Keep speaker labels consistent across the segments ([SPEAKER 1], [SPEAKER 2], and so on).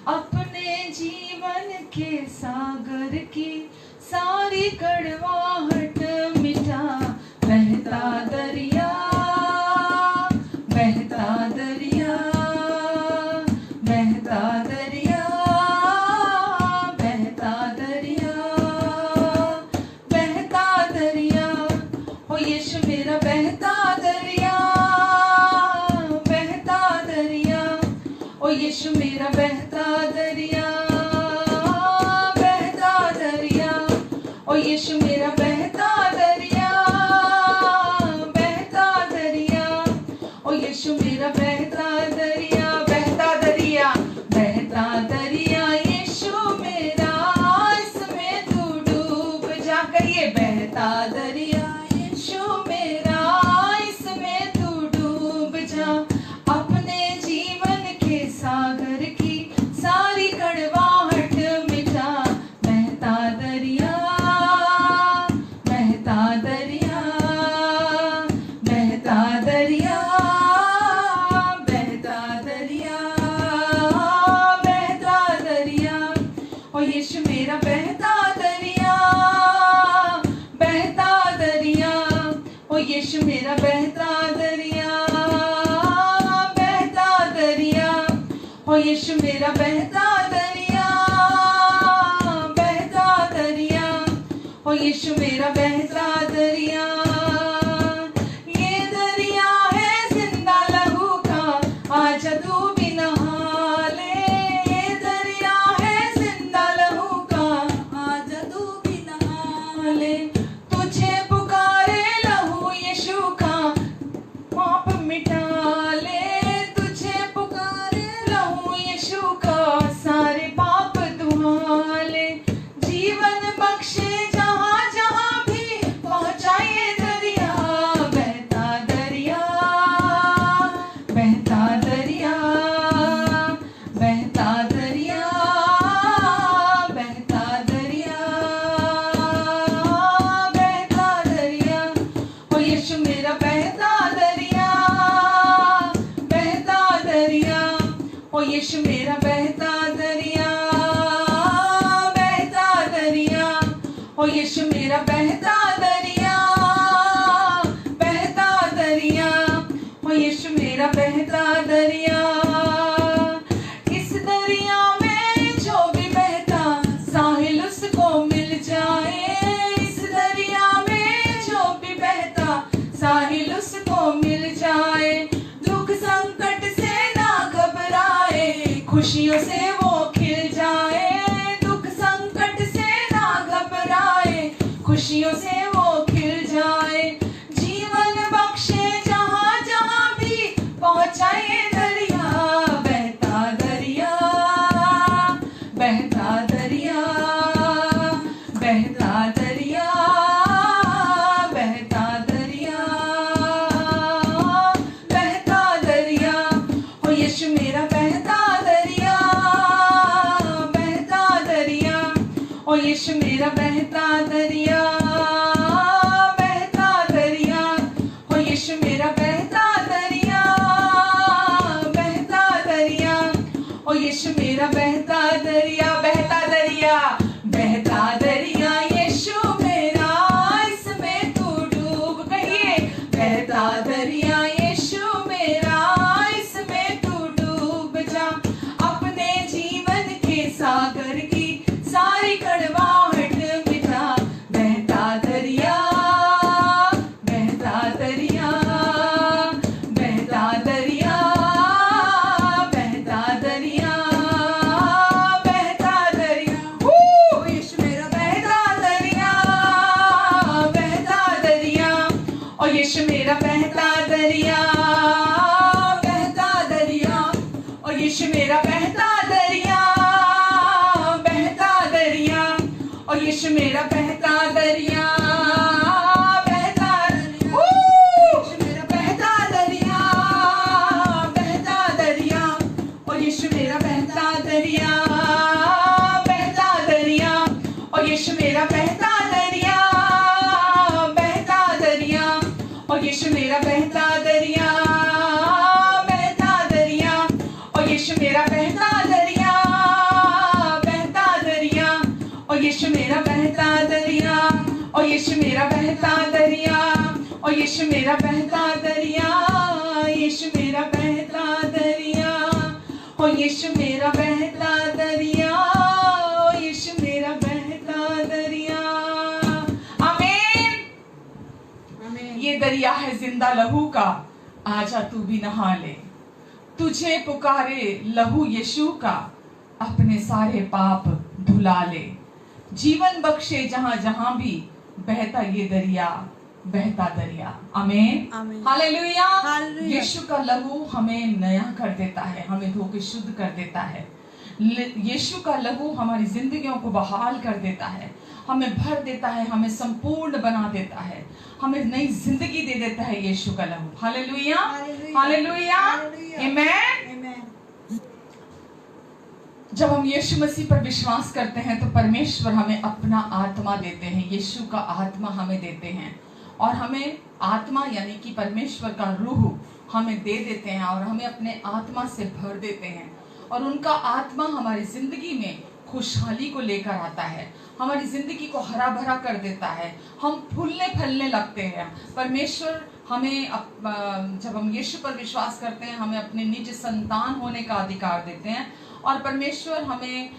[SPEAKER 1] अपने जीवन के सागर की सारी कड़वाहट मिटा। बहता दरिया, बहता दरिया, बहता दरिया, बहता दरिया, बहता दरिया। ओ यीशु मेरा बहता दरिया, बहता दरिया। ओ यीशु मेरा बहता दरिया, बहता दरिया। ओ यीशु मेरा बहता दरिया, बहता दरिया। ओ यीशु मेरा बहता दरिया, बहता दरिया, बहता दरिया। यीशु मेरा इसमें तू डूब जा। कहिए बहता दरिया, यीशु मेरा इसमें तू डूब जा। अपने जीवन के सागर की सारी कड़वाहट मिटा। बहता दरिया, बहता दरिया, बहता दरिया, बहता दरिया, बहता दरिया। ओ यीशु मेरा बहता दरिया, बहता दरिया। ओ यीशु मेरा बहता दरिया, बहता दरिया। ओ यीशु मेरा बहता दरिया, बहता दरिया। ओ यीशु मेरा बहता दरिया। ये दरिया है जिंदा लहू का, आजा तू भी नहा ले। ये दरिया है जिंदा लहू का, आजा तू भी नहा ले। तुझे पुकारे लहू यीशु का, पाप मिटा ले। तुझे पुकारे लहू यीशु का, सारे पाप धुआ ले। जीवन बख्शे जहाँ जहाँ भी पहुँचाए दरिया। बहता दरिया, बहता दरिया, बहता दरिया, बहता दरिया, बहता दरिया। ओ यीशु मेरा बहता दरिया, बहता दरिया। ओ यीशु मेरा बहता दरिया, बहता दरिया। ओ यीशु मेरा बहता दरिया, बहता दरिया। ओ यीशु मेरा बहता दरिया। इस दरिया में जो भी बहता, साहिल उसको मिल जाए। इस दरिया में जो भी बहता, साहिल उसको मिल जाए। दुख संकट से ना घबराए, खुशियों से वो खिल जाए। दुख संकट से ना घबराए, खुशियों से वो खिल जाए। जीवन बख्शे जहाँ जहाँ भी पहुँचाए दरिया। बहता दरिया, बहता दरिया, बहता दरिया, बहता दरिया, बहता दरिया। ओ यीशु मेरा बहता दरिया, बहता दरिया। ओ यीशु मेरा बहता दरिया, बहता दरिया। ओ यीशु मेरा बहता दरिया, बहता दरिया। ओ यीशु मेरा बहता दरिया, बहता दरिया, बहता दरिया। यीशु मेरा इसमें तू डूब। कहिए बहता दरिया, यीशु मेरा इसमें तू डूब जा। अपने जीवन के सागर की सारी कड़वाहट मिटा। बहता दरिया, बहता दरिया, बहता दरिया, बहता दरिया, बहता दरिया। ओ यीशु मेरा बहता दरिया, बहता दरिया। ओ यीशु मेरा बहता दरिया, बहता दरिया। ओ यीशु मेरा बहता दरिया, बहता दरिया। ओ यीशु मेरा बहता दरिया, बहता दरिया। यीशु मेरा बहता दरिया, बहता दरिया। ओ यीशु मेरा बहता दरिया, बहता दरिया। ओ यीशु मेरा बहता दरिया, बहता दरिया। ओ यीशु मेरा बहता दरिया, बहता दरिया। ओ यीशु मेरा बहता दरिया, यीशु मेरा बहता दरिया, ओ यीशु मेरा बहता दरिया, यीशु मेरा बहता दरिया, ओ यीशु मेरा बहता दरिया, ओ यीशु मेरा बहता दरिया। आमीन। ये दरिया है जिंदा लहू का, आजा तू भी नहा ले। तुझे पुकारे लहू यीशु का, अपने सारे पाप धुला ले। जीवन बख्शे जहां जहां भी, बहता ये दरिया, बहता दरिया। आमीन, हालेलुया। यीशु का लहू हमें नया कर देता है, हमें धो के शुद्ध कर देता है। यीशु का लहू हमारी जिंदगियों को बहाल कर देता है, हमें भर देता है, हमें संपूर्ण बना देता है, हमें नई जिंदगी दे देता है यीशु का लहू। हालेलुया, हालेलुया, आमीन। जब हम यीशु मसीह पर विश्वास करते हैं तो परमेश्वर हमें अपना आत्मा देते हैं, यीशु का आत्मा हमें देते हैं, और हमें आत्मा यानी कि परमेश्वर का रूह हमें दे देते हैं और हमें अपने आत्मा से भर देते हैं। और उनका आत्मा हमारी जिंदगी में खुशहाली को लेकर आता है, हमारी जिंदगी को हरा भरा कर देता है, हम फूलने फलने लगते हैं। परमेश्वर हमें जब हम यीशु पर विश्वास करते हैं हमें अपने निज संतान होने का अधिकार देते हैं, और परमेश्वर हमें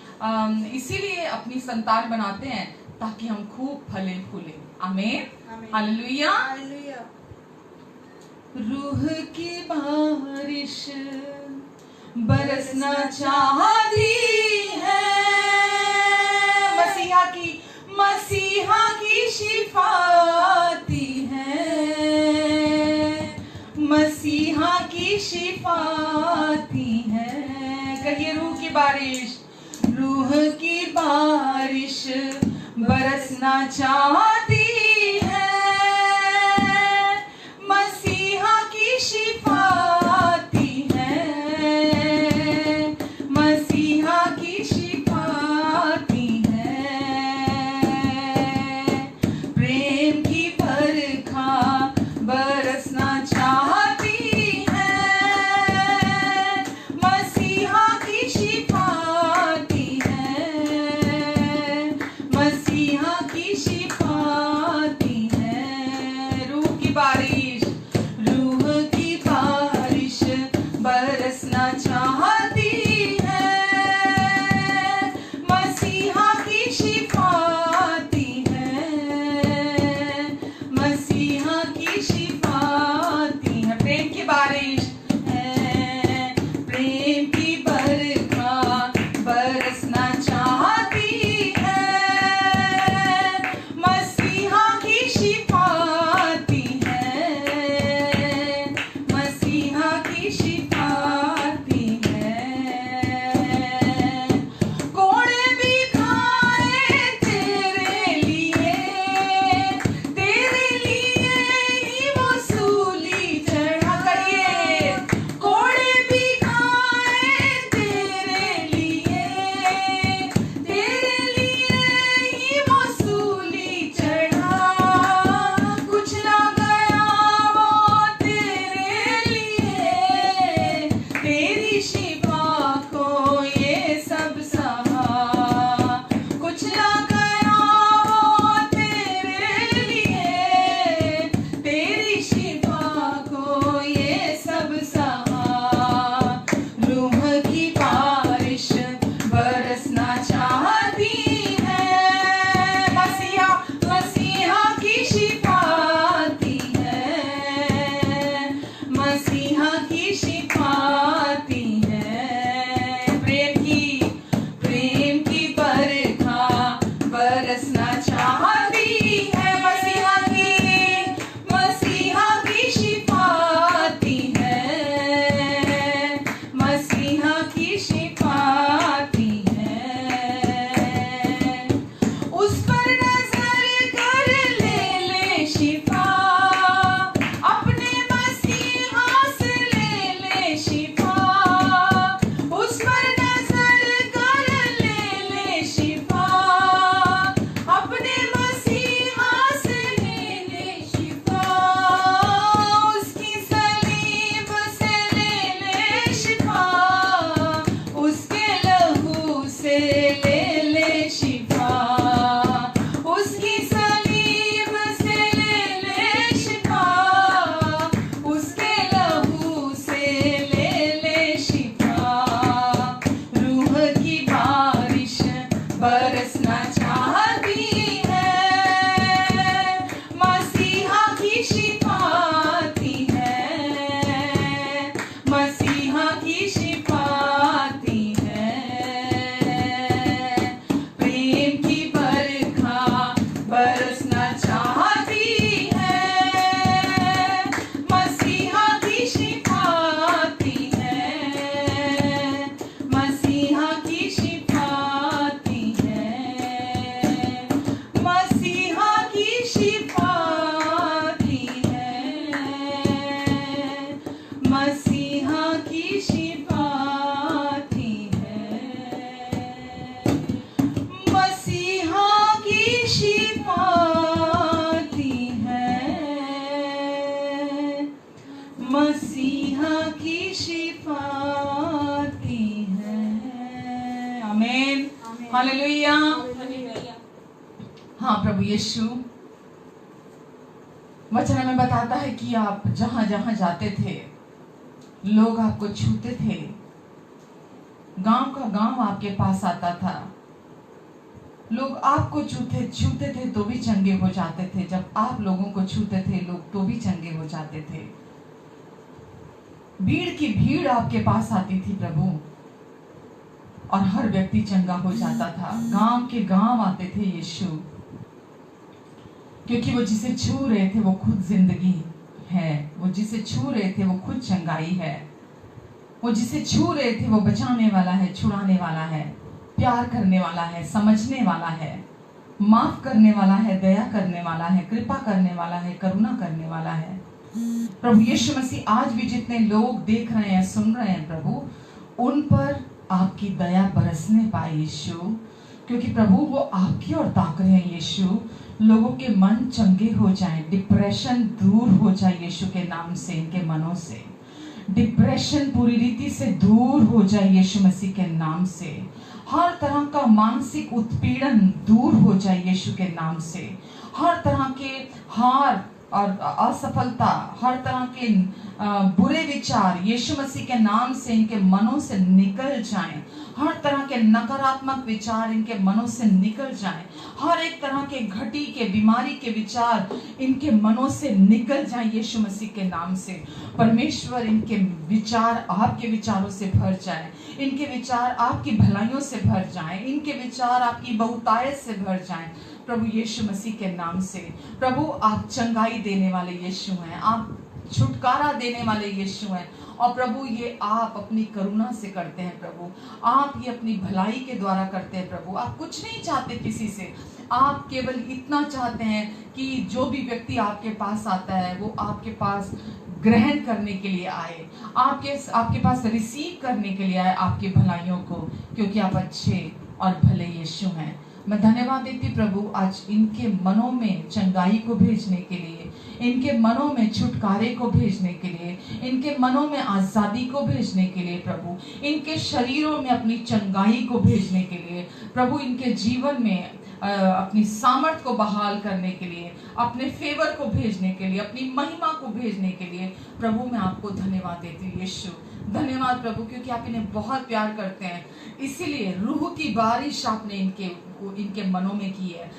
[SPEAKER 1] इसीलिए अपनी संतान बनाते हैं ताकि हम खूब फले फूले। आमीन, हालेलुया। रूह की बारिश बरसना चाहती है, मसीहा की शिफाती है, मसीहा की शिफाती है। कहिए रूह की बारिश, रूह की बारिश बरसना चाहती है, मसीहा की शिफाती है, मसीहा की शिफाती है। प्रेम की बरखा बरसना चाहती है, मसीहा की शिफाती है, मसीहा की शिफाती है। रूह की बारिश, रूह की बारिश बरसना चाहती है, मसीहा की शिफाती है, मसीहा की शिफाती है। प्रेम की बारिश है, प्रेम की बरखा बरसना चाहती है, मसीहा की शिफाती है, मसीहा की शिफाती है। कोड़े भी खाए तेरे लिए ही वो सूली चढ़ा। करिए, कोड़े भी खाए तेरे लिए ही वो सूली चढ़ा। कुछ ना गया वो तेरे लिए, तेरी शिफा को ये सब सहा। कुछ ना गया वो तेरे लिए, तेरी शिफा को ये सब सहा। रूह की बारिश बरसना चाहती है, मसीहा की शिफाती है, मसीहा की शिफाती है। प्रेम की बरखा बरसना चाहती है, मसीहा की शिफाती है, मसीहा की शिफाती है। उस पर नजर कर ले शिफा, अपने मसीहा से ले की शिफा आती है। आमीन, हालेलुया। हाँ, प्रभु यीशु वचन में बताता है कि आप जहां जहां जाते थे लोग आपको छूते थे, गांव का गांव आपके पास आता था, लोग आपको छूते थे तो भी चंगे हो जाते थे। जब आप लोगों को छूते थे लोग तो भी चंगे हो जाते थे। भीड़ की भीड़ आपके पास आती थी प्रभु, और हर व्यक्ति चंगा हो जाता था। गांव के गांव आते थे यीशु, क्योंकि वो जिसे छू रहे थे वो खुद जिंदगी है, वो जिसे छू रहे थे वो खुद चंगाई है, वो जिसे छू रहे थे वो बचाने वाला है, छुड़ाने वाला है, प्यार करने वाला है, समझने वाला है, माफ करने वाला है, दया करने वाला है, कृपा करने वाला है, करुणा करने वाला है। प्रभु यीशु मसीह आज भी जितने लोग देख रहे हैं, सुन रहे हैं प्रभु, उन पर आपकी दया बरसने पाए यीशु, क्योंकि प्रभु वो आपकी ओर ताक रहे हैं यीशु। लोगों के मन चंगे हो जाएं, डिप्रेशन दूर हो जाए यीशु के नाम से, इनके मनों से डिप्रेशन पूरी रीति से दूर हो जाए यीशु मसीह के नाम से। हर तरह का मानसिक उत्पीड़न दूर हो जाए यीशु के नाम से। हर तरह के हार और असफलता, हर तरह के बुरे विचार यीशु मसीह के नाम से इनके मनों से निकल जाएं। हर तरह के नकारात्मक विचार इनके मनों से निकल जाएं। हर एक तरह के घटी के बीमारी के विचार इनके मनों से निकल जाएं यीशु मसीह के नाम से। परमेश्वर इनके विचार आपके विचारों से भर जाए, इनके विचार आपकी भलाइयों से भर जाएं, इनके विचार आपकी बहुतायत से भर जाएं प्रभु यीशु मसीह के नाम से। प्रभु आप चंगाई देने वाले यीशु हैं, आप छुटकारा देने वाले यीशु हैं, और प्रभु ये आप अपनी करुणा से करते हैं प्रभु, आप ये अपनी भलाई के द्वारा करते हैं प्रभु। आप कुछ नहीं चाहते किसी से, आप केवल इतना चाहते हैं कि जो भी व्यक्ति आपके पास आता है वो आपके पास ग्रहण करने के लिए आए, आपके पास रिसीव करने के लिए आए आपकी भलाइयों को, क्योंकि आप अच्छे और भले यीशु हैं। मैं धन्यवाद देती प्रभु आज इनके मनों में चंगाई को भेजने के लिए, इनके मनों में छुटकारे को भेजने के लिए, इनके मनों में आजादी को भेजने के लिए प्रभु, इनके शरीरों में अपनी चंगाई को भेजने के लिए प्रभु, इनके जीवन में अपनी सामर्थ को बहाल करने के लिए, अपने फेवर को भेजने के लिए, अपनी महिमा को भेजने के लिए प्रभु मैं आपको धन्यवाद देती हूँ यीशु। धन्यवाद प्रभु, क्योंकि आप इन्हें बहुत प्यार करते हैं, इसीलिए रूह की बारिश आपने इनके मनों में की है,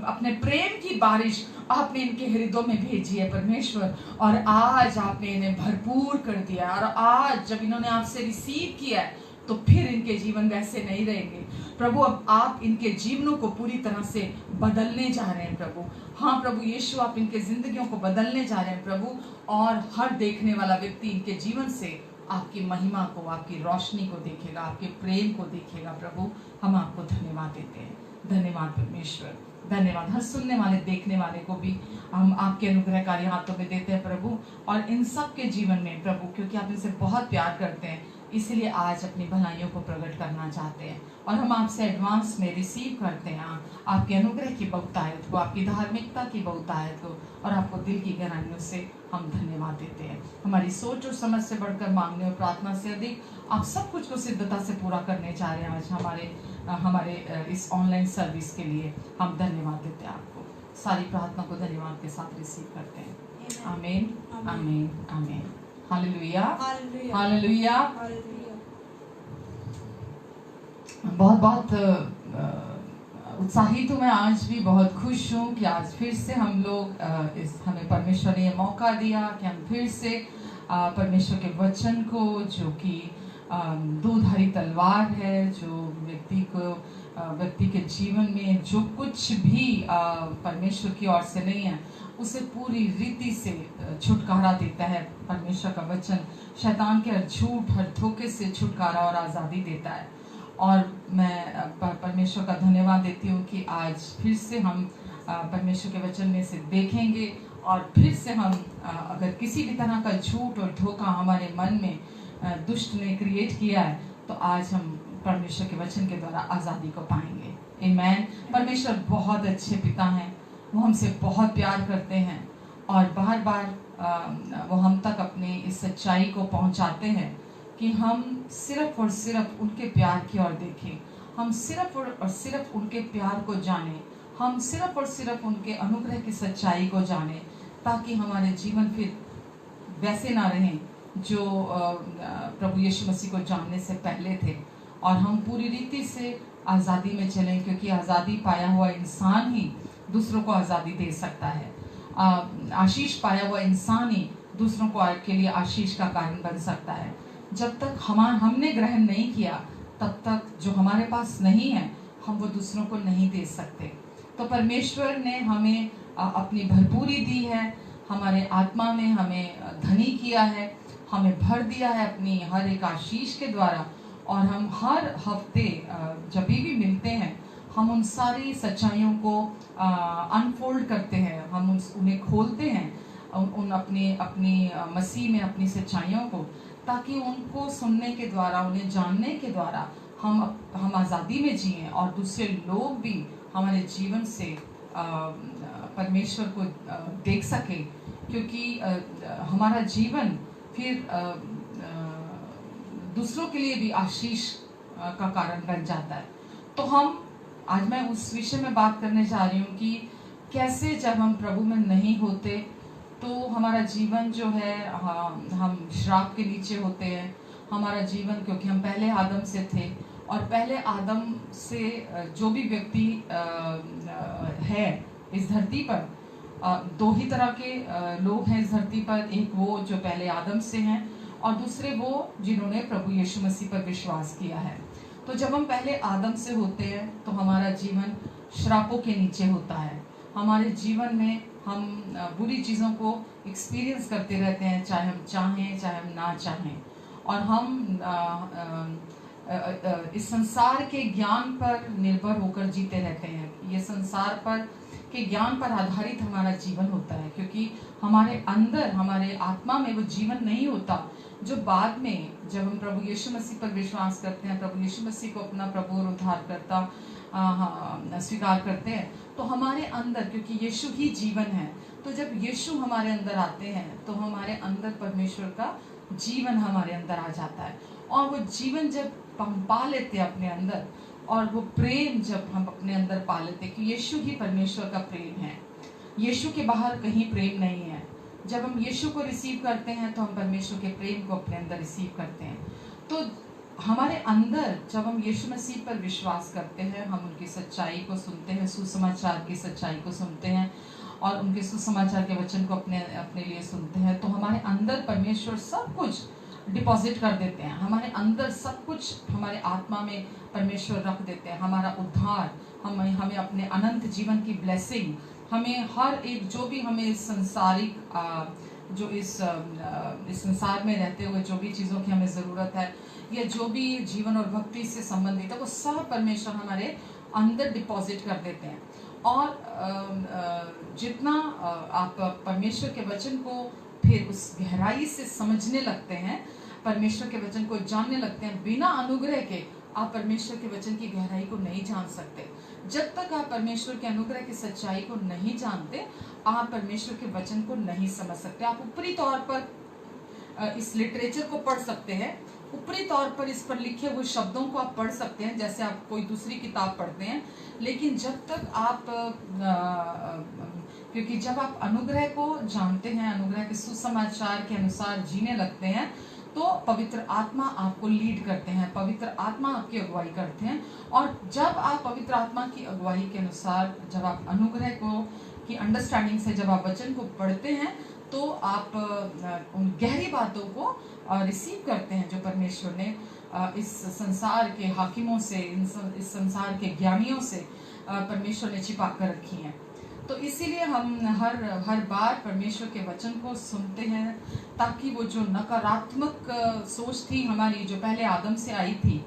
[SPEAKER 1] अपने प्रेम की बारिश आपने इनके हृदयों में भेजी है परमेश्वर, और आज आपने इन्हें भरपूर कर दिया। और आज जब इन्होंने आपसे रिसीव किया है तो फिर इनके जीवन वैसे नहीं रहेंगे प्रभु। अब आप इनके जीवनों को पूरी तरह से बदलने जा रहे हैं प्रभु। हाँ प्रभु यीशु, आप इनके जिंदगियों को बदलने जा रहे हैं प्रभु, और हर देखने वाला व्यक्ति इनके जीवन से आपकी महिमा को, आपकी रोशनी को देखेगा, आपके प्रेम को देखेगा प्रभु। हम आपको धन्यवाद देते हैं। धन्यवाद परमेश्वर, धन्यवाद। हर सुनने वाले देखने वाले को भी हम आपके अनुग्रहकारी हाथों में देते हैं प्रभु, और इन सब के जीवन में प्रभु, क्योंकि आप इनसे बहुत प्यार करते हैं, इसलिए आज अपनी भलाइयों को प्रकट करना चाहते हैं, और हम आपसे एडवांस में रिसीव करते हैं आपके अनुग्रह की बहुतायत को, आपकी धार्मिकता की बहुतायत को, और आपको दिल की गहराइयों से हम धन्यवाद देते हैं। हमारी सोच और समझ से बढ़कर, मांगने और प्रार्थना से अधिक आप सब कुछ को सिद्धता से पूरा करने जा रहे हैं। आज हमारे इस ऑनलाइन सर्विस के लिए हम धन्यवाद देते हैं आपको। सारी प्रार्थना को धन्यवाद के साथ रिसीव करते हैं। आमीन, आमीन, आमीन। Hallelujah, hallelujah. बहुत बहुत उत्साहित हूँ मैं, आज भी बहुत खुश हूँ कि आज फिर से हम लोग हमें परमेश्वर ने ये मौका दिया कि हम फिर से परमेश्वर के वचन को, जो कि दो-धारी तलवार है, जो व्यक्ति के जीवन में जो कुछ भी परमेश्वर की ओर से नहीं है उसे पूरी रीति से छुटकारा देता है। परमेश्वर का वचन शैतान के हर झूठ, हर धोखे से छुटकारा और आज़ादी देता है। और मैं परमेश्वर का धन्यवाद देती हूँ कि आज फिर से हम परमेश्वर के वचन में से देखेंगे, और फिर से हम अगर किसी भी तरह का झूठ और धोखा हमारे मन में दुष्ट ने क्रिएट किया है, तो आज हम परमेश्वर के वचन के द्वारा आज़ादी को पाएंगे। आमीन। परमेश्वर बहुत अच्छे पिता हैं, वो हमसे बहुत प्यार करते हैं, और बार बार वो हम तक अपनी इस सच्चाई को पहुंचाते हैं कि हम सिर्फ और सिर्फ उनके प्यार की ओर देखें, हम सिर्फ और सिर्फ उनके प्यार को जानें, हम सिर्फ और सिर्फ उनके अनुग्रह की सच्चाई को जानें, ताकि हमारे जीवन फिर वैसे ना रहें जो प्रभु यीशु मसीह को जानने से पहले थे, और हम पूरी रीति से आज़ादी में चलें, क्योंकि आज़ादी पाया हुआ इंसान ही दूसरों को आज़ादी दे सकता है। आशीष पाया हुआ इंसान ही दूसरों को के लिए आशीष का कारण बन सकता है। जब तक हमने ग्रहण नहीं किया, तब तक जो हमारे पास नहीं है हम वो दूसरों को नहीं दे सकते। तो परमेश्वर ने हमें अपनी भरपूरी दी है, हमारे आत्मा में हमें धनी किया है, हमें भर दिया है अपनी हर एक आशीष के द्वारा, और हम हर हफ्ते जब भी मिलते हैं हम उन सारी सच्चाइयों को अनफोल्ड करते हैं, हम उन्हें खोलते हैं, उन अपनी मसीह में अपनी सच्चाइयों को, ताकि उनको सुनने के द्वारा, उन्हें जानने के द्वारा हम आज़ादी में जिएं और दूसरे लोग भी हमारे जीवन से परमेश्वर को देख सकें, क्योंकि हमारा जीवन फिर दूसरों के लिए भी आशीष का कारण बन जाता है। तो आज मैं उस विषय में बात करने जा रही हूँ कि कैसे जब हम प्रभु में नहीं होते तो हमारा जीवन जो है, हम श्राप के नीचे होते हैं। हमारा जीवन, क्योंकि हम पहले आदम से थे, और पहले आदम से जो भी व्यक्ति है इस धरती पर, दो ही तरह के लोग हैं इस धरती पर। एक वो जो पहले आदम से हैं, और दूसरे वो जिन्होंने प्रभु यीशु मसीह पर विश्वास किया है। तो जब हम पहले आदम से होते हैं तो हमारा जीवन श्रापों के नीचे होता है। हमारे जीवन में हम बुरी चीज़ों को एक्सपीरियंस करते रहते हैं, चाहे हम चाहें चाहे हम ना चाहें, और हम इस संसार के ज्ञान पर निर्भर होकर जीते रहते हैं। ये संसार पर के ज्ञान पर आधारित हमारा जीवन होता है, क्योंकि हमारे अंदर, हमारे आत्मा में वो जीवन नहीं होता जो बाद में जब हम प्रभु यीशु मसीह पर विश्वास करते हैं, प्रभु यीशु मसीह को अपना प्रभु और उद्धारकर्ता स्वीकार करते हैं, तो हमारे अंदर, क्योंकि यीशु ही जीवन है, तो जब यीशु हमारे अंदर आते हैं तो हमारे अंदर परमेश्वर का जीवन हमारे अंदर आ जाता है। और वो जीवन जब हम पा लेते हैं अपने अंदर, और वो प्रेम जब हम अपने अंदर पा लेते हैं कि यीशु ही परमेश्वर का प्रेम है, यीशु के बाहर कहीं प्रेम नहीं है। जब हम यीशु को रिसीव करते हैं तो हम परमेश्वर के प्रेम को अपने अंदर रिसीव करते हैं। तो हमारे अंदर जब हम यीशु मसीह पर विश्वास करते हैं, हम उनकी सच्चाई को सुनते हैं, सुसमाचार की सच्चाई को सुनते हैं, और उनके सुसमाचार के वचन को अपने लिए सुनते हैं, तो हमारे अंदर परमेश्वर सब कुछ डिपॉजिट कर देते हैं। हमारे अंदर सब कुछ, हमारे आत्मा में परमेश्वर रख देते हैं। हमारा उद्धार, हमें अपने अनंत जीवन की ब्लेसिंग, हमें हर एक जो भी हमें इस संसारिक जो इस संसार में रहते हुए जो भी चीज़ों की हमें ज़रूरत है, या जो भी जीवन और भक्ति से संबंधित है, वो सब परमेश्वर हमारे अंदर डिपॉजिट कर देते हैं। और जितना आप परमेश्वर के वचन को फिर उस गहराई से समझने लगते हैं, परमेश्वर के वचन को जानने लगते हैं, बिना अनुग्रह के आप परमेश्वर के वचन की गहराई को नहीं जान सकते। जब तक आप परमेश्वर के अनुग्रह की सच्चाई को नहीं जानते, आप परमेश्वर के वचन को नहीं समझ सकते। आप ऊपरी तौर पर इस लिटरेचर को पढ़ सकते हैं, ऊपरी तौर पर इस पर लिखे हुए शब्दों को आप पढ़ सकते हैं जैसे आप कोई दूसरी किताब पढ़ते हैं, लेकिन जब तक आप क्योंकि जब आप अनुग्रह को जानते हैं, अनुग्रह के सुसमाचार के अनुसार जीने लगते हैं, तो पवित्र आत्मा आपको लीड करते हैं, पवित्र आत्मा आपकी अगुवाई करते हैं। और जब आप पवित्र आत्मा की अगुवाई के अनुसार, जब आप अनुग्रह को की अंडरस्टैंडिंग से जब आप वचन को पढ़ते हैं, तो आप उन गहरी बातों को रिसीव करते हैं जो परमेश्वर ने इस संसार के हाकिमों से, इस संसार के ज्ञानियों से परमेश्वर ने छिपा कर रखी हैं। तो इसीलिए हम हर बार परमेश्वर के वचन को सुनते हैं, ताकि वो जो नकारात्मक सोच थी हमारी, जो पहले आदम से आई थी,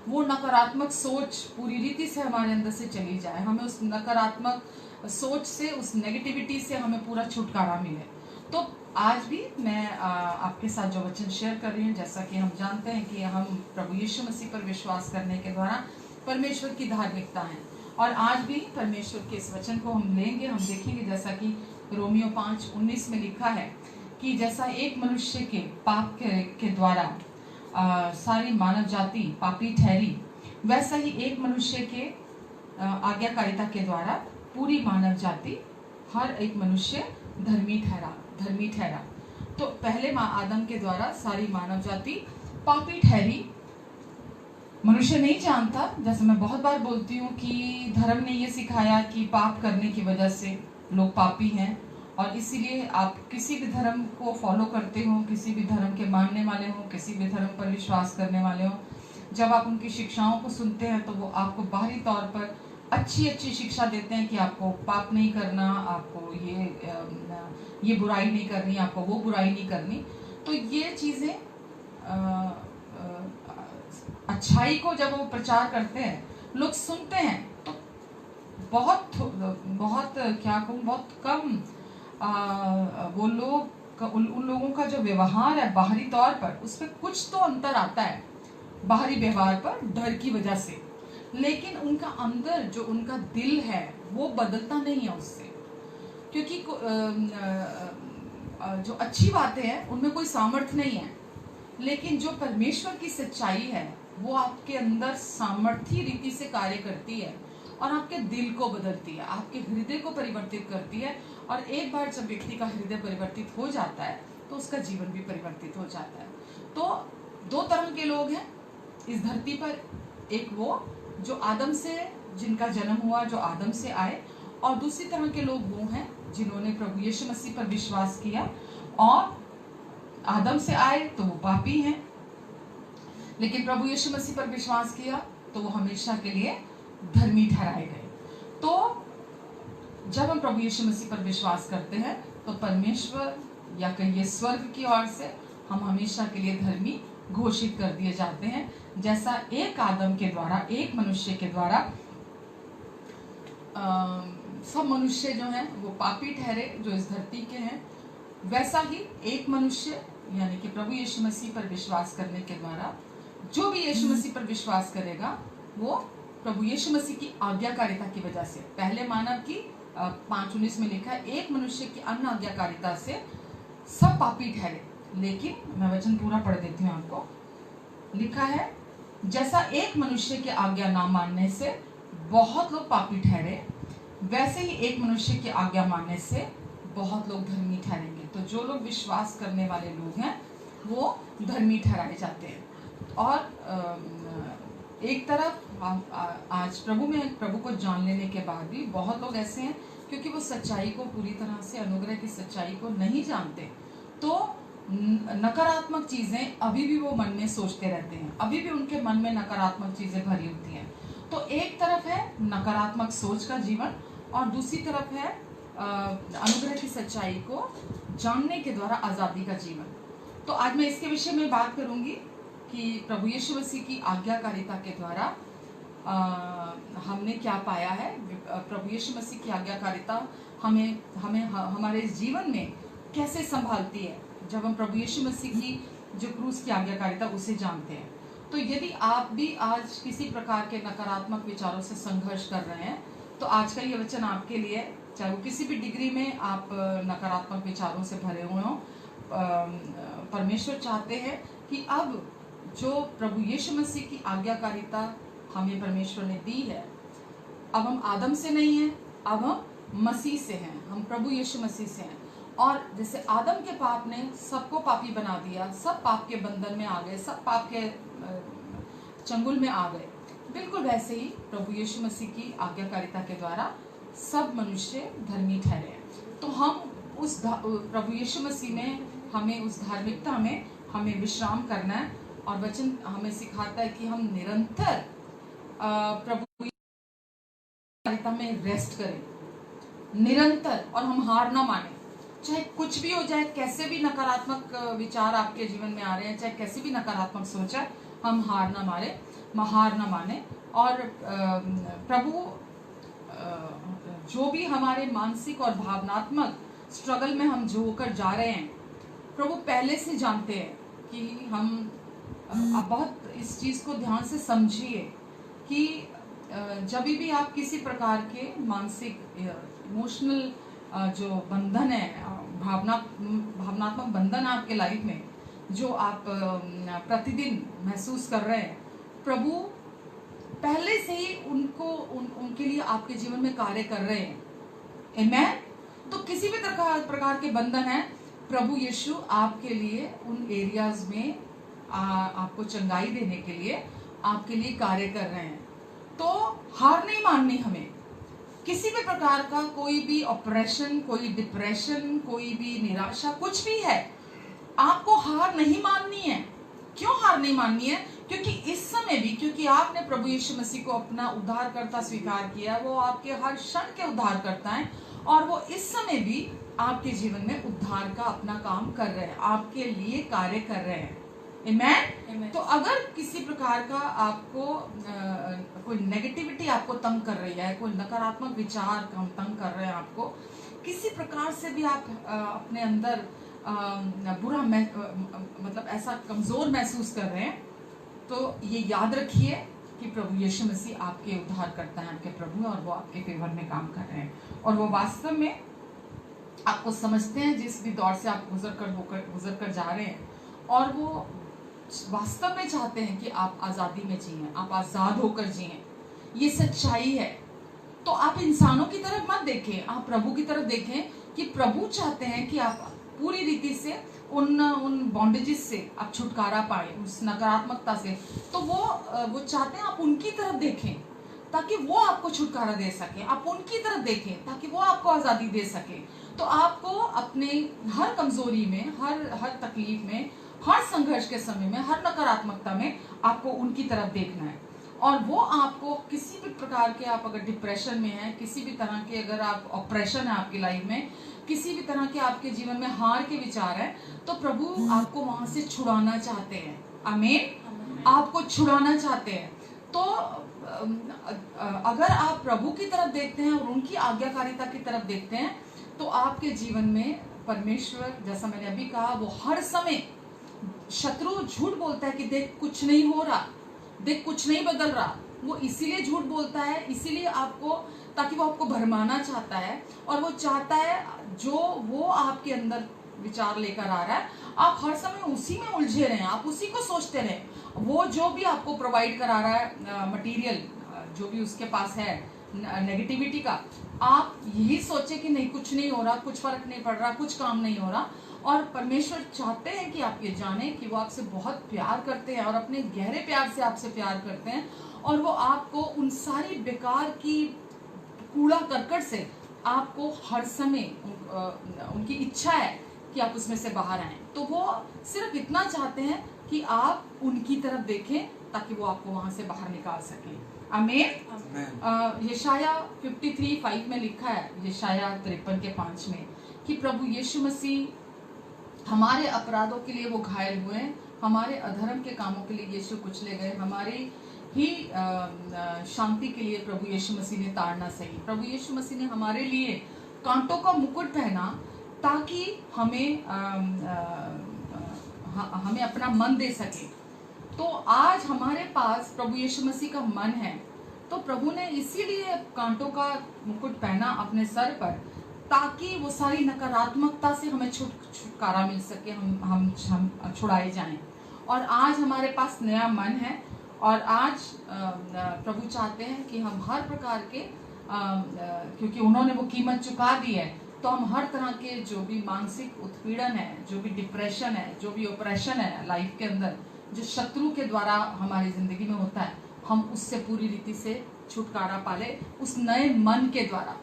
[SPEAKER 1] वो नकारात्मक सोच पूरी रीति से हमारे अंदर से चली जाए। हमें उस नकारात्मक सोच से, उस नेगेटिविटी से हमें पूरा छुटकारा मिले। तो आज भी मैं आपके साथ जो वचन शेयर कर रही हूँ, जैसा कि हम जानते हैं कि हम प्रभु यीशु मसीह पर विश्वास करने के द्वारा परमेश्वर की धार्मिकता है, और आज भी परमेश्वर के इस वचन को हम लेंगे, हम देखेंगे जैसा कि रोमियो 5:19 में लिखा है कि जैसा एक मनुष्य के पाप के द्वारा सारी मानव जाति पापी ठहरी, वैसा ही एक मनुष्य के आज्ञाकारिता के द्वारा पूरी मानव जाति, हर एक मनुष्य धर्मी ठहरा। तो पहले आदम के द्वारा सारी मानव जाति पापी ठहरी। मनुष्य नहीं जानता, जैसे मैं बहुत बार बोलती हूँ कि धर्म ने ये सिखाया कि पाप करने की वजह से लोग पापी हैं, और इसीलिए आप किसी भी धर्म को फॉलो करते हो, किसी भी धर्म के मानने वाले हो, किसी भी धर्म पर विश्वास करने वाले हो, जब आप उनकी शिक्षाओं को सुनते हैं तो वो आपको बाहरी तौर पर अच्छी शिक्षा देते हैं कि आपको पाप नहीं करना, आपको ये बुराई नहीं करनी, आपको वो बुराई नहीं करनी। तो ये चीज़ें अच्छाई को जब वो प्रचार करते हैं, लोग सुनते हैं, तो बहुत क्या कहूँ, बहुत कम वो लोग, उन लोगों का जो व्यवहार है बाहरी तौर पर, उस पर कुछ तो अंतर आता है बाहरी व्यवहार पर डर की वजह से, लेकिन उनका अंदर जो उनका दिल है वो बदलता नहीं है उससे, क्योंकि जो अच्छी बातें हैं उनमें कोई सामर्थ्य नहीं है, लेकिन जो परमेश्वर की सच्चाई है वो आपके अंदर सामर्थ्य रीति से कार्य करती है और आपके दिल को बदलती है, आपके हृदय को परिवर्तित करती है। और एक बार जब व्यक्ति का हृदय परिवर्तित हो जाता है तो उसका जीवन भी परिवर्तित हो जाता है। तो दो तरह के लोग हैं इस धरती पर, एक वो जो आदम से, जिनका जन्म हुआ, जो आदम से आए, और दूसरी तरह के लोग वो हैं जिन्होंने प्रभु यीशु मसीह पर विश्वास किया और आदम से आए तो वो पापी हैं, लेकिन प्रभु यीशु मसीह पर विश्वास किया तो वो हमेशा के लिए धर्मी ठहराए गए। तो जब हम प्रभु यीशु मसीह पर विश्वास करते हैं तो परमेश्वर या कहिए स्वर्ग की ओर से हम हमेशा के लिए धर्मी घोषित कर दिए जाते हैं। जैसा एक आदम के द्वारा, एक मनुष्य के द्वारा सब मनुष्य जो हैं वो पापी ठहरे जो इस धरती के हैं, वैसा ही एक मनुष्य यानी कि प्रभु यीशु मसीह पर विश्वास करने के द्वारा जो भी यीशु मसीह पर विश्वास करेगा वो प्रभु यीशु मसीह की आज्ञाकारिता की वजह से, पहले मानव की 5:19 में लिखा है, एक मनुष्य की अन्य आज्ञाकारिता से सब पापी ठहरे। लेकिन मैं वचन पूरा पढ़ देती हूँ आपको। लिखा है, जैसा एक मनुष्य की आज्ञा ना मानने से बहुत लोग पापी ठहरे, वैसे ही एक मनुष्य की आज्ञा मानने से बहुत लोग धर्मी ठहरेंगे। तो जो लोग विश्वास करने वाले लोग हैं वो धर्मी ठहराए जाते हैं। और एक तरफ आज प्रभु को जान लेने के बाद भी बहुत लोग ऐसे हैं क्योंकि वो सच्चाई को पूरी तरह से, अनुग्रह की सच्चाई को नहीं जानते, तो नकारात्मक चीजें अभी भी वो मन में सोचते रहते हैं, अभी भी उनके मन में नकारात्मक चीजें भरी होती हैं। तो एक तरफ है नकारात्मक सोच का जीवन और दूसरी तरफ है अनुग्रह की सच्चाई को जानने के द्वारा आज़ादी का जीवन। तो आज मैं इसके विषय में बात करूंगी कि प्रभु यीशु मसीह की आज्ञाकारिता के द्वारा हमने क्या पाया है। प्रभु यीशु मसीह की आज्ञाकारिता हमें हमारे जीवन में कैसे संभालती है जब हम प्रभु यीशु मसीह की जो क्रूस की आज्ञाकारिता उसे जानते हैं। तो यदि आप भी आज किसी प्रकार के नकारात्मक विचारों से संघर्ष कर रहे हैं तो आज का ये वचन आपके लिए, चाहे वो किसी भी डिग्री में आप नकारात्मक विचारों से भरे हुए हों, परमेश्वर चाहते हैं कि अब जो प्रभु यीशु मसीह की आज्ञाकारिता हमें परमेश्वर ने दी है, अब हम आदम से नहीं हैं, अब हम मसीह से हैं, हम प्रभु यीशु मसीह से हैं। और जैसे आदम के पाप ने सबको पापी बना दिया, सब पाप के बंधन में आ गए, सब पाप के चंगुल में आ गए, बिल्कुल वैसे ही प्रभु यीशु मसीह की आज्ञाकारिता के द्वारा सब मनुष्य धर्मी ठहरे हैं। तो हम उस प्रभु यीशु मसीह में, हमें उस धार्मिकता में हमें विश्राम करना है। और वचन हमें सिखाता है कि हम निरंतर प्रभु आज्ञाकारिता में रेस्ट करें, निरंतर, और हम हार ना माने, चाहे कुछ भी हो जाए, कैसे भी नकारात्मक विचार आपके जीवन में आ रहे हैं, चाहे कैसी भी नकारात्मक सोच है, हम हार ना माने। और प्रभु जो भी हमारे मानसिक और भावनात्मक स्ट्रगल में हम जो होकर जा रहे हैं, प्रभु पहले से जानते हैं कि हम आप बहुत इस चीज़ को ध्यान से समझिए कि जब भी आप किसी प्रकार के मानसिक इमोशनल जो बंधन है, भावनात्मक बंधन आपके लाइफ में जो आप प्रतिदिन महसूस कर रहे हैं, प्रभु पहले से ही उनके लिए आपके जीवन में कार्य कर रहे हैं। आमेन। तो किसी भी प्रकार के बंधन है, प्रभु यीशु आपके लिए उन एरियाज में आपको चंगाई देने के लिए आपके लिए कार्य कर रहे हैं। तो हार नहीं माननी हमें। किसी भी प्रकार का कोई भी ऑपरेशन, कोई डिप्रेशन, कोई भी निराशा, कुछ भी है, आपको हार नहीं माननी है। क्यों हार नहीं माननी है? क्योंकि इस समय भी, क्योंकि आपने प्रभु यीशु मसीह को अपना उद्धारकर्ता स्वीकार किया, वो आपके हर क्षण के उद्धारकर्ता हैं और वो इस समय भी आपके जीवन में उद्धार का अपना काम कर रहे हैं, आपके लिए कार्य कर रहे हैं। आमेन। तो अगर किसी प्रकार का आपको कोई नेगेटिविटी आपको तंग कर रही है, कोई नकारात्मक विचार तंग कर रहे हैं आपको, किसी प्रकार से भी आप अपने अंदर बुरा मतलब ऐसा कमजोर महसूस कर रहे हैं, तो ये याद रखिए कि प्रभु यीशु मसीह आपके उद्धार करता है, आपके प्रभु, और वो आपके फेवर में काम कर रहे हैं और वो वास्तव में आपको समझते हैं जिस भी दौर से आप गुजर कर जा रहे हैं, और वो वास्तव में चाहते हैं कि आप आजादी में जिएं, आप आजाद होकर जिएं। ये सच्चाई है। तो आप इंसानों की तरफ मत देखें, आप प्रभु की तरफ देखें कि प्रभु चाहते हैं कि आप पूरी रीति से उन बॉन्डेजेस से आप छुटकारा पाए, उस नकारात्मकता से। तो वो चाहते हैं आप उनकी तरफ देखें ताकि वो आपको छुटकारा दे सके, आप उनकी तरफ देखें ताकि वो आपको आजादी दे सके। तो आपको अपने हर कमजोरी में, हर तकलीफ में, हर संघर्ष के समय में, हर नकारात्मकता में आपको उनकी तरफ देखना है। और वो आपको किसी भी प्रकार के, आप अगर डिप्रेशन में हैं, किसी भी तरह के अगर आप ऑपरेशन है आपकी लाइफ में, किसी भी तरह के आपके जीवन में हार के विचार है, तो प्रभु आपको वहां से छुड़ाना चाहते हैं। आमीन। आपको छुड़ाना चाहते हैं। तो अगर आप प्रभु की तरफ देखते हैं और उनकी आज्ञाकारिता की तरफ देखते हैं, तो आपके जीवन में परमेश्वर, जैसा मैंने अभी कहा, वो हर समय, शत्रु झूठ बोलता है कि देख कुछ नहीं हो रहा, देख कुछ नहीं बदल रहा, वो इसीलिए झूठ बोलता है, इसीलिए आपको, ताकि वो आपको भरमाना चाहता है, और वो चाहता है जो वो आपके अंदर विचार लेकर आ रहा है, आप हर समय उसी में उलझे रहें, आप उसी को सोचते रहें। वो जो भी आपको प्रोवाइड करा रहा है मटेरियल, जो भी उसके पास है नेगेटिविटी का, आप यही सोचे कि नहीं कुछ नहीं हो रहा, कुछ फर्क नहीं पड़ रहा, कुछ काम नहीं हो रहा। और परमेश्वर चाहते हैं कि आप ये जानें कि वो आपसे बहुत प्यार करते हैं और अपने गहरे प्यार से आपसे प्यार करते हैं, और वो आपको उन सारी बेकार की कूड़ा करकट से आपको हर समय उनकी इच्छा है कि आप उसमें से बाहर आएं। तो वो सिर्फ इतना चाहते हैं कि आप उनकी तरफ देखें ताकि वो आपको वहां से बाहर निकाल सकें। आमीन। यशाया 53:5 में लिखा है, यशाया 53:5 में, कि प्रभु यीशु मसीह हमारे अपराधों के लिए वो घायल हुए, हमारे अधर्म के कामों के लिए यीशु कुचले गए, हमारी ही शांति के लिए प्रभु यीशु मसीह ने ताड़ना सही। प्रभु यीशु मसीह ने हमारे लिए कांटों का मुकुट पहना ताकि हमें अपना मन दे सके। तो आज हमारे पास प्रभु यीशु मसीह का मन है, तो प्रभु ने इसीलिए कांटों का मुकुट पहना अपने सर पर, ताकि वो सारी नकारात्मकता से हमें छुटकारा मिल सके, हम छुड़ाए जाएं। और आज हमारे पास नया मन है, और आज प्रभु चाहते हैं कि हम हर प्रकार के, क्योंकि उन्होंने वो कीमत चुका दी है, तो हम हर तरह के जो भी मानसिक उत्पीड़न है, जो भी डिप्रेशन है, जो भी ऑपरेशन है लाइफ के अंदर, जो शत्रु के द्वारा हमारी जिंदगी में होता है, हम उससे पूरी रीति से छुटकारा पाले उस नए मन के द्वारा।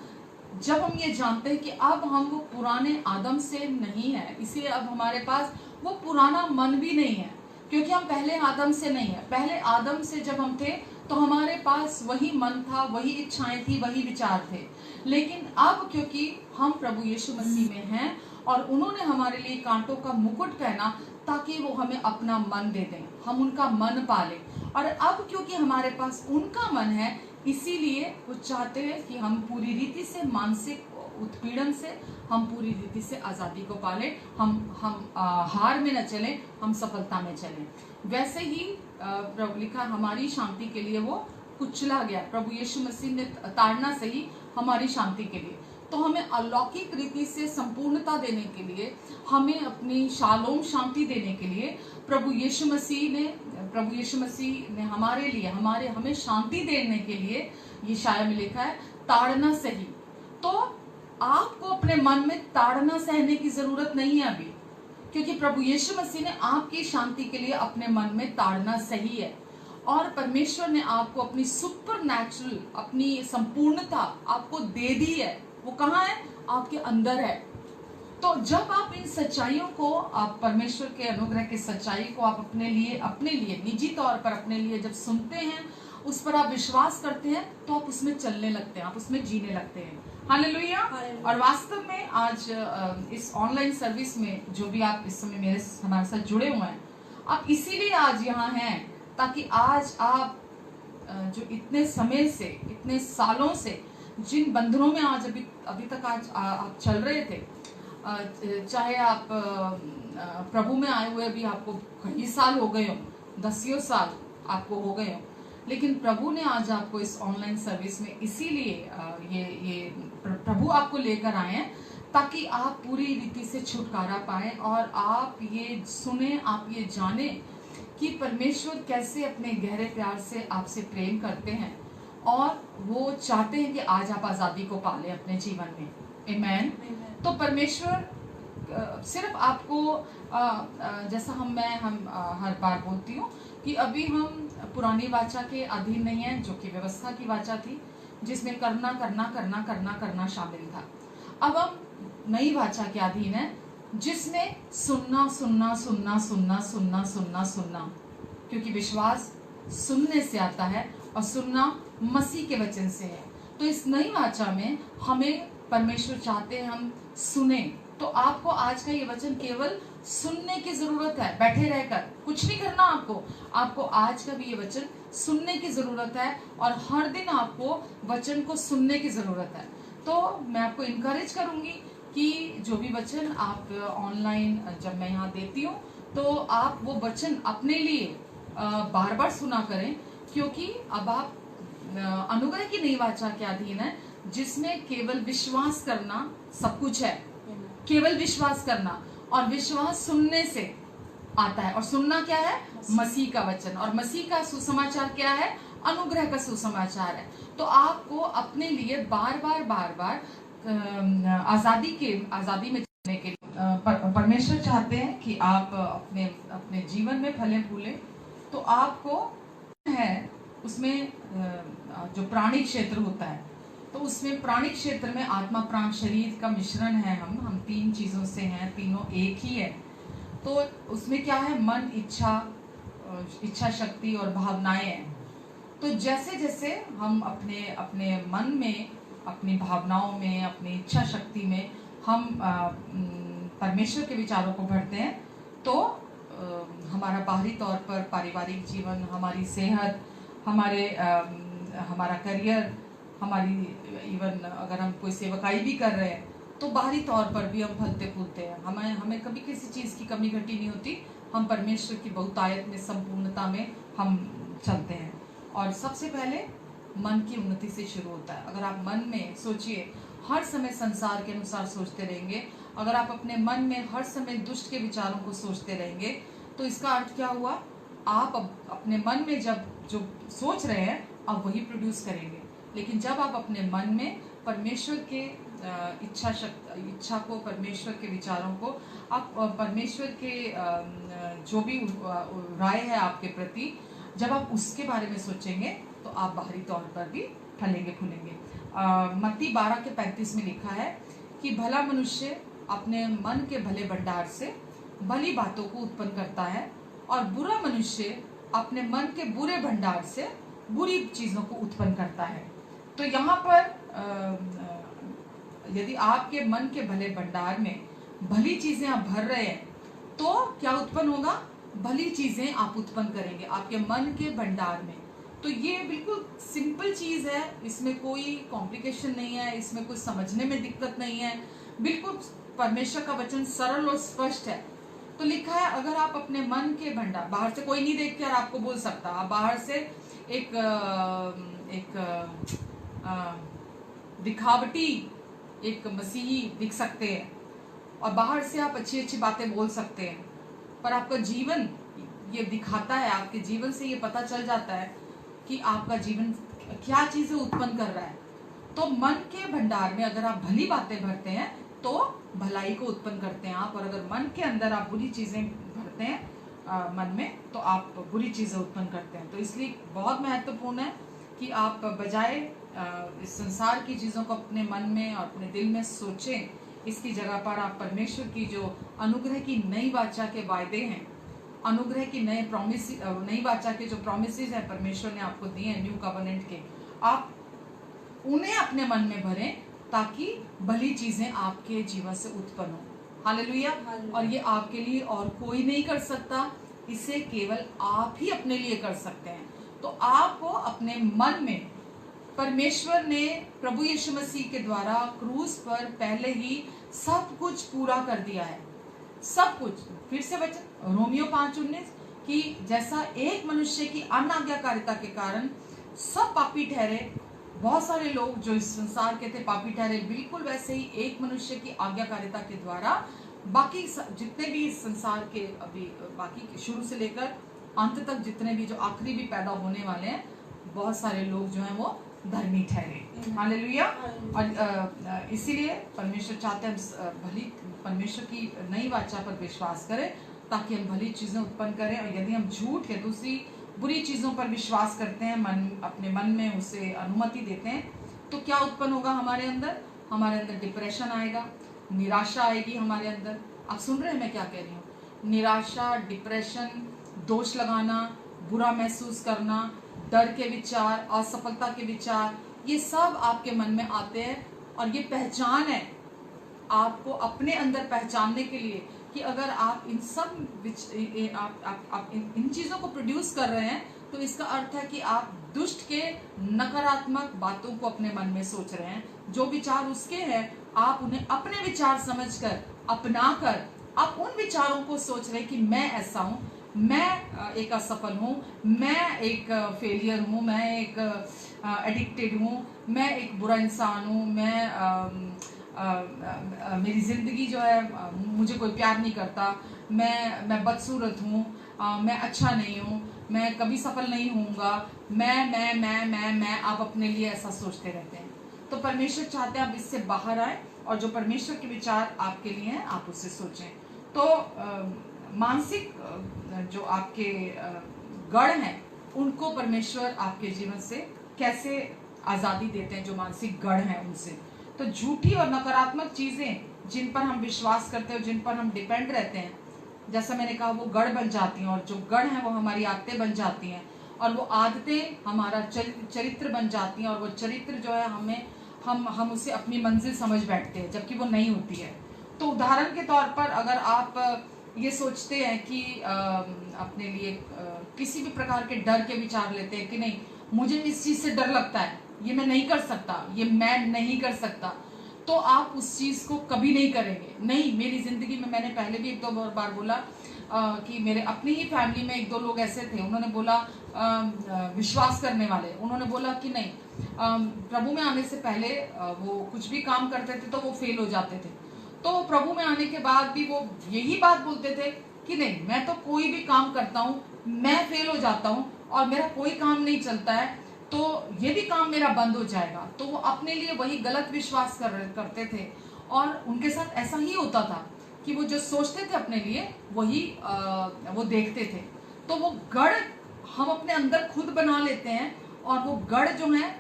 [SPEAKER 1] जब हम ये जानते हैं कि अब हम वो पुराने आदम से नहीं है, इसलिए अब हमारे पास वो पुराना मन भी नहीं है, क्योंकि हम पहले आदम से नहीं है। पहले आदम से जब हम थे तो हमारे पास वही मन था, वही इच्छाएं थी, वही विचार थे। लेकिन अब क्योंकि हम प्रभु यीशु मसीह में हैं और उन्होंने हमारे लिए कांटों का मुकुट पहना ताकि वो हमें अपना मन दे दें, हम उनका मन पालें। और अब क्योंकि हमारे पास उनका मन है, इसीलिए वो चाहते हैं कि हम पूरी रीति से मानसिक उत्पीड़न से, हम पूरी रीति से आज़ादी को पालें, हम हार में न चलें, हम सफलता में चलें। वैसे ही प्रभु लिखा, हमारी शांति के लिए वो कुचला गया। प्रभु यीशु मसीह ने ताड़ना सही हमारी शांति के लिए।
[SPEAKER 2] तो हमें अलौकिक रीति से संपूर्णता देने के लिए, हमें अपनी शालोम शांति देने के लिए प्रभु यीशु मसीह ने हमारे लिए हमें शांति देने के लिए यशायाह में लिखा है, ताड़ना सही। तो आपको अपने मन में ताड़ना सहने की जरूरत नहीं है अभी, क्योंकि प्रभु यीशु मसीह ने आपकी शांति के लिए अपने मन में ताड़ना सही है। और परमेश्वर ने आपको अपनी सुपर नेचुरल, अपनी संपूर्णता आपको दे दी है। वो कहाँ है? आपके अंदर है। तो जब आप इन सच्चाइयों को, आप परमेश्वर के अनुग्रह की सच्चाई को आप अपने लिए निजी तौर पर अपने लिए जब सुनते हैं, उस पर आप विश्वास करते हैं, तो आप उसमें चलने लगते हैं, आप उसमें जीने लगते हैं। हालेलुया। और वास्तव में आज इस ऑनलाइन सर्विस में जो भी आप इस समय हमारे साथ जुड़े हुए हैं, आप इसीलिए आज यहाँ हैं, ताकि आज आप जो इतने समय से, इतने सालों से जिन बंधनों में आज अभी तक आज आप चल रहे थे, चाहे आप प्रभु में आए हुए भी आपको कई साल हो गए हो, 10 साल आपको हो गए हो, लेकिन प्रभु ने आज आपको इस ऑनलाइन सर्विस में इसीलिए ये प्रभु आपको लेकर आए हैं, ताकि आप पूरी रीति से छुटकारा पाएं और आप ये सुने, आप ये जाने कि परमेश्वर कैसे अपने गहरे प्यार से आपसे प्रेम करते हैं, और वो चाहते हैं कि आज आप आज़ादी को पालें अपने जीवन में। आमीन। तो परमेश्वर सिर्फ आपको जैसा हम हर बार बोलती हूँ कि अभी हम पुरानी वाचा के अधीन नहीं है, जो कि व्यवस्था की वाचा थी, जिसमें करना करना करना करना करना शामिल था। अब हम नई वाचा के अधीन है, जिसमें सुनना सुनना सुनना सुनना सुनना सुनना सुनना, क्योंकि विश्वास सुनने से आता है और सुनना मसीह के वचन से है। तो इस नई वाचा में हमें परमेश्वर चाहते हैं हम सुने। तो आपको आज का ये वचन केवल सुनने की जरूरत है, बैठे रहकर कुछ नहीं करना आपको आज का भी ये वचन सुनने की जरूरत है, और हर दिन आपको वचन को सुनने की जरूरत है। तो मैं आपको इनकरेज करूंगी कि जो भी वचन आप ऑनलाइन जब मैं यहाँ देती हूँ, तो आप वो वचन अपने लिए बार बार सुना करें, क्योंकि अब आप अनुग्रह की नई वाचा के अधीन है, जिसमें केवल विश्वास करना सब कुछ है। केवल विश्वास करना, और विश्वास सुनने से आता है, और सुनना क्या है? मसीह का वचन, और मसीह का सुसमाचार क्या है? अनुग्रह का सुसमाचार है। तो आपको अपने लिए बार बार आजादी में चलने के लिए परमेश्वर चाहते हैं कि आप अपने जीवन में फले फूले। तो आपको है उसमें जो प्राणी क्षेत्र होता है, तो उसमें प्राणी क्षेत्र में आत्मा प्राण शरीर का मिश्रण है। हम 3 चीजों से हैं, तीनों एक ही है। तो उसमें क्या है? मन, इच्छा शक्ति और भावनाएं हैं। तो जैसे जैसे हम अपने मन में, अपनी भावनाओं में, अपनी इच्छा शक्ति में हम परमेश्वर के विचारों को भरते हैं, तो हमारा बाहरी तौर पर पारिवारिक जीवन, हमारी सेहत, हमारा करियर, हमारी इवन अगर हम कोई सेवकाई भी कर रहे हैं, तो बाहरी तौर पर भी हम फलते फूलते हैं। हमें कभी किसी चीज़ की कमी घटी नहीं होती। हम परमेश्वर की बहुतायत में, संपूर्णता में हम चलते हैं। और सबसे पहले मन की उन्नति से शुरू होता है। अगर आप मन में सोचिए, हर समय संसार के अनुसार सोचते रहेंगे, अगर आप अपने मन में हर समय दुष्ट के विचारों को सोचते रहेंगे, तो इसका अर्थ क्या हुआ? आप अपने मन में जब जो सोच रहे हैं, आप वही प्रोड्यूस करेंगे। लेकिन जब आप अपने मन में परमेश्वर के इच्छा को, परमेश्वर के विचारों को, आप परमेश्वर के जो भी राय है आपके प्रति, जब आप उसके बारे में सोचेंगे, तो आप बाहरी तौर पर भी फलेंगे फूलेंगे। मत्ती 12:35 में लिखा है कि भला मनुष्य अपने मन के भले भंडार से भली बातों को उत्पन्न करता है, और बुरा मनुष्य अपने मन के बुरे भंडार से बुरी चीजों को उत्पन्न करता है। तो यहाँ पर यदि आपके मन के भले भंडार में भली चीजें आप भर रहे हैं, तो क्या उत्पन्न होगा? भली चीजें आप उत्पन्न करेंगे आपके मन के भंडार में। तो ये बिल्कुल सिंपल चीज है, इसमें कोई कॉम्प्लिकेशन नहीं है, इसमें कुछ समझने में दिक्कत नहीं है। बिल्कुल परमेश्वर का वचन सरल और स्पष्ट है। तो लिखा है, अगर आप अपने मन के भंडार, बाहर से कोई नहीं देख कर आपको बोल सकता, आप बाहर से एक दिखावटी एक मसीही दिख सकते हैं और बाहर से आप अच्छी अच्छी बातें बोल सकते हैं, पर आपका जीवन ये दिखाता है, आपके जीवन से ये पता चल जाता है कि आपका जीवन क्या चीजें उत्पन्न कर रहा है। तो मन के भंडार में अगर आप भली बातें भरते हैं तो भलाई को उत्पन्न करते हैं आप, और अगर मन के अंदर आप बुरी चीजें भरते हैं मन में, तो आप बुरी चीजें उत्पन्न करते हैं। तो इसलिए बहुत महत्वपूर्ण है कि आप बजाय इस संसार की चीजों को अपने मन में और अपने दिल में सोचें, इसकी जगह पर आप परमेश्वर की जो अनुग्रह की नई वाचा के वायदे हैं, अनुग्रह की नई वाचा के जो प्रोमिसेस है परमेश्वर ने आपको दिए हैं न्यू कवनेंट के, आप उन्हें अपने मन में भरें ताकि भली चीजें आपके जीवन से उत्पन्न हो। हालेलुया। और ये आपके लिए और कोई नहीं कर सकता, इसे केवल आप ही अपने लिए कर सकते हैं। तो आपको अपने मन में, परमेश्वर ने प्रभु यीशु मसीह के द्वारा क्रूस पर पहले ही सब कुछ पूरा कर दिया है, सब कुछ। फिर से वचन रोमियो 5:19 कि जैसा एक मनुष्य की अनाज्ञाकारिता के कारण सब पापी ठहरे, बहुत सारे लोग जो इस संसार के थे पापी ठहरे, बिल्कुल वैसे ही एक मनुष्य की आज्ञाकारिता के द्वारा बाकी जितने भी इस संसार के अभी बाकी शुरू से लेकर अंत तक जितने भी जो आखिरी भी पैदा होने वाले हैं, बहुत सारे लोग जो हैं वो धर्मी ठहरे। हालेलुया। और इसीलिए परमेश्वर चाहते हैं भली परमेश्वर की नई वाचा पर विश्वास करें ताकि हम भली चीजें उत्पन्न करें। और यदि हम झूठ या दूसरी बुरी चीजों पर विश्वास करते हैं, अपने मन में उसे अनुमति देते हैं, तो क्या उत्पन्न होगा हमारे अंदर? हमारे अंदर डिप्रेशन आएगा, निराशा आएगी हमारे अंदर। आप सुन रहे हैं मैं क्या कह रही हूँ? निराशा, डिप्रेशन, दोष लगाना, बुरा महसूस करना, डर के विचार, असफलता के विचार, ये सब आपके मन में आते हैं। और ये पहचान है आपको अपने अंदर पहचानने के लिए कि अगर आप इन सब आप इन चीजों को प्रोड्यूस कर रहे हैं, तो इसका अर्थ है कि आप दुष्ट के नकारात्मक बातों को अपने मन में सोच रहे हैं। जो विचार उसके हैं, आप उन्हें अपने विचार समझकर अपनाकर आप उन विचारों को सोच रहे हैं कि मैं ऐसा हूं, मैं एक असफल हूं, मैं एक फेलियर हूं, मैं एक एडिक्टेड हूं, मैं एक बुरा इंसान हूं, मेरी जिंदगी जो है मुझे कोई प्यार नहीं करता, मैं बदसूरत हूँ, मैं अच्छा नहीं हूँ, मैं कभी सफल नहीं होऊंगा, मैं आप अपने लिए ऐसा सोचते रहते हैं। तो परमेश्वर चाहते हैं आप इससे बाहर आए और जो परमेश्वर के विचार आपके लिए हैं आप उससे सोचें। तो मानसिक जो आपके गढ़ हैं उनको परमेश्वर आपके जीवन से कैसे आजादी देते हैं, जो मानसिक गढ़ हैं उनसे। तो झूठी और नकारात्मक चीजें जिन पर हम विश्वास करते हैं, जिन पर हम डिपेंड रहते हैं, जैसा मैंने कहा, वो गढ़ बन जाती हैं, और जो गढ़ है वो हमारी आदतें बन जाती हैं, और वो आदतें हमारा चरित्र बन जाती हैं, और वो चरित्र जो है हम उसे अपनी मंजिल समझ बैठते हैं, जबकि वो नहीं होती है। तो उदाहरण के तौर पर अगर आप ये सोचते हैं कि अपने लिए किसी भी प्रकार के डर के विचार लेते हैं कि नहीं, मुझे इस चीज से डर लगता है, ये मैं नहीं कर सकता, ये मैं नहीं कर सकता, तो आप उस चीज को कभी नहीं करेंगे। नहीं, मेरी जिंदगी में मैंने पहले भी 1-2 बार बोला कि मेरे अपनी ही फैमिली में 1-2 लोग ऐसे थे, उन्होंने बोला विश्वास करने वाले, उन्होंने बोला कि नहीं, प्रभु में आने से पहले वो कुछ भी काम करते थे तो वो फेल हो जाते थे, तो प्रभु में आने के बाद भी वो यही बात बोलते थे कि नहीं, मैं तो कोई भी काम करता हूँ मैं फेल हो जाता हूँ और मेरा कोई काम नहीं चलता है, तो ये भी काम मेरा बंद हो जाएगा। तो वो अपने लिए वही गलत विश्वास करते थे, और उनके साथ ऐसा ही होता था कि वो जो सोचते थे अपने लिए वही वो देखते थे। तो वो गढ़ हम अपने अंदर खुद बना लेते हैं, और वो गढ़ जो है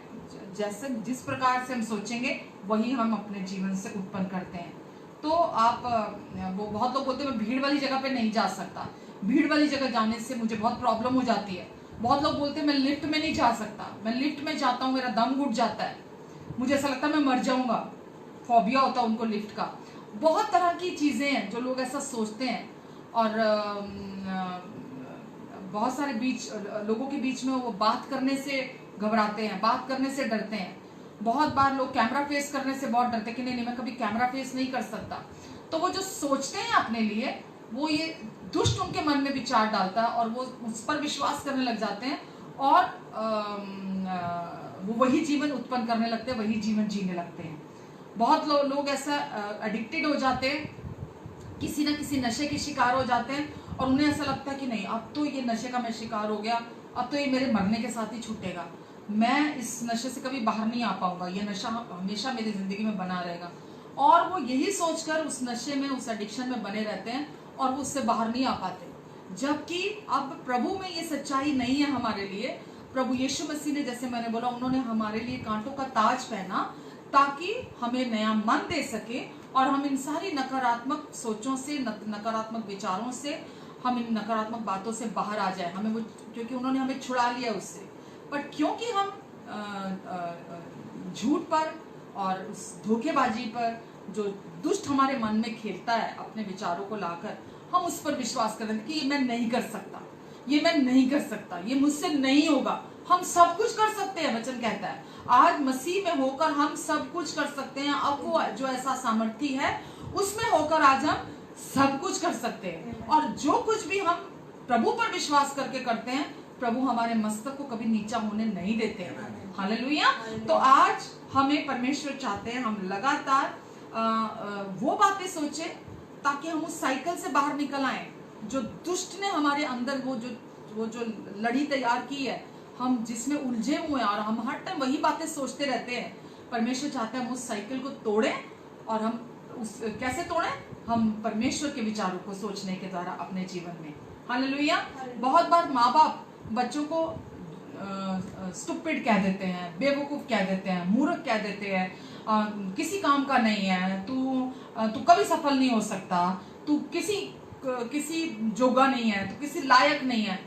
[SPEAKER 2] जैसे जिस प्रकार से हम सोचेंगे वही हम अपने जीवन से उत्पन्न करते हैं। तो आप वो बहुत लोग बोलते हैं मैं भीड़ वाली जगह पे नहीं जा सकता, भीड़ वाली जगह जाने से मुझे बहुत प्रॉब्लम हो जाती है। बहुत लोग बोलते हैं मैं लिफ्ट में नहीं जा सकता, मैं लिफ्ट में जाता हूँ मेरा दम घुट जाता है, मुझे ऐसा लगता है मैं मर जाऊंगा, फोबिया होता है उनको लिफ्ट का। बहुत तरह की चीजें हैं जो लोग ऐसा सोचते हैं, और बहुत सारे लोगों के बीच में वो बात करने से घबराते हैं, बात करने से डरते हैं। बहुत बार लोग कैमरा फेस करने से बहुत डरते हैं कि नहीं मैं कभी कैमरा फेस नहीं कर सकता। तो वो जो सोचते हैं अपने लिए, वो ये दुष्ट उनके मन में विचार डालता है, और वो उस पर विश्वास करने लग जाते हैं, और वो वही जीवन उत्पन्न करने लगते हैं, वही जीवन जीने लगते हैं। बहुत लोग ऐसा एडिक्टेड हो जाते हैं, किसी ना किसी नशे के शिकार हो जाते हैं और उन्हें ऐसा लगता है कि नहीं, अब तो ये नशे का मैं शिकार हो गया, अब तो ये मेरे मरने के साथ ही छूटेगा, मैं इस नशे से कभी बाहर नहीं आ पाऊंगा, ये नशा हमेशा मेरी जिंदगी में बना रहेगा। और वो यही सोचकर उस नशे में, उस एडिक्शन में बने रहते हैं और वो उससे बाहर नहीं आ पाते। जबकि अब प्रभु में ये सच्चाई नहीं है हमारे लिए। प्रभु यीशु मसीह ने, जैसे मैंने बोला, उन्होंने हमारे लिए कांटों का ताज पहना ताकि हमें नया मन दे सके और हम इन सारी नकारात्मक सोचों से, नकारात्मक विचारों से, हम इन नकारात्मक बातों से बाहर आ जाए। हमें वो, क्योंकि उन्होंने हमें छुड़ा लिया उससे। पर क्योंकि हम झूठ पर और उस धोखेबाजी पर जो दुष्ट हमारे मन में खेलता है अपने विचारों को लाकर, हम उस पर विश्वास करते हैं कि ये मैं नहीं कर सकता, ये मैं नहीं कर सकता, ये मुझसे नहीं होगा। हम सब कुछ कर सकते हैं, वचन कहता है आज मसीह में होकर हम सब कुछ कर सकते हैं। अब वो जो ऐसा सामर्थ्य है उसमें होकर आज हम सब कुछ कर सकते हैं। और जो कुछ भी हम प्रभु पर विश्वास करके करते हैं, प्रभु हमारे मस्तक को कभी नीचा होने नहीं देते हैं। हालेलुया। तो आज हमें परमेश्वर चाहते हैं हम लगातार वो बातें सोचें ताकि हम उस साइकिल से बाहर निकल आए जो दुष्ट ने हमारे अंदर वो जो लड़ी तैयार की है, हम जिसमें उलझे हुए हैं और हम हर टाइम वही बातें सोचते रहते हैं। परमेश्वर चाहता है हम उस साइकिल को तोड़ें और हम कैसे तोड़ें? हम परमेश्वर के विचारों को सोचने के द्वारा अपने जीवन में। हालेलुया। बहुत बार माँ बाप बच्चों को स्टूपिड कह देते हैं, बेवकूफ कह देते हैं, मूर्ख कह देते हैं, किसी काम का नहीं है, तू कभी सफल नहीं हो सकता, तू किसी जोगा नहीं है, तू किसी लायक नहीं है।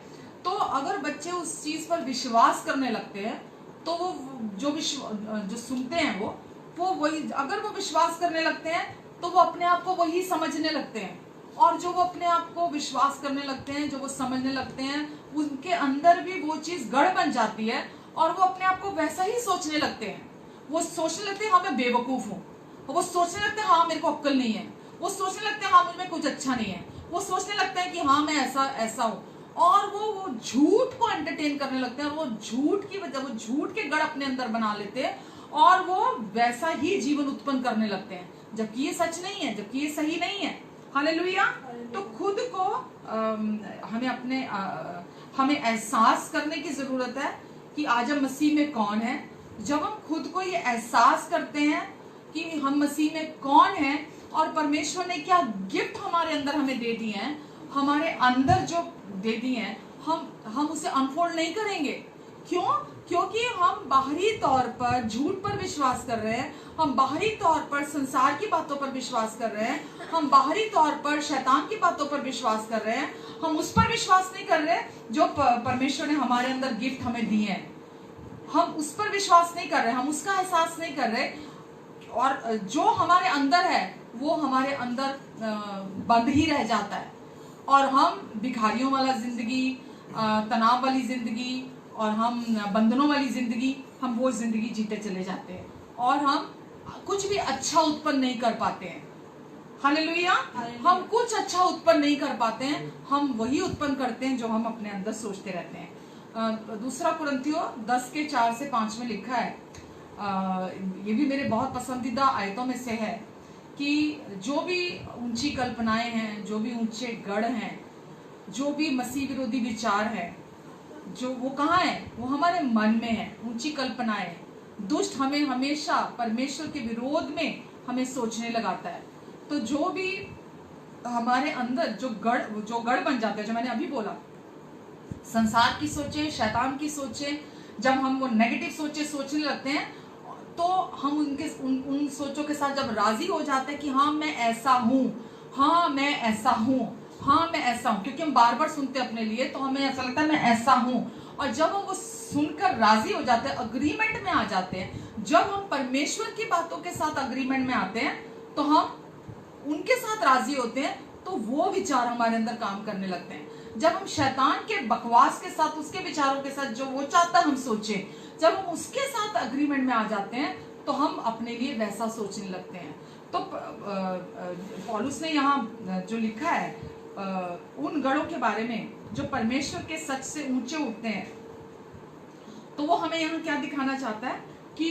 [SPEAKER 2] तो अगर बच्चे उस चीज पर विश्वास करने लगते हैं तो वो जो सुनते हैं वो वही, अगर वो विश्वास करने लगते हैं तो वो अपने आप को वही समझने लगते हैं। और जो वो अपने आप को विश्वास करने लगते हैं, जो वो समझने लगते हैं, उनके अंदर भी वो चीज गढ़ बन जाती है और वो अपने आप को वैसा ही सोचने लगते हैं। वो सोचने लगते हैं हाँ मैं बेवकूफ हूँ, वो सोचने लगते हैं हाँ मेरे को अक्ल नहीं है, वो सोचने लगते हैं हाँ मुझ में कुछ अच्छा नहीं है, वो सोचने लगते हैं कि हाँ मैं ऐसा हूँ। और वो झूठ को एंटरटेन करने लगते हैं और वो झूठ की वजह, वो झूठ के गढ़ अपने अंदर बना लेते हैं और वो वैसा ही जीवन उत्पन्न करने लगते हैं, जबकि ये सच नहीं है, जबकि ये सही नहीं है। हालेलुया। तो खुद को हमें एहसास करने की जरूरत है कि आज हम मसीह में कौन है। जब हम खुद को ये एहसास करते हैं कि हम मसीह में कौन है और परमेश्वर ने क्या गिफ्ट हमारे अंदर हमें दे दिए हैं, हमारे अंदर जो दे दिए हैं, हम उसे अनफोल्ड नहीं करेंगे। क्यों? क्योंकि हम बाहरी तौर पर झूठ पर विश्वास कर रहे हैं, हम बाहरी तौर पर संसार की बातों पर विश्वास कर रहे हैं, हम बाहरी तौर पर शैतान की बातों पर विश्वास कर रहे हैं, हम उस पर विश्वास नहीं कर रहे जो परमेश्वर ने हमारे अंदर गिफ्ट हमें दिए हैं। हम उस पर विश्वास नहीं कर रहे, हम उसका एहसास नहीं कर रहे और जो हमारे अंदर है वो हमारे अंदर बंद ही रह जाता है और हम भिखारियों वाला जिंदगी, तनाव वाली जिंदगी और हम बंधनों वाली जिंदगी, हम वो जिंदगी जीते चले जाते हैं और हम कुछ भी अच्छा उत्पन्न नहीं कर पाते हैं। हालेलुया। हम कुछ अच्छा उत्पन्न नहीं कर पाते हैं, हम वही उत्पन्न करते हैं जो हम अपने अंदर सोचते रहते हैं। दूसरा कुरिन्थियों 10:4-5 में लिखा है, ये भी मेरे बहुत पसंदीदा आयतों में से है कि जो भी ऊंची कल्पनाएं हैं, जो भी ऊंचे गढ़ हैं, जो भी मसीह विरोधी विचार है, जो वो कहाँ है? वो हमारे मन में है। ऊंची कल्पनाएं, दुष्ट हमें हमेशा परमेश्वर के विरोध में हमें सोचने लगाता है। तो जो भी हमारे अंदर जो गढ़ बन जाता है, जो मैंने अभी बोला, संसार की सोचे, शैतान की सोचे, जब हम वो नेगेटिव सोचने लगते हैं तो हम उन सोचों के साथ जब राजी हो जाते हैं कि हाँ मैं ऐसा हूँ, हाँ मैं ऐसा हूँ, हाँ मैं ऐसा हूँ, क्योंकि हम बार बार सुनते हैं अपने लिए तो हमें ऐसा लगता है मैं ऐसा हूँ। और जब हम वो सुनकर राजी हो जाते हैं, अग्रीमेंट में आ जाते हैं, जब हम परमेश्वर की बातों के साथ अग्रीमेंट में आते हैं तो हम उनके साथ राजी होते हैं, तो वो विचार हमारे अंदर काम करने लगते हैं। जब हम शैतान के बकवास के साथ, उसके विचारों के साथ, जो वो चाहता है हम सोचें, जब हम उसके साथ अग्रीमेंट में आ जाते हैं तो हम अपने लिए वैसा सोचने लगते हैं। तो पौलुस ने यहाँ जो लिखा है उन गढ़ों के बारे में जो परमेश्वर के सच से ऊंचे उठते हैं, तो वो हमें यहाँ क्या दिखाना चाहता है कि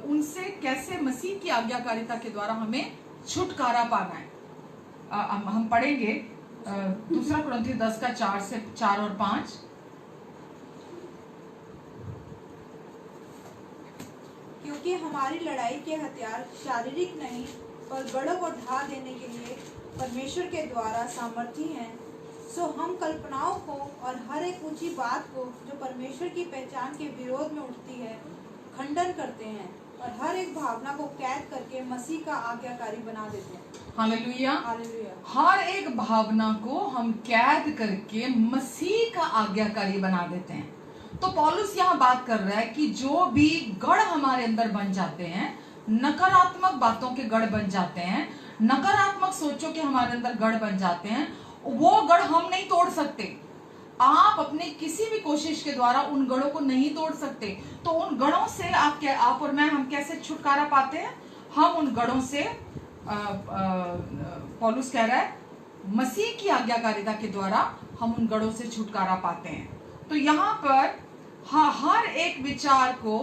[SPEAKER 2] उनसे कैसे मसीह की आज्ञाकारिता के द्वारा हमें छुटकारा पाना है। हम पढ़ेंगे दूसरा कुरिन्थियों 10 का 4 और 5।
[SPEAKER 3] क्योंकि हमारी लड़ाई के हथियार शारीरिक नहीं पर गढ़ों को ढा देने के लिए परमेश्वर के द्वारा सामर्थी हैं। सो हम कल्पनाओं को और हर एक ऊंची बात को जो परमेश्वर की पहचान के विरोध में उठती है खंडन करते हैं और हर एक भावना को कैद करके मसीह का आज्ञाकारी बना देते हैं।
[SPEAKER 2] हालेलुया।
[SPEAKER 3] हालेलुया।
[SPEAKER 2] हर एक भावना को हम कैद करके मसीह का आज्ञाकारी बना देते हैं। तो पौलुस यहाँ बात कर रहा है कि जो भी गढ़ हमारे अंदर बन जाते हैं, नकारात्मक बातों के गढ़ बन जाते हैं, नकारात्मक सोचों के हमारे अंदर गढ़ बन जाते हैं, वो गढ़ हम नहीं तोड़ सकते। आप अपने किसी भी कोशिश के द्वारा उन गढ़ों को नहीं तोड़ सकते। तो उन गढ़ों से आप और मैं हम कैसे छुटकारा पाते हैं? हम उन गढ़ों से पौलुस कह रहा है मसीह की आज्ञाकारिता के द्वारा हम उन गढ़ों से छुटकारा पाते हैं। तो यहाँ पर हर एक विचार को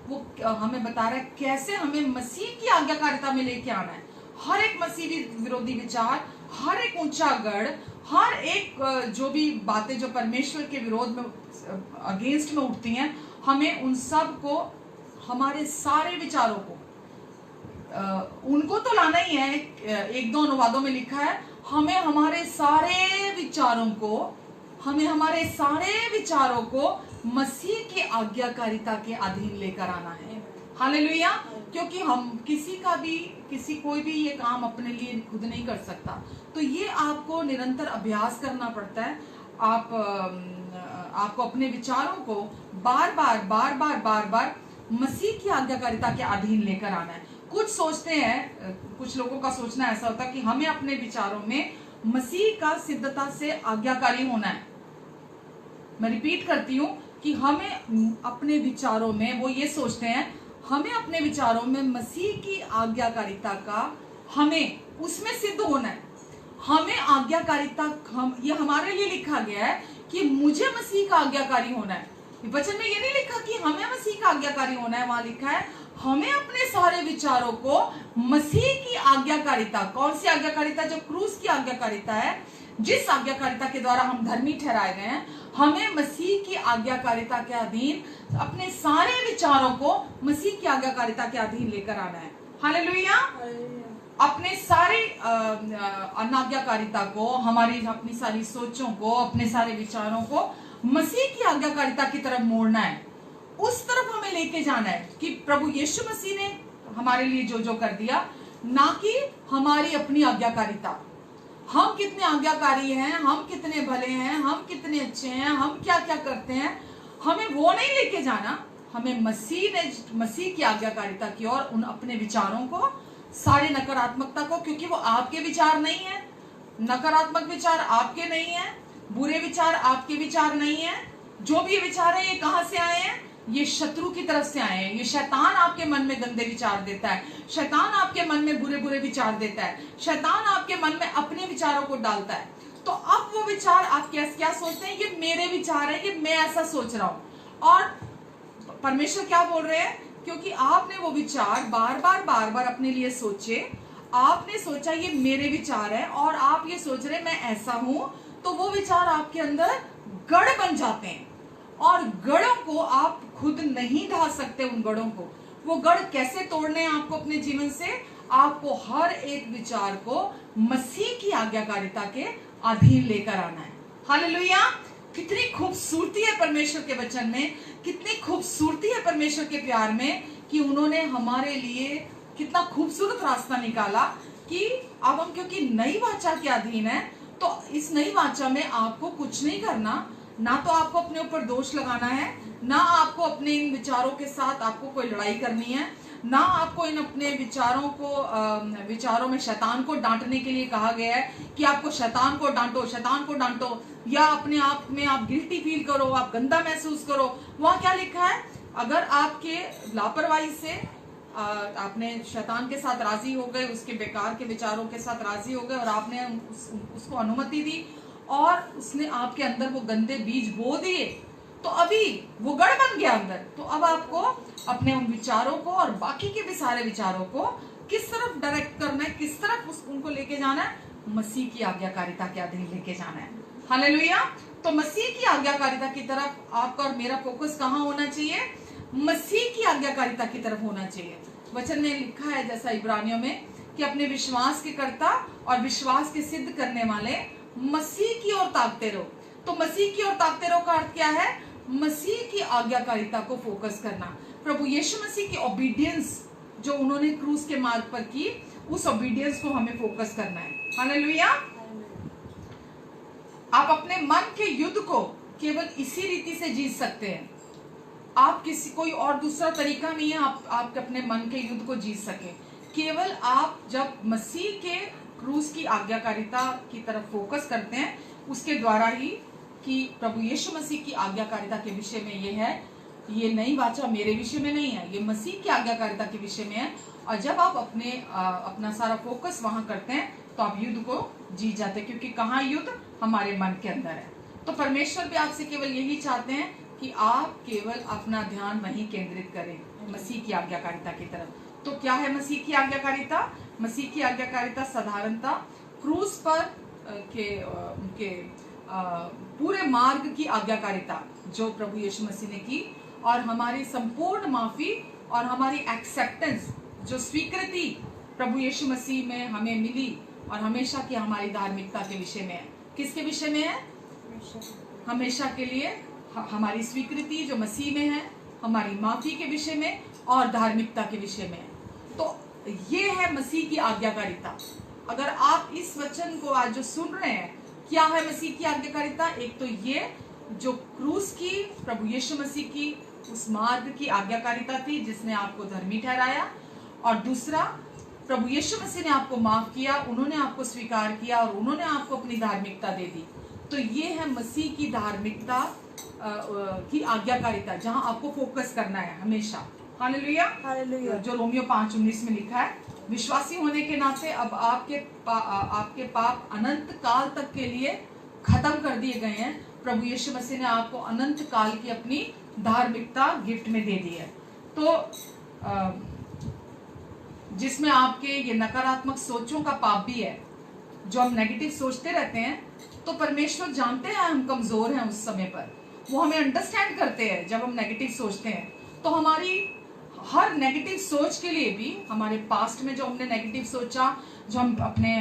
[SPEAKER 2] वो हमें बता रहा है कैसे हमें मसीह की आज्ञाकारिता में लेके आना है। हर एक मसीह विरोधी विचार, हर एक ऊंचा गढ़, हर एक जो भी बातें जो परमेश्वर के विरोध में अगेंस्ट में उठती हैं, हमें उन सब को, हमारे सारे विचारों को उनको तो लाना ही है। एक दो अनुवादों में लिखा है हमें हमारे सारे विचारों को मसीह की आज्ञाकारिता के अधीन लेकर आना है। हालेलुया। क्योंकि हम कोई भी ये काम अपने लिए खुद नहीं कर सकता। तो ये आपको निरंतर अभ्यास करना पड़ता है। आपको अपने विचारों को बार बार मसीह की आज्ञाकारिता के अधीन लेकर आना है। कुछ सोचते हैं, कुछ लोगों का सोचना ऐसा होता है कि हमें अपने विचारों में मसीह का सिद्धता से आज्ञाकारी होना है। मैं रिपीट करती हूँ कि हमें अपने विचारों में, वो ये सोचते हैं हमें अपने विचारों में मसीह की आज्ञाकारिता का, हमें उसमें सिद्ध होना है। हमें आज्ञाकारिता, ये हमारे लिए लिखा गया है कि मुझे मसीह का आज्ञाकारी होना है। वचन में ये नहीं लिखा कि हमें मसीह का आज्ञाकारी होना है, वहां लिखा है हमें अपने सारे विचारों को मसीह की आज्ञाकारिता, कौन सी आज्ञाकारिता? जो क्रूस की आज्ञाकारिता है, जिस आज्ञाकारिता के द्वारा हम धर्मी ठहराए गए हैं, हमें मसीह की आज्ञाकारिता के अधीन अपने सारे विचारों को मसीह की आज्ञाकारिता के अधीन लेकर आना है। हालेलुया। अपने सारे अनाज्ञाकारिता को, अपनी सारी सोचों को, अपने सारे विचारों को मसीह की आज्ञाकारिता की तरफ मोड़ना है। उस तरफ हमें लेके जाना है कि प्रभु यीशु मसीह ने हमारे लिए जो जो कर दिया, ना कि हमारी अपनी आज्ञाकारिता। हम कितने आज्ञाकारी हैं, हम कितने भले हैं, हम कितने अच्छे हैं, हम क्या क्या करते हैं, हमें वो नहीं लेके जाना। हमें मसीह की आज्ञाकारिता की ओर उन अपने विचारों को, सारी नकारात्मकता को, क्योंकि वो आपके विचार नहीं है, नकारात्मक विचार आपके नहीं है, बुरे विचार आपके विचार नहीं है। जो भी विचार है ये कहां से आए हैं? ये शत्रु की तरफ से आए हैं। ये शैतान आपके मन में गंदे विचार देता है, शैतान आपके मन में बुरे बुरे विचार देता है, शैतान आपके मन में अपने विचारों को डालता है। तो अब वो विचार आप क्या सोचते हैं? ये मेरे विचार है, ये मैं ऐसा सोच रहा हूं। और परमेश्वर क्या बोल रहे हैं? क्योंकि आपने वो विचार बार बार अपने लिए सोचे, आपने सोचा ये मेरे विचार है और आप ये सोच रहे मैं ऐसा हूं, तो वो विचार आपके अंदर गढ़ बन जाते हैं। और गढ़ों को आप खुद नहीं ढा सकते। उन गढ़ों को, वो गढ़ कैसे तोड़ने हैं आपको अपने जीवन से? आपको हर एक विचार को मसीह की आज्ञाकारिता के अधीन लेकर आना है। हालेलुया। कितनी खूबसूरती है परमेश्वर के वचन में, कितनी खूबसूरती है परमेश्वर के प्यार में कि उन्होंने हमारे लिए कितना खूबसूरत रास्ता निकाला कि अब हम क्योंकि नई वाचा के अधीन है, तो इस नई वाचा में आपको कुछ नहीं करना। ना तो आपको अपने ऊपर दोष लगाना है, ना आपको अपने इन विचारों के साथ आपको कोई लड़ाई करनी है, ना आपको इन अपने विचारों में शैतान को डांटने के लिए कहा गया है कि आपको शैतान को डांटो, या अपने आप में आप गिल्टी फील करो, आप गंदा महसूस करो। वहां क्या लिखा है? अगर आपके लापरवाही से आपने शैतान के साथ राजी हो गए, उसके बेकार के विचारों के साथ राजी हो गए और आपने उसको अनुमति दी और उसने आपके अंदर वो गंदे बीज बो दिए, तो अभी वो गढ़ बन गया अंदर। तो अब आपको अपने उन विचारों को और बाकी के भी सारे विचारों को किस तरफ डायरेक्ट करना है, किस तरफ उनको लेके जाना है, मसीह की आज्ञाकारिता के अधीन लेके जाना है। हालेलुया। तो मसीह की आज्ञाकारिता की तरफ आपका और मेरा फोकस कहाँ होना चाहिए? मसीह की आज्ञाकारिता की तरफ होना चाहिए। वचन में लिखा है जैसा इब्रानियों में कि अपने विश्वास के कर्ता और विश्वास के सिद्ध करने वाले मसीह की ओर ताकते रहो। तो मसीह की ओर ताकते रहो का अर्थ क्या है? मसीह की आज्ञाकारिता को फोकस करना। प्रभु यीशु मसीह की ओबीडियंस जो उन्होंने क्रूस के मार्ग पर की, उस ओबीडियंस को हमें फोकस करना है। हालेलुया। आप अपने मन के युद्ध को केवल इसी रीति से जीत सकते हैं। आप किसी कोई और दूसरा तरीका नहीं है आप अपने मन के युद्ध को जीत सके। केवल आप जब मसीह के क्रूस की आज्ञाकारिता की तरफ फोकस करते हैं, उसके द्वारा ही, कि प्रभु यीशु मसीह की आज्ञाकारिता के विषय में ये है, ये नई वाचा मेरे विषय में नहीं है, ये मसीह की आज्ञाकारिता के विषय में है। और जब आप अपना सारा फोकस वहां करते हैं तो आप युद्ध को जीत जाते हैं, क्योंकि कहाँ युद्ध? हमारे मन के अंदर है। तो परमेश्वर भी आपसे केवल यही चाहते हैं कि आप केवल अपना ध्यान वहीं केंद्रित करें, मसीह की आज्ञाकारिता की तरफ। तो क्या है मसीह की आज्ञाकारिता? मसीह की आज्ञाकारिता साधारणता क्रूस पर के पूरे मार्ग की आज्ञाकारिता जो प्रभु यीशु मसीह ने की, और हमारी संपूर्ण माफी और हमारी एक्सेप्टेंस, जो स्वीकृति प्रभु यीशु मसीह में हमें मिली, और हमेशा की हमारी धार्मिकता के विषय में है। किसके विषय में है? हमेशा के लिए हमारी स्वीकृति जो मसीह में है, हमारी माफी के विषय में और धार्मिकता के विषय में। तो ये है मसीह की आज्ञाकारिता। अगर आप इस वचन को आज जो सुन रहे हैं, क्या है मसीह की आज्ञाकारिता? एक तो ये जो क्रूस की प्रभु यीशु मसीह की उस मार्ग की आज्ञाकारिता थी जिसने आपको धर्मी ठहराया, और दूसरा प्रभु यीशु मसीह ने आपको माफ किया, उन्होंने आपको स्वीकार किया और उन्होंने आपको अपनी धार्मिकता दे दी। तो ये है मसीह की धार्मिकता की आज्ञाकारिता, जहां आपको फोकस करना है हमेशा। हालेलुया।
[SPEAKER 3] हालेलुया।
[SPEAKER 2] जो रोमियो 5:19 में लिखा है, विश्वासी होने के नाते अब आपके पाप अनंत काल तक के लिए खत्म कर दिए गए हैं। प्रभु यीशु मसीह ने आपको अनंत काल की अपनी धार्मिकता गिफ्ट में दे दी है। तो जिसमें आपके ये नकारात्मक सोचों का पाप भी है, जो हम नेगेटिव सोचते रहते हैं, तो परमेश्वर जानते हैं हम कमजोर हैं उस समय पर, वो हमें अंडरस्टैंड करते हैं। जब हम नेगेटिव सोचते हैं तो हमारी हर नेगेटिव सोच के लिए भी, हमारे पास्ट में जो हमने नेगेटिव सोचा, जो हम अपने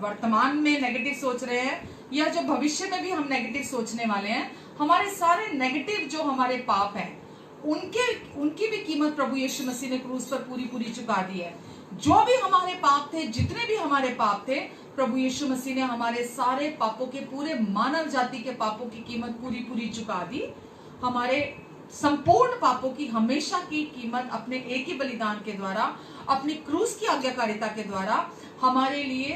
[SPEAKER 2] वर्तमान में नेगेटिव सोच रहे हैं, या जो भविष्य में भी हम नेगेटिव सोचने वाले हैं, हमारे सारे नेगेटिव जो हमारे पाप हैं, उनकी भी कीमत प्रभु यीशु मसीह ने क्रूस पर पूरी चुका दी है। जो भी हमारे पाप थे, जितने भी हमारे पाप थे, प्रभु यीशु मसीह ने हमारे सारे पापों के, पूरे मानव जाति के पापों की कीमत पूरी चुका दी। हमारे संपूर्ण पापों की हमेशा की कीमत अपने एक ही बलिदान के द्वारा, अपनी क्रूस की आज्ञाकारिता के द्वारा हमारे लिए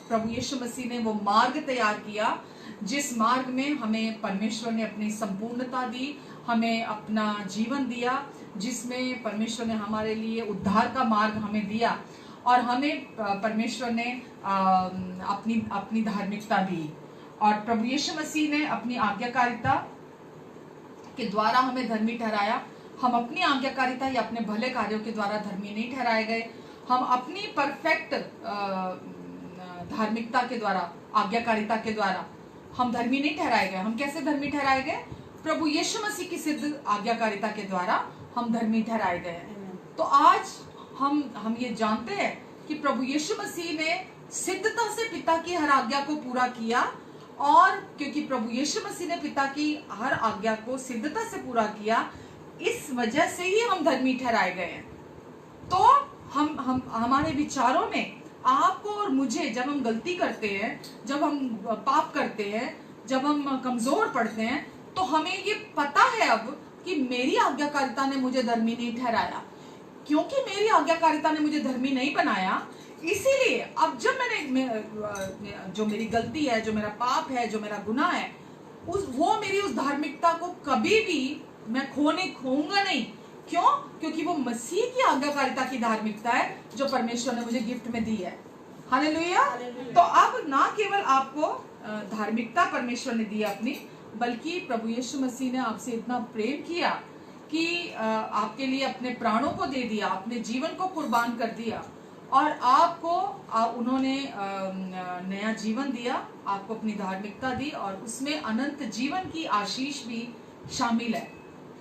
[SPEAKER 2] प्रभु यीशु मसीह ने वो मार्ग तैयार किया, जिस मार्ग में हमें परमेश्वर ने अपनी संपूर्णता दी, हमें अपना जीवन दिया, जिसमें परमेश्वर ने हमारे लिए उद्धार का मार्ग हमें दिया, और हमें परमेश्वर ने अपनी धार्मिकता दी। और प्रभु यीशु मसीह ने अपनी आज्ञाकारिता के द्वारा हमें धर्मी ठहराया। हम अपनी आज्ञाकारिता या अपने भले कार्यों के द्वारा धर्मी नहीं ठहराए गए। हम अपनी परफेक्ट धार्मिकता के द्वारा, आज्ञाकारिता के द्वारा हम धर्मी नहीं ठहराए गए। हम कैसे धर्मी ठहराए गए? प्रभु यीशु मसीह की सिद्ध आज्ञाकारिता के द्वारा हम धर्मी ठहराए गए हैं। तो आज हम ये जानते हैं कि प्रभु यीशु मसीह ने सिद्धता से पिता की हर आज्ञा को पूरा किया, और क्योंकि प्रभु यीशु मसीह ने पिता की हर आज्ञा को सिद्धता से पूरा किया, इस वजह से ही हम धर्मी ठहराए गए हैं। तो हम हमारे विचारों में, आपको और मुझे, जब हम गलती करते हैं, जब हम पाप करते हैं, जब हम कमजोर पड़ते हैं, तो हमें ये पता है अब कि मेरी आज्ञाकारिता ने मुझे धर्मी नहीं ठहराया। क्योंकि मेरी आज्ञाकारिता ने मुझे धर्मी नहीं बनाया, इसीलिए अब जब जो मेरी गलती है, जो मेरा पाप है, जो मेरा गुनाह है, वो मेरी उस धार्मिकता को कभी भी मैं खोऊंगा नहीं। क्यों? क्योंकि वो मसीह की आज्ञाकारिता की धार्मिकता है जो परमेश्वर ने मुझे गिफ्ट में दी है। हालेलुया। तो अब ना केवल आपको धार्मिकता परमेश्वर ने दी अपनी, बल्कि प्रभु यीशु मसीह ने आपसे इतना प्रेम किया कि आपके लिए अपने प्राणों को दे दिया, अपने जीवन को कुर्बान कर दिया और आपको उन्होंने नया जीवन दिया, आपको अपनी धार्मिकता दी और उसमें अनंत जीवन की आशीष भी शामिल है।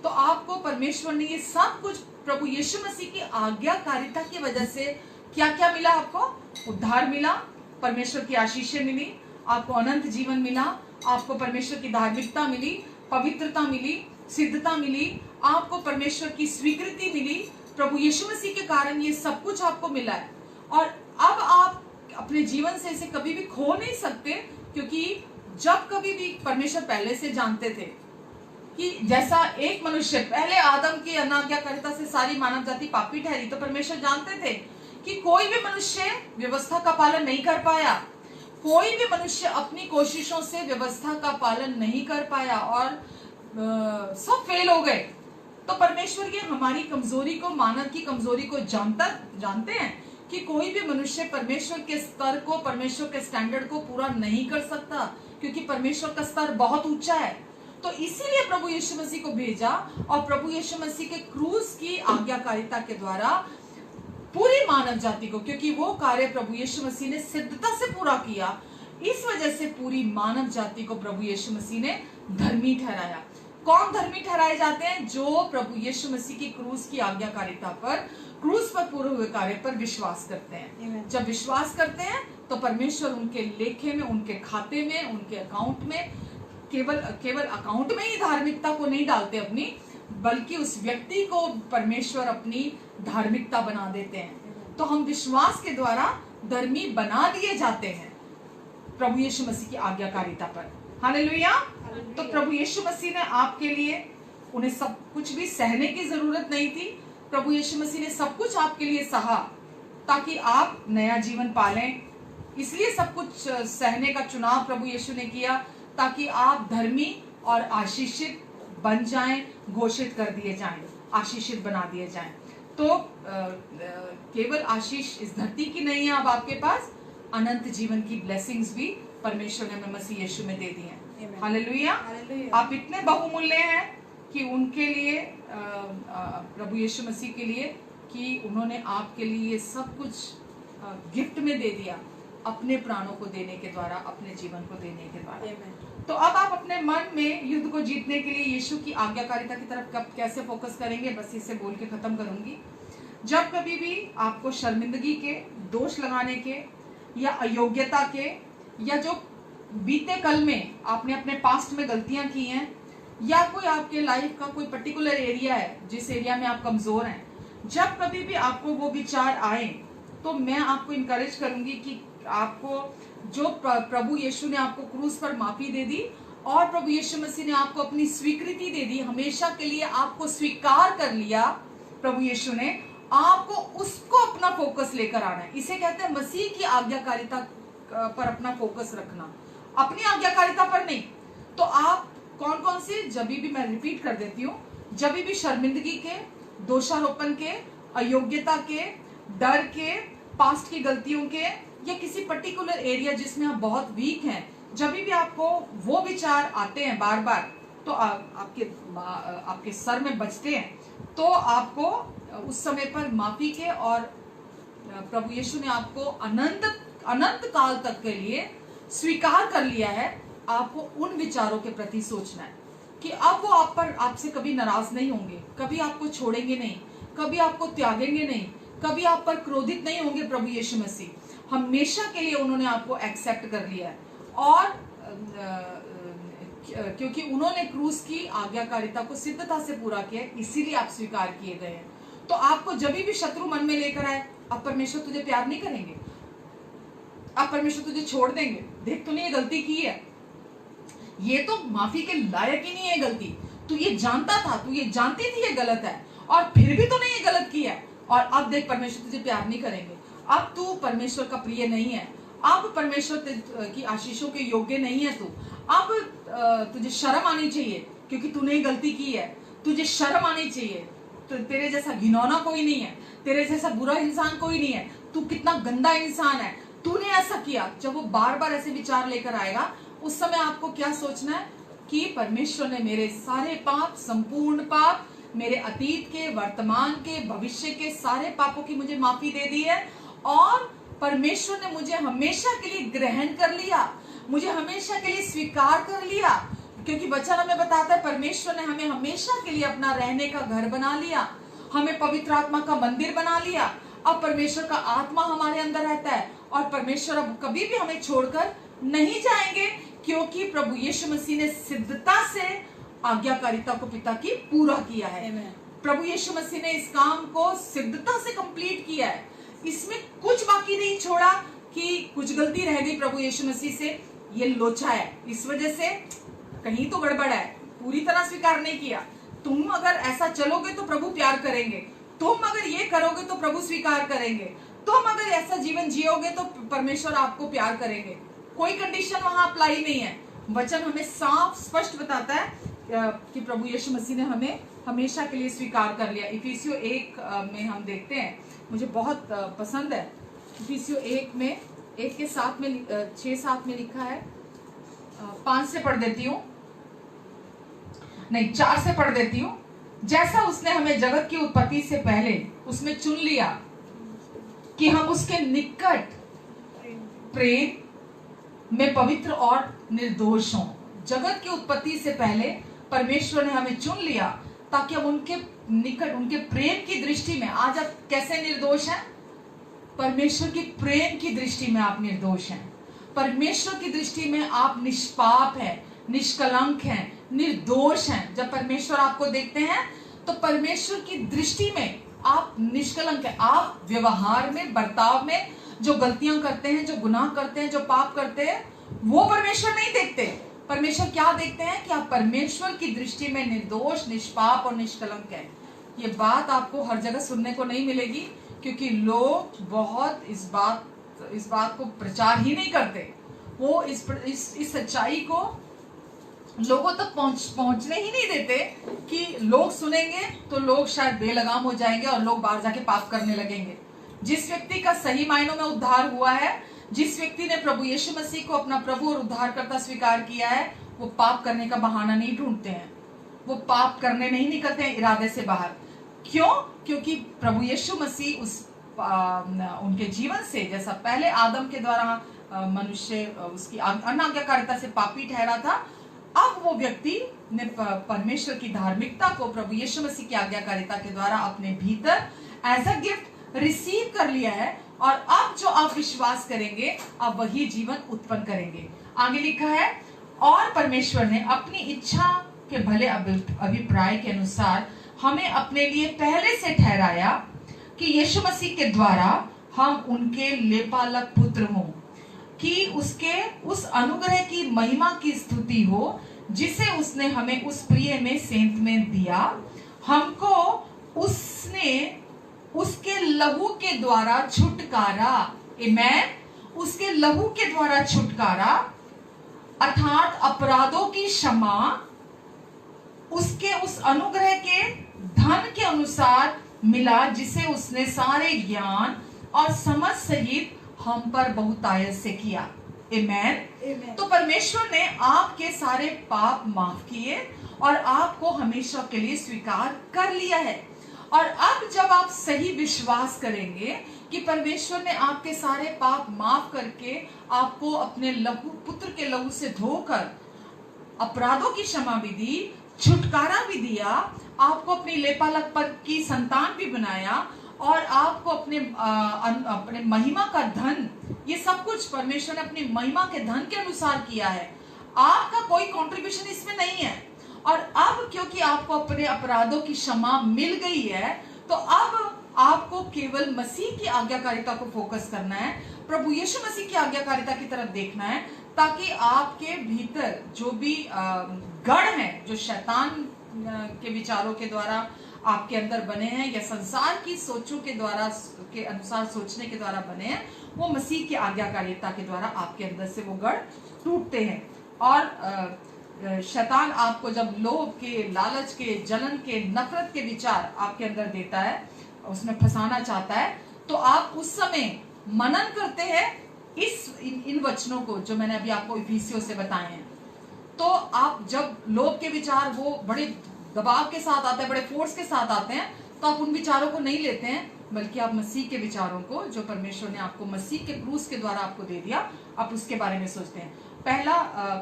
[SPEAKER 2] तो आपको परमेश्वर ने ये सब कुछ प्रभु यीशु मसीह की आज्ञाकारिता की वजह से क्या क्या मिला? आपको उद्धार मिला, परमेश्वर की आशीषें मिली, आपको अनंत जीवन मिला, आपको परमेश्वर की धार्मिकता मिली, पवित्रता मिली, सिद्धता मिली, आपको परमेश्वर की स्वीकृति मिली। प्रभु यीशु मसीह के कारण ये सब कुछ आपको मिला है और अब आप अपने जीवन से इसे कभी भी खो नहीं सकते, क्योंकि जब कभी भी परमेश्वर पहले से जानते थे कि जैसा एक मनुष्य पहले आदम की अनाज्ञाकारिता से सारी मानव जाति पापी ठहरी, तो परमेश्वर जानते थे कि कोई भी मनुष्य व्यवस्था का पालन नहीं कर पाया, कोई भी मनुष्य अपनी कोशिशों से व्यवस्था का पालन नहीं कर पाया और सब फेल हो गए। तो परमेश्वर ये हमारी कमजोरी को, मानव की कमजोरी को जानते हैं कि कोई भी मनुष्य परमेश्वर के स्तर को, परमेश्वर के स्टैंडर्ड को पूरा नहीं कर सकता, क्योंकि परमेश्वर का स्तर बहुत ऊंचा है। तो इसीलिए प्रभु यीशु मसीह को भेजा और प्रभु यीशु मसीह के क्रूस की आज्ञाकारिता के द्वारा पूरी मानव जाति को, क्योंकि वो कार्य प्रभु यीशु मसीह ने सिद्धता से पूरा किया, इस वजह से पूरी मानव जाति को प्रभु यीशु मसीह ने धर्मी ठहराया। कौन धर्मी ठहराए जाते हैं? जो प्रभु यीशु मसीह की क्रूस की आज्ञाकारिता पर, क्रूस पर पूरे हुए कार्य पर विश्वास करते हैं। जब विश्वास करते हैं तो परमेश्वर उनके लेखे में, उनके खाते में, उनके अकाउंट में, केवल अकाउंट में ही धार्मिकता को नहीं डालते अपनी, बल्कि उस व्यक्ति को परमेश्वर अपनी धार्मिकता बना देते हैं। तो हम विश्वास के द्वारा धर्मी बना दिए जाते हैं प्रभु यीशु मसीह की आज्ञाकारिता पर। हालेलुया। तो प्रभु यीशु मसीह ने आपके लिए, उन्हें सब कुछ भी सहने की जरूरत नहीं थी। प्रभु यीशु मसीह ने सब कुछ आपके लिए सहा ताकि आप नया जीवन पालें। इसलिए सब कुछ सहने का चुनाव प्रभु यीशु ने किया ताकि आप धर्मी और आशीषित बन जाएं, घोषित कर दिए जाएं, आशीषित बना दिए जाएं। तो केवल आशीष इस धरती की नहीं है, अब आपके पास अनंत जीवन की ब्लेसिंग्स भी परमेश्वर ने हमें मसीह यीशु में दे दी हैं। हालेलुया। आप इतने बहुमूल्य हैं कि उनके लिए, प्रभु यीशु मसीह के लिए, कि उन्होंने आपके लिए ये सब कुछ गिफ्ट में दे दिया, अपने प्राणों को देने के द्वारा, अपने जीवन को देने के द्वारा। तो अब आप अपने मन में युद्ध को जीतने के लिए यीशु की आज्ञाकारिता की तरफ कब कैसे फोकस करेंगे, बस इसे बोल के खत्म करूंगी। जब कभी भी आपको शर्मिंदगी के, दोष लगाने के या अयोग्यता के, या जो बीते कल में आपने अपने पास्ट में गलतियां की हैं, या कोई आपके लाइफ का कोई पर्टिकुलर एरिया है जिस एरिया में आप कमजोर हैं, जब कभी भी आपको वो विचार आए तो मैं आपको इनकरेज करूंगी कि आपको जो प्रभु यीशु ने आपको क्रूस पर माफी दे दी और प्रभु यीशु मसीह ने आपको अपनी स्वीकृति दे दी, हमेशा के लिए आपको स्वीकार कर लिया प्रभु यीशु ने, आपको उसको अपना फोकस लेकर आना है। इसे कहते हैं मसीह की आज्ञाकारिता पर अपना फोकस रखना, अपनी आज्ञाकारिता पर नहीं। तो आप कौन कौन से, जब भी मैं रिपीट कर देती हूँ, जब भी शर्मिंदगी के, दोषारोपण के, अयोग्यता के, डर के, पास्ट की गलतियों के, या किसी पर्टिकुलर एरिया जिसमें आप बहुत वीक हैं, जब भी आपको वो विचार आते हैं बार बार, तो आपके सर में बजते हैं, तो आपको उस समय पर माफी के, और प्रभु यीशु ने आपको अनंत काल तक के लिए स्वीकार कर लिया है। आपको उन विचारों के प्रति सोचना है कि अब वो आपसे कभी नाराज नहीं होंगे, कभी आपको छोड़ेंगे नहीं, कभी आपको त्यागेंगे नहीं, कभी आप पर क्रोधित नहीं होंगे। प्रभु यीशु मसीह हमेशा के लिए उन्होंने आपको एक्सेप्ट कर लिया है, और क्योंकि उन्होंने क्रूस की आज्ञाकारिता को सिद्धता से पूरा किया, इसीलिए आप स्वीकार किए गए हैं। तो आपको जब भी शत्रु मन में लेकर आए, अब परमेश्वर तुझे प्यार नहीं करेंगे, अब परमेश्वर तुझे छोड़ देंगे, देख तूने ये गलती की है, ये तो माफी के लायक ही नहीं है गलती, तू ये जानता था, तू ये जानती थी ये गलत है, और फिर भी तूने ये गलत किया है, और अब देख परमेश्वर तुझे प्यार नहीं करेंगे, अब तू परमेश्वर का प्रिय नहीं है, अब परमेश्वर की आशीषों के योग्य नहीं है तू, अब तुझे शर्म आनी चाहिए क्योंकि तूने गलती की है, तुझे शर्म आनी चाहिए, तो तेरे जैसा घिनौना कोई नहीं है, तेरे जैसा बुरा इंसान कोई नहीं है, तू कितना गंदा इंसान है, तूने ऐसा किया। जब वो बार बार ऐसे विचार लेकर आएगा, उस समय आपको क्या सोचना है कि परमेश्वर ने मेरे सारे पाप, संपूर्ण पाप, मेरे अतीत के, वर्तमान के, भविष्य के सारे पापों की मुझे माफी दे दी है और परमेश्वर ने मुझे हमेशा के लिए ग्रहण कर लिया, मुझे हमेशा के लिए स्वीकार कर लिया, क्योंकि वचन हमें बताता है परमेश्वर ने हमें हमेशा के लिए अपना रहने का घर बना लिया, हमें पवित्र आत्मा का मंदिर बना लिया। अब परमेश्वर का आत्मा हमारे अंदर रहता है और परमेश्वर अब कभी भी हमें छोड़कर नहीं जाएंगे, क्योंकि प्रभु यीशु मसीह ने सिद्धता से आज्ञाकारिता को पिता की पूरा किया है। प्रभु यीशु मसीह ने इस काम को सिद्धता से कंप्लीट किया है, इसमें कुछ बाकी नहीं छोड़ा कि कुछ गलती रह गई प्रभु यीशु मसीह से, ये लोचा है, इस वजह से कहीं तो गड़बड़ है, पूरी तरह स्वीकार नहीं किया। तुम अगर ऐसा चलोगे तो प्रभु प्यार करेंगे, तुम अगर ये करोगे तो प्रभु स्वीकार करेंगे, तुम अगर ऐसा जीवन जियोगे तो परमेश्वर आपको प्यार करेंगे। कोई कंडीशन वहां अप्लाई नहीं है। वचन हमें साफ स्पष्ट बताता है कि प्रभु यीशु मसीह ने हमें हमेशा के लिए स्वीकार कर लिया। इफिसियों 1 में हम देखते हैं, मुझे बहुत पसंद है। इफिसियों 1 में 1 के 7 में 6-7 में लिखा है, 5 से पढ़ देती हूँ, नहीं 4 से पढ़ देती हूँ। जैसा उसने हमें जगत की उत्पत्ति से पहले उसमें चुन लिया कि हम उसके निकट प्रेम में पवित्र और निर्दोष हों। जगत की उत्पत्ति से पहले परमेश्वर ने हमें चुन लिया ताकि हम उनके निकट, उनके प्रेम की दृष्टि में, आज आप कैसे निर्दोष हैं? परमेश्वर की प्रेम की दृष्टि में आप निर्दोष हैं। परमेश्वर की दृष्टि में आप निष्पाप हैं, निष्कलंक हैं, निर्दोष हैं। जब परमेश्वर आपको देखते हैं तो परमेश्वर की दृष्टि में आप निष्कलंक हैं। आप व्यवहार में, बर्ताव में जो गलतियां करते हैं, जो गुनाह करते हैं, जो पाप करते हैं, वो परमेश्वर नहीं देखते। परमेश्वर क्या देखते हैं कि आप परमेश्वर की दृष्टि में निर्दोष, निष्पाप और निष्कलंक हैं। ये बात आपको हर जगह सुनने को नहीं मिलेगी, क्योंकि लोग बहुत इस बात को प्रचार ही नहीं करते। वो इस सच्चाई को लोगों तक पहुंचने ही नहीं देते कि लोग सुनेंगे तो लोग शायद बेलगाम हो जाएंगे और लोग बाहर जाके पाप करने लगेंगे। जिस व्यक्ति का सही मायनों में उद्धार हुआ है, जिस व्यक्ति ने प्रभु यीशु मसीह को अपना प्रभु और उद्धारकर्ता स्वीकार किया है, वो पाप करने का बहाना नहीं ढूंढते हैं, वो पाप करने नहीं निकलते हैं इरादे से बाहर। क्यों? क्योंकि प्रभु यीशु मसीह उनके जीवन से, जैसा पहले आदम के द्वारा मनुष्य उसकी अनाज्ञाकारिता से पापी ठहरा था, अब वो व्यक्ति ने परमेश्वर की धार्मिकता को प्रभु यीशु मसीह की आज्ञाकारिता के द्वारा अपने भीतर एज अ गिफ्ट रिसीव कर लिया है, और अब जो आप विश्वास करेंगे आप वही जीवन उत्पन्न करेंगे। आगे लिखा है, और परमेश्वर ने अपनी इच्छा के भले अभिप्राय के अनुसार हमें अपने लिए पहले से ठहराया कि यीशु मसीह के द्वारा हम उनके लेपालक पुत्र हों, कि उसके उस अनुग्रह की महिमा की स्तुति हो जिसे उसने हमें उस प्रिय में सेंत में दिया। हमको उसने उसके लहू के द्वारा छुटकारा, आमेन, उसके लहू के द्वारा छुटकारा अर्थात अपराधों की क्षमा, उसके उस अनुग्रह के धन के अनुसार मिला जिसे उसने सारे ज्ञान और समझ सहित हम पर बहुतायत से किया। आमेन। तो परमेश्वर ने आपके सारे पाप माफ किए और आपको हमेशा के लिए स्वीकार कर लिया है। और अब जब आप सही विश्वास करेंगे कि परमेश्वर ने आपके सारे पाप माफ करके आपको अपने लहू, पुत्र के लहू से धोकर अपराधों की क्षमा भी दी, छुटकारा भी दिया, आपको अपनी लेपालकपन की संतान भी बनाया, और आपको अपने महिमा का धन, ये सब कुछ परमेश्वर ने अपनी महिमा के धन के अनुसार किया है। आपका कोई कंट्रीब्यूशन इसमें नहीं है। और अब क्योंकि आपको अपने अपराधों की क्षमा मिल गई है, तो अब आपको केवल मसीह की आज्ञाकारिता को फोकस करना है, प्रभु यीशु मसीह की आज्ञाकारिता की तरफ देखना है, ताकि आपके भीतर जो भी गढ़ हैं, जो शैतान के विचारों के द्वारा आपके अंदर बने हैं या संसार की सोचों के द्वारा, के अनुसार सोचने के द्वारा बने हैं, वो मसीह की आज्ञाकारिता के द्वारा आपके अंदर से वो गढ़ टूटते हैं। और शैतान आपको जब लोभ के, लालच के, जलन के, नफरत के विचार आपके अंदर देता है, उसमें फंसाना चाहता है, तो आप उस समय मनन करते हैं इन वचनों को जो मैंने अभी आपको इफिसियों से बताए हैं। तो आप जब लोभ के विचार वो बड़े दबाव के साथ आते हैं, बड़े फोर्स के साथ आते हैं, तो आप उन विचारों को नहीं लेते हैं, बल्कि आप मसीह के विचारों को, जो परमेश्वर ने आपको मसीह के क्रूस के द्वारा आपको दे दिया, आप उसके बारे में सोचते हैं। पहला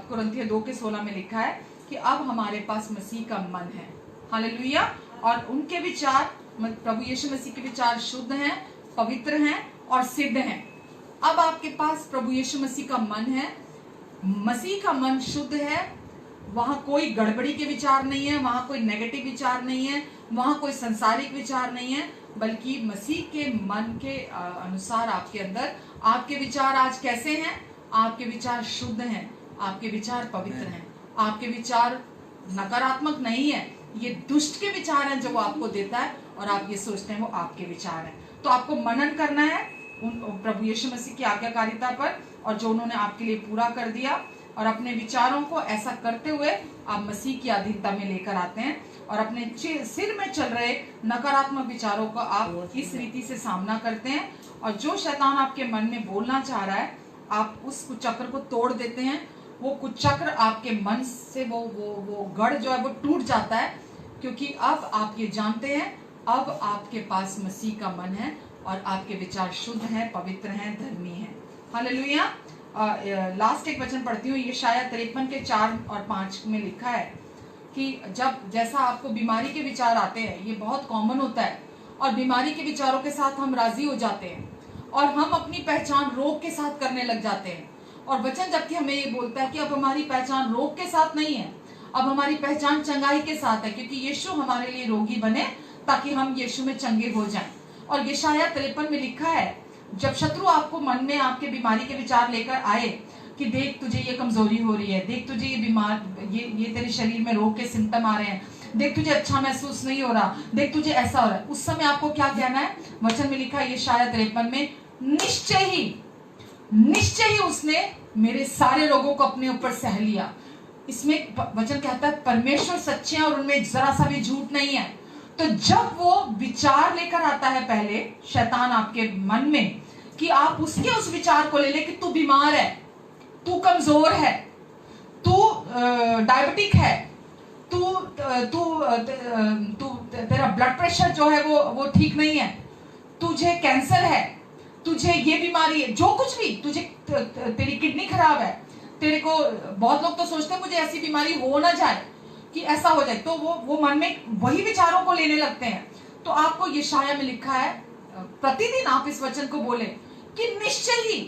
[SPEAKER 2] कुरिन्थियों 2:16 में लिखा है कि अब हमारे पास मसीह का मन है, हालेलुया, और उनके विचार, प्रभु यीशु मसीह के विचार शुद्ध हैं, पवित्र हैं और सिद्ध हैं। अब आपके पास प्रभु यीशु मसीह का मन है, मसीह का मन शुद्ध है, वहां कोई गड़बड़ी के विचार नहीं है, वहां कोई नेगेटिव विचार नहीं है, वहां कोई संसारिक विचार नहीं है, बल्कि मसीह के मन के अनुसार आपके अंदर आपके विचार आज कैसे हैं? आपके विचार शुद्ध हैं, आपके विचार पवित्र हैं, आपके विचार नकारात्मक नहीं है, ये दुष्ट के विचार हैं जो वो आपको देता है, और आप ये सोचते हैं वो आपके विचार हैं। तो आपको मनन करना है उन प्रभु यीशु मसीह की आज्ञाकारिता पर, और जो उन्होंने आपके लिए पूरा कर दिया, और अपने विचारों को ऐसा करते हुए आप मसीह की अधीनता में लेकर आते हैं, और अपने सिर में चल रहे नकारात्मक विचारों का आप इस रीति से सामना करते हैं, और जो शैतान आपके मन में बोलना चाह रहा है, आप उस कुचक्र को तोड़ देते हैं। वो कुचक्र आपके मन से वो गढ़ जो है वो टूट जाता है, क्योंकि अब आप ये जानते हैं, अब आपके पास मसीह का मन है, और आपके विचार शुद्ध हैं, पवित्र हैं, धर्मी हैं। हालेलुया। लास्ट एक वचन पढ़ती हूँ, यशायाह 53 के 4 और 5 में लिखा है कि जब जैसा आपको बीमारी के विचार आते हैं, ये बहुत कॉमन होता है, और बीमारी के विचारों के साथ हम राजी हो जाते हैं, और हम अपनी पहचान रोग के साथ करने लग जाते हैं। और वचन जबकि हमें ये बोलता है कि अब हमारी पहचान रोग के साथ नहीं है, अब हमारी पहचान चंगाई के साथ है, क्योंकि यीशु हमारे लिए रोगी बने ताकि हम यीशु में चंगे हो जाएं। और यशायाह 53 में लिखा है, जब शत्रु आपको मन में आपके बीमारी के विचार लेकर आए कि देख तुझे ये कमजोरी हो रही है, देख तुझे ये बीमार, ये तेरे शरीर में रोग के सिम्टम आ रहे हैं, देख तुझे अच्छा महसूस नहीं हो रहा, देख तुझे ऐसा हो रहा है, उस समय आपको क्या कहना है? वचन में लिखा है यशायाह 53 में, निश्चय ही उसने मेरे सारे रोगों को अपने ऊपर सह लिया। इसमें वचन कहता है परमेश्वर सच्चे हैं और उनमें जरा सा भी झूठ नहीं है। तो जब वो विचार लेकर आता है पहले शैतान आपके मन में, कि आप उसके उस विचार को ले ले कि तू बीमार है, तू कमजोर है, तू डायबिटिक है, तू तेरा ब्लड प्रेशर जो है वो ठीक नहीं है, तुझे कैंसर है, तुझे ये बीमारी है, जो कुछ भी तुझे, तेरी किडनी खराब है, तेरे को, बहुत लोग तो सोचते हैं मुझे ऐसी बीमारी हो ना जाए कि ऐसा हो जाए, तो वो मन में वही विचारों को लेने लगते हैं। तो आपको यशायाह में लिखा है, प्रतिदिन आप इस वचन को बोले कि निश्चय ही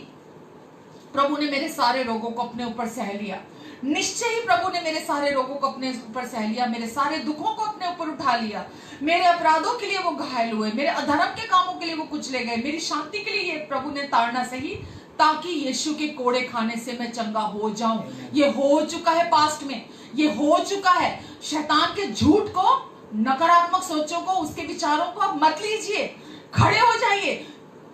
[SPEAKER 2] प्रभु ने मेरे सारे रोगों को अपने ऊपर सह लिया, निश्चय ही प्रभु ने मेरे सारे रोगों को अपने ऊपर सह लिया, मेरे सारे दुखों को अपने ऊपर उठा लिया, मेरे अपराधों के लिए वो घायल हुए, मेरे अधर्म के कामों के लिए वो कुचले गए, मेरी शांति के लिए प्रभु ने ताड़ना सही, ताकि यीशु के कोड़े खाने से मैं चंगा हो जाऊं। ये हो चुका है, पास्ट में ये हो चुका है। शैतान के झूठ को, नकारात्मक सोचों को, उसके विचारों को आप मत लीजिए, खड़े हो जाइए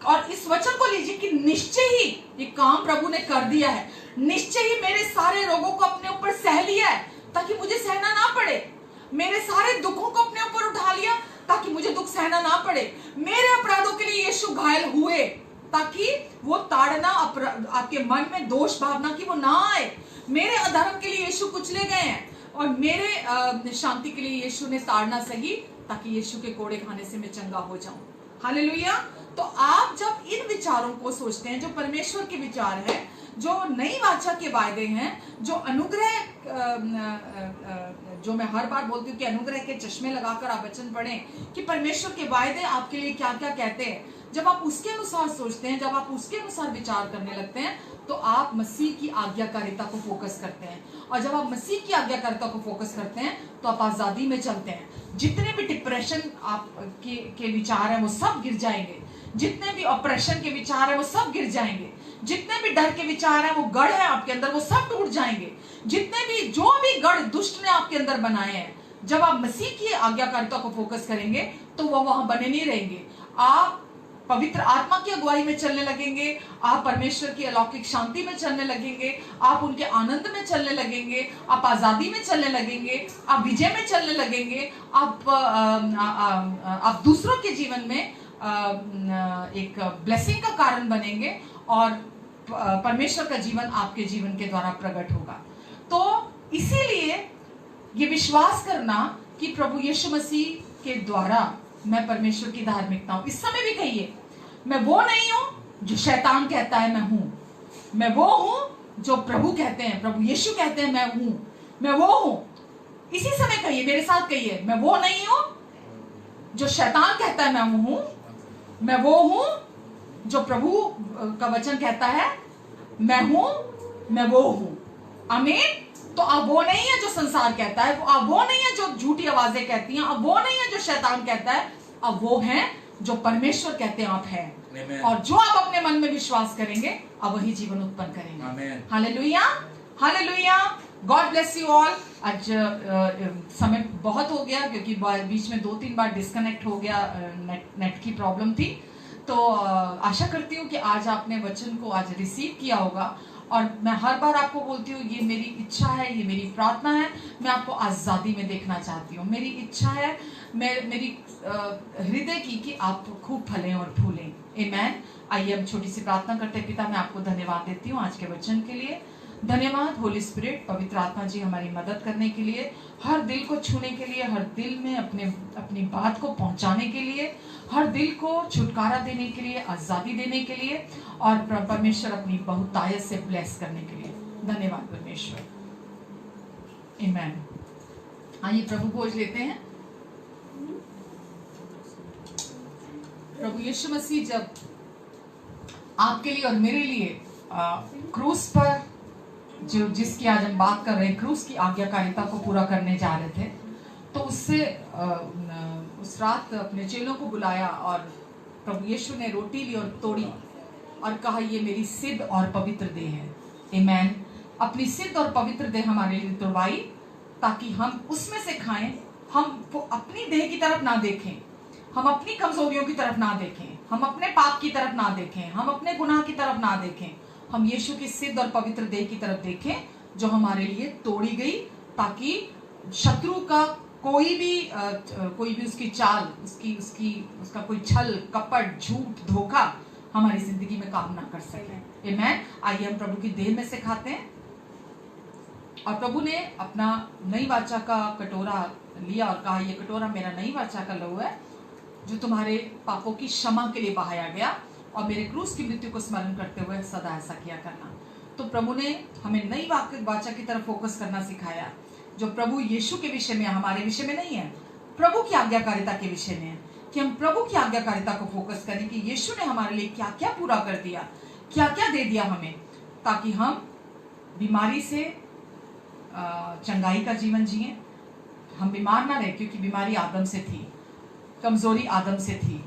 [SPEAKER 2] और इस वचन को लीजिए कि निश्चय ही ये काम प्रभु ने कर दिया है, निश्चय ही मेरे सारे रोगों को अपने ऊपर सह लिया है ताकि मुझे सहना ना पड़े, मेरे सारे दुखों को अपने ऊपर उठा लिया ताकि मुझे दुख सहना ना पड़े, मेरे अपराधों के लिए यीशु घायल हुए ताकि वो ताड़ना आपके मन में दोष भावना की वो ना आए, मेरे अधर्म के लिए यीशु कुचले गए हैं और मेरे शांति के लिए यीशु ने ताड़ना सही ताकि यीशु के कोड़े खाने से मैं चंगा हो जाऊं। हालेलुया। तो आप जब इन विचारों को सोचते हैं जो परमेश्वर के विचार है, जो नई वाचा के वायदे हैं, जो अनुग्रह, जो मैं हर बार बोलती हूँ कि अनुग्रह के चश्मे लगाकर आप वचन पढ़ें कि परमेश्वर के वायदे आपके लिए क्या क्या कहते हैं, जब आप उसके अनुसार सोचते हैं, जब आप उसके अनुसार विचार करने लगते हैं तो आप मसीह की आज्ञाकारिता को फोकस करते हैं, और जब आप मसीह की आज्ञाकारिता को फोकस करते हैं तो आप आजादी में चलते हैं। जितने भी डिप्रेशन आप के विचार हैं वो सब गिर जाएंगे, जितने भी ऑपरेशन के विचार हैं वो सब गिर जाएंगे, जितने भी डर के विचार हैं, वो गढ़ है आपके अंदर, वो सब टूट जाएंगे, जितने भी जो भी गढ़ दुष्ट ने आपके अंदर बनाए हैं, जब आप मसीह की आज्ञाकारिता को फोकस करेंगे तो वो वहां बने नहीं रहेंगे। आप पवित्र आत्मा की अगुवाई में चलने लगेंगे, आप परमेश्वर की अलौकिक शांति में चलने लगेंगे, आप उनके आनंद में चलने लगेंगे, आप आजादी में चलने लगेंगे, आप विजय में चलने लगेंगे, आप दूसरों के जीवन में एक ब्लेसिंग का कारण बनेंगे और परमेश्वर का जीवन आपके जीवन के द्वारा प्रकट होगा। तो इसीलिए ये विश्वास करना कि प्रभु यीशु मसीह के द्वारा मैं परमेश्वर की धार्मिकता हूं। इस समय भी कहिए, मैं वो नहीं हूं जो शैतान कहता है मैं हूं, मैं वो हूं जो प्रभु कहते हैं, प्रभु यीशु कहते हैं मैं हूं, मैं वो हूं। इसी समय कहिए, मेरे साथ कहिए, मैं वो नहीं हूं जो शैतान कहता है मैं हूं, मैं वो हूं जो प्रभु का वचन कहता है मैं हूं, मैं वो हूं। आमीन। तो अब वो नहीं है जो संसार कहता है, अब वो नहीं है जो झूठी आवाजें कहती हैं, अब वो नहीं है जो शैतान कहता है, अब वो है जो परमेश्वर कहते हैं आप हैं। और जो आप अपने मन में विश्वास करेंगे अब वही जीवन उत्पन्न करेंगे। Hallelujah, hallelujah. God bless you all. आज समय बहुत हो गया क्योंकि बीच में 2-3 बार डिस्कनेक्ट हो गया, नेट की प्रॉब्लम थी। तो आशा करती हूँ कि आज आपने वचन को आज रिसीव किया होगा। और मैं हर बार आपको बोलती हूँ, ये मेरी इच्छा है, ये मेरी प्रार्थना है, मैं आपको आज़ादी में देखना चाहती हूँ। मेरी इच्छा है, मेरी हृदय की कि आप खूब फलें और फूलें। आमीन। आइए हम छोटी सी प्रार्थना करते हैं। पिता, मैं आपको धन्यवाद देती हूँ आज के वचन के लिए। धन्यवाद होली स्पिरिट, पवित्र आत्मा जी हमारी मदद करने के लिए, हर दिल को छूने के लिए, हर दिल में अपनी बात को पहुंचाने के लिए, हर दिल को छुटकारा देने के लिए, आजादी देने के लिए, और परमेश्वर अपनी बहुतायत से ब्लेस करने के लिए धन्यवाद परमेश्वर। आमीन। आइए प्रभु भोज लेते हैं। प्रभु यीशु मसीह जब आपके लिए और मेरे लिए क्रूस पर जिसकी आज हम बात कर रहे हैं, क्रूस की आज्ञाकारिता को पूरा करने जा रहे थे, तो उससे उस रात अपने चेलों को बुलाया और प्रभु यीशु ने रोटी ली और तोड़ी और कहा, ये मेरी सिद्ध और पवित्र देह है। आमीन। अपनी सिद्ध और पवित्र देह हमारे लिए तोड़वाई ताकि हम उसमें से खाएं। हम अपनी देह की तरफ ना देखें, हम अपनी कमजोरियों की तरफ ना देखें, हम अपने पाप की तरफ ना देखें, हम अपने गुनाह की तरफ ना देखें, हम यीशु की सिद्ध और पवित्र देह की तरफ देखें जो हमारे लिए तोड़ी गई, ताकि शत्रु का कोई भी उसकी चाल, उसका कोई छल कपट झूठ धोखा हमारी जिंदगी में काम ना कर सके। आमीन। आइए हम प्रभु की देह में से खाते हैं। और प्रभु ने अपना नई वाचा का कटोरा लिया और कहा, यह कटोरा मेरा नई वाचा का लहू है जो तुम्हारे पापों की क्षमा के लिए बहाया गया, और मेरे क्रूस की मृत्यु को स्मरण करते हुए सदा ऐसा किया करना। तो प्रभु ने हमें नई वाचा की तरफ फोकस करना सिखाया, जो प्रभु यीशु के विषय में, हमारे विषय में नहीं है, प्रभु की आज्ञाकारिता के विषय में है, कि हम प्रभु की आज्ञाकारिता को फोकस करें कि यीशु ने हमारे लिए क्या क्या पूरा कर दिया, क्या क्या दे दिया हमें, ताकि हम बीमारी से चंगाई का जीवन जिए। हम बीमार ना रहे, क्योंकि बीमारी आदम से थी, कमजोरी आदम से थी,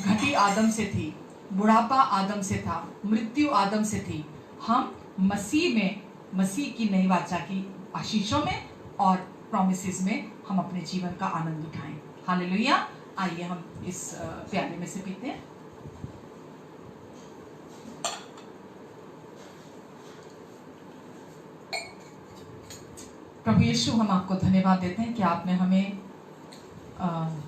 [SPEAKER 2] घटी आदम से थी, बुढ़ापा आदम से था, मृत्यु आदम से थी। हम मसीह में, मसीह की नई वाचा की आशीषों में और प्रॉमिसेस में हम अपने जीवन का आनंद उठाएं। हालेलुया। आइए हम इस प्याले में से पीते हैं। प्रभु यीशु, हम आपको धन्यवाद देते हैं कि आपने हमें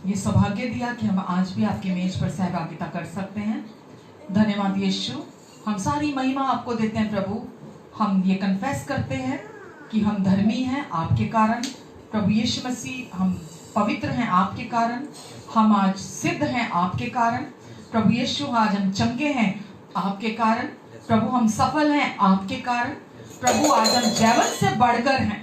[SPEAKER 2] ये सौभाग्य दिया कि हम आज भी आपकी मेज पर सहभागिता कर सकते हैं। धन्यवाद यीशु। हम सारी महिमा आपको देते हैं प्रभु। हम ये कन्फेस करते हैं कि हम धर्मी हैं आपके कारण। प्रभु यीशु मसीह, हम पवित्र हैं आपके कारण, हम आज सिद्ध हैं आपके कारण। प्रभु यीशु, आज हम चंगे हैं आपके कारण। प्रभु, हम सफल हैं आपके कारण। प्रभु, आज हम जीवन से बढ़कर हैं,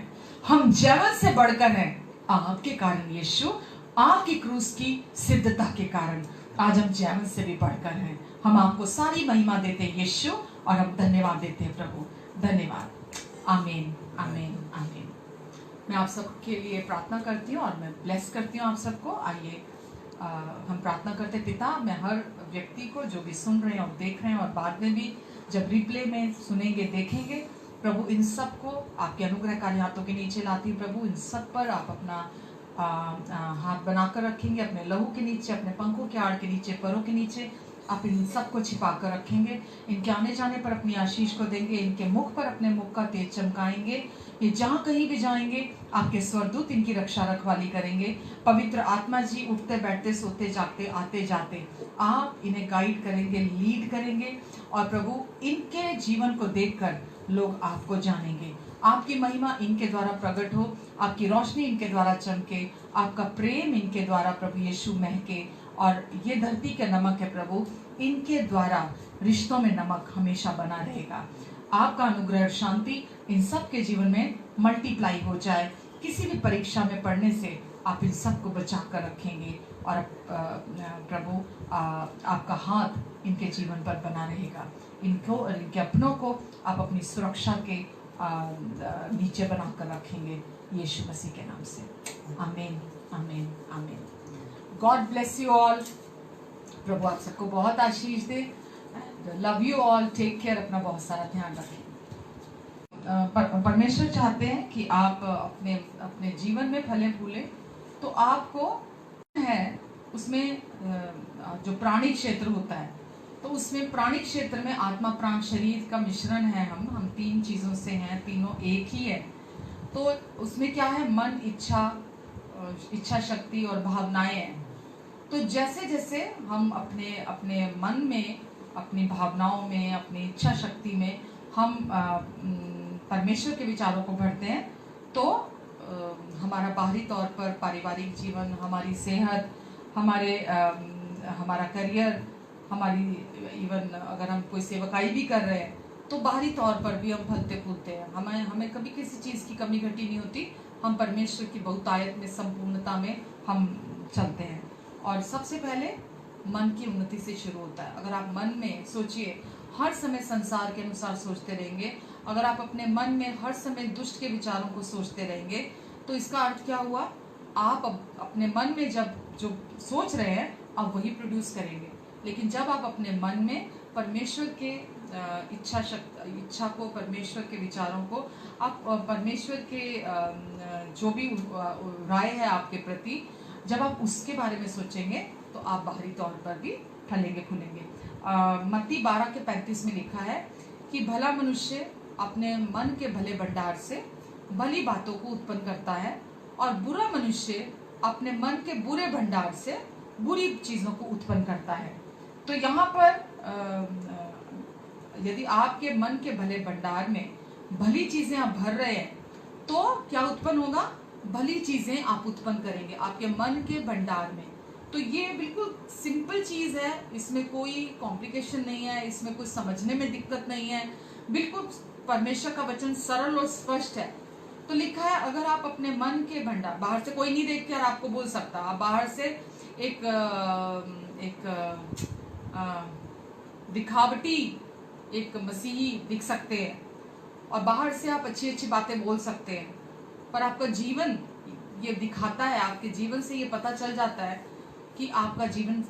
[SPEAKER 2] हम जीवन से बढ़कर हैं आपके कारण। यीशु, आपकी क्रूस की सिद्धता के कारण आज हम जीवन से भी बढ़कर हैं। हम आपको सारी महिमा देते हैं यीशु, और हम धन्यवाद देते हैं प्रभु। धन्यवाद। आमीन, आमीन, आमीन। मैं आप सबके लिए प्रार्थना करती हूँ और मैं ब्लेस करती हूँ आप सबको। आइए हम प्रार्थना करते। पिता, मैं हर व्यक्ति को जो भी सुन रहे हैं और देख रहे हैं और बाद में भी जब रिप्ले में सुनेंगे देखेंगे, प्रभु इन सब को आपके अनुग्रहकारी हाथों के नीचे लाती हूँ। प्रभु, इन सब पर आप अपना हाथ बनाकर रखेंगे, अपने लहू के नीचे, अपने पंखों के आड़ के नीचे, पैरों के नीचे आप इन सब को छिपा कर रखेंगे। इनके आने जाने पर अपनी आशीष को देंगे, इनके मुख पर अपने मुख का तेज चमकाएंगे। ये जहाँ कहीं भी जाएंगे आपके स्वर्गदूत इनकी रक्षा रखवाली करेंगे। पवित्र आत्मा जी उठते बैठते सोते जागते आते जाते आप इन्हें गाइड करेंगे, लीड करेंगे, और प्रभु इनके जीवन को देखकर लोग आपको जानेंगे। आपकी महिमा इनके द्वारा प्रकट हो, आपकी रोशनी इनके द्वारा चमके, आपका प्रेम इनके द्वारा प्रभु यीशु महके, और ये धरती के नमक है प्रभु, इनके द्वारा रिश्तों में नमक हमेशा बना रहेगा। आपका अनुग्रह और शांति इन सब के जीवन में मल्टीप्लाई हो जाए। किसी भी परीक्षा में पढ़ने से आप इन सबको बचा कर रखेंगे, और प्रभु आपका हाथ इनके जीवन पर बना रहेगा। इनको और इनके अपनों को आप अपनी सुरक्षा के नीचे बना कर रखेंगे, यीशु मसीह के नाम से। आमीन, आमीन, आमीन। God bless you all. प्रभु आप सबको बहुत आशीष दे। Love you all. Take care. अपना बहुत सारा ध्यान रखें। परमेश्वर चाहते हैं कि आप अपने अपने जीवन में फले फूले, तो आपको है उसमें जो प्राणी क्षेत्र होता है, तो उसमें प्राणी क्षेत्र में आत्मा प्राण शरीर का मिश्रण है। हम 3 चीजों से हैं, तीनों एक ही है। तो उसमें क्या है? मन, इच्छा शक्ति और भावनाएं हैं। तो जैसे जैसे हम अपने अपने मन में, अपनी भावनाओं में, अपनी इच्छा शक्ति में हम परमेश्वर के विचारों को भरते हैं, तो हमारा बाहरी तौर पर पारिवारिक जीवन, हमारी सेहत, हमारा करियर, हमारी इवन अगर हम कोई सेवकाई भी कर रहे हैं तो बाहरी तौर पर भी हम फलते फूलते हैं। हमें कभी किसी चीज़ की कमी घटी नहीं होती। हम परमेश्वर की बहुतायत में, संपूर्णता में हम चलते हैं। और सबसे पहले मन की उन्नति से शुरू होता है। अगर आप मन में सोचिए, हर समय संसार के अनुसार सोचते रहेंगे, अगर आप अपने मन में हर समय दुष्ट के विचारों को सोचते रहेंगे, तो इसका अर्थ क्या हुआ? आप अपने मन में जब जो सोच रहे हैं आप वही प्रोड्यूस करेंगे। लेकिन जब आप अपने मन में परमेश्वर के इच्छा को, परमेश्वर के विचारों को, आप परमेश्वर के जो भी राय है आपके प्रति, जब आप उसके बारे में सोचेंगे तो आप बाहरी तौर पर भी फलेंगे फूलेंगे। मत्ती 12:35 में लिखा है कि भला मनुष्य अपने मन के भले भंडार से भली बातों को उत्पन्न करता है, और बुरा मनुष्य अपने मन के बुरे भंडार से बुरी चीजों को उत्पन्न करता है। तो यहाँ पर यदि आपके मन के भले भंडार में भली चीजें आप भर रहे हैं, तो क्या उत्पन्न होगा? भली चीजें आप उत्पन्न करेंगे आपके मन के भंडार में। तो ये बिल्कुल सिंपल चीज है, इसमें कोई कॉम्प्लिकेशन नहीं है, इसमें कोई समझने में दिक्कत नहीं है। बिल्कुल परमेश्वर का वचन सरल और स्पष्ट है। तो लिखा है, अगर आप अपने मन के भंडार, बाहर से कोई नहीं देख कर आपको बोल सकता, आप बाहर से एक दिखावटी एक मसीही दिख सकते हैं, और बाहर से आप अच्छी अच्छी बातें बोल सकते हैं, पर आपका जीवन ये दिखाता है, आपके जीवन से ये पता चल जाता है कि आपका जीवन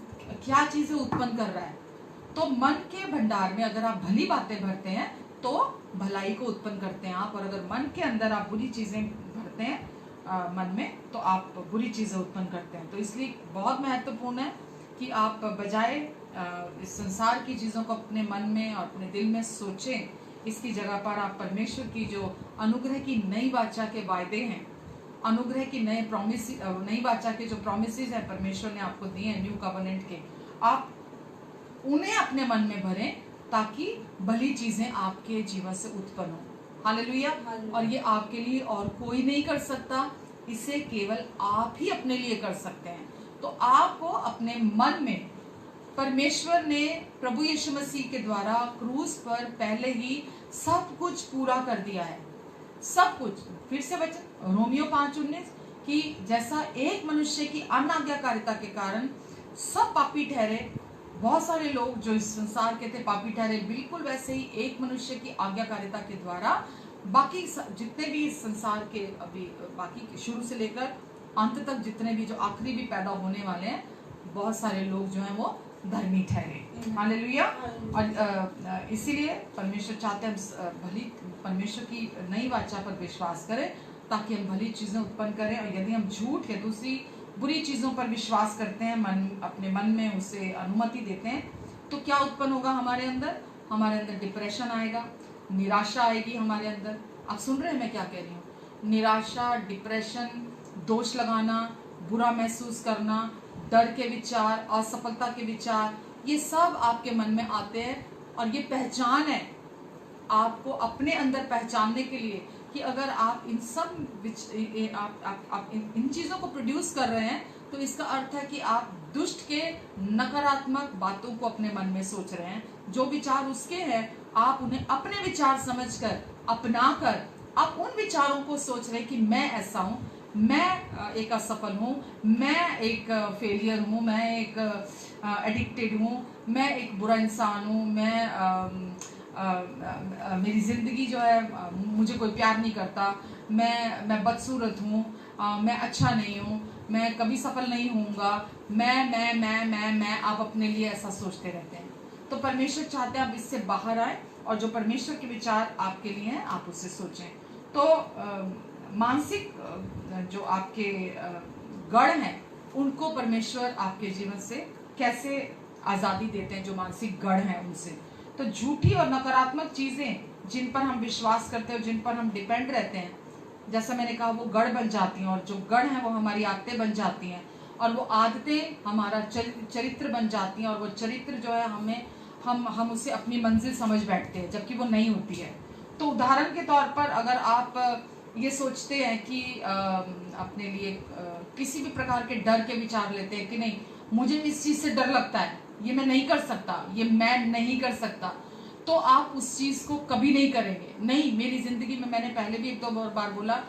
[SPEAKER 2] क्या चीजें उत्पन्न कर रहा है। तो मन के भंडार में अगर आप भली बातें भरते हैं तो भलाई को उत्पन्न करते हैं आप, और अगर मन के अंदर आप बुरी चीजें भरते हैं मन में, तो आप बुरी चीजें उत्पन्न करते हैं। तो इसलिए बहुत महत्वपूर्ण है कि आप बजाय इस संसार की चीजों को अपने मन में और अपने दिल में सोचें, इसकी जगह पर आप परमेश्वर की जो अनुग्रह की नई वाचा के वायदे हैं, अनुग्रह की नई वाचा के जो प्रोमिसेस हैं परमेश्वर ने आपको दिए हैं न्यू कवनेंट के, आप उन्हें अपने मन में भरें, ताकि भली चीजें आपके जीवन से उत्पन्न हो। हालेलुया। और ये आपके लिए और कोई नहीं कर सकता, इसे केवल आप ही अपने लिए कर सकते हैं। तो आपको अपने मन में, परमेश्वर ने प्रभु यीशु मसीह के द्वारा क्रूस पर पहले ही सब कुछ पूरा कर दिया है, सब कुछ। फिर से वचन रोमियो 5:19 कि जैसा एक मनुष्य की अनाज्ञाकारिता के कारण सब पापी ठहरे, बहुत सारे लोग जो इस संसार के थे पापी ठहरे, बिल्कुल वैसे ही एक मनुष्य की आज्ञाकारिता के द्वारा बाकी जितने भी इस संसार के अभी बाकी शुरू से लेकर अंत तक जितने भी जो आखिरी भी पैदा होने वाले हैं, बहुत सारे लोग जो हैं वो धर्मी ठहरे। हालेलुया। और इसीलिए परमेश्वर चाहते हैं हम भली परमेश्वर की नई वाचा पर विश्वास करें, ताकि हम भली चीजें उत्पन्न करें। और यदि हम झूठ या दूसरी बुरी चीजों पर विश्वास करते हैं, अपने मन में उसे अनुमति देते हैं, तो क्या उत्पन्न होगा हमारे अंदर? हमारे अंदर डिप्रेशन आएगा, निराशा आएगी हमारे अंदर। आप सुन रहे हैं मैं क्या कह रही हूँ? निराशा, डिप्रेशन, दोष लगाना, बुरा महसूस करना, डर के विचार, असफलता के विचार, ये सब आपके मन में आते हैं। और ये पहचान है, आपको अपने अंदर पहचानने के लिए कि अगर आप इन सब आप इन चीजों को प्रोड्यूस कर रहे हैं, तो इसका अर्थ है कि आप दुष्ट के नकारात्मक बातों को अपने मन में सोच रहे हैं। जो विचार उसके हैं, आप उन्हें अपने विचार समझकर अपनाकर आप उन विचारों को सोच रहे हैं कि मैं ऐसा हूं, मैं एक असफल हूं, मैं एक फेलियर हूं, मैं एक एडिक्टेड हूं, मैं एक बुरा इंसान हूं, मेरी जिंदगी जो है मुझे कोई प्यार नहीं करता, मैं बदसूरत हूँ, मैं अच्छा नहीं हूँ, मैं कभी सफल नहीं होऊंगा, मैं आप अपने लिए ऐसा सोचते रहते हैं। तो परमेश्वर चाहते हैं आप इससे बाहर आए और जो परमेश्वर के विचार आपके लिए हैं आप उससे सोचें। तो मानसिक जो आपके गढ़ हैं उनको परमेश्वर आपके जीवन से कैसे आजादी देते हैं, जो मानसिक गढ़ हैं उनसे। तो झूठी और नकारात्मक चीजें जिन पर हम विश्वास करते हैं और जिन पर हम डिपेंड रहते हैं, जैसा मैंने कहा, वो गढ़ बन जाती हैं, और जो गढ़ है वो हमारी आदतें बन जाती हैं, और वो आदतें हमारा चरित्र बन जाती हैं, और वो चरित्र जो है हम उसे अपनी मंजिल समझ बैठते हैं, जबकि वो नहीं होती है। तो उदाहरण के तौर पर अगर आप ये सोचते हैं कि अपने लिए किसी भी प्रकार के डर के विचार लेते हैं कि नहीं, मुझे इस चीज से डर लगता है, ये मैं नहीं कर सकता, ये मैं नहीं कर सकता, तो आप उस चीज को कभी नहीं करेंगे। नहीं, मेरी जिंदगी में मैंने पहले भी 1-2 बार बोला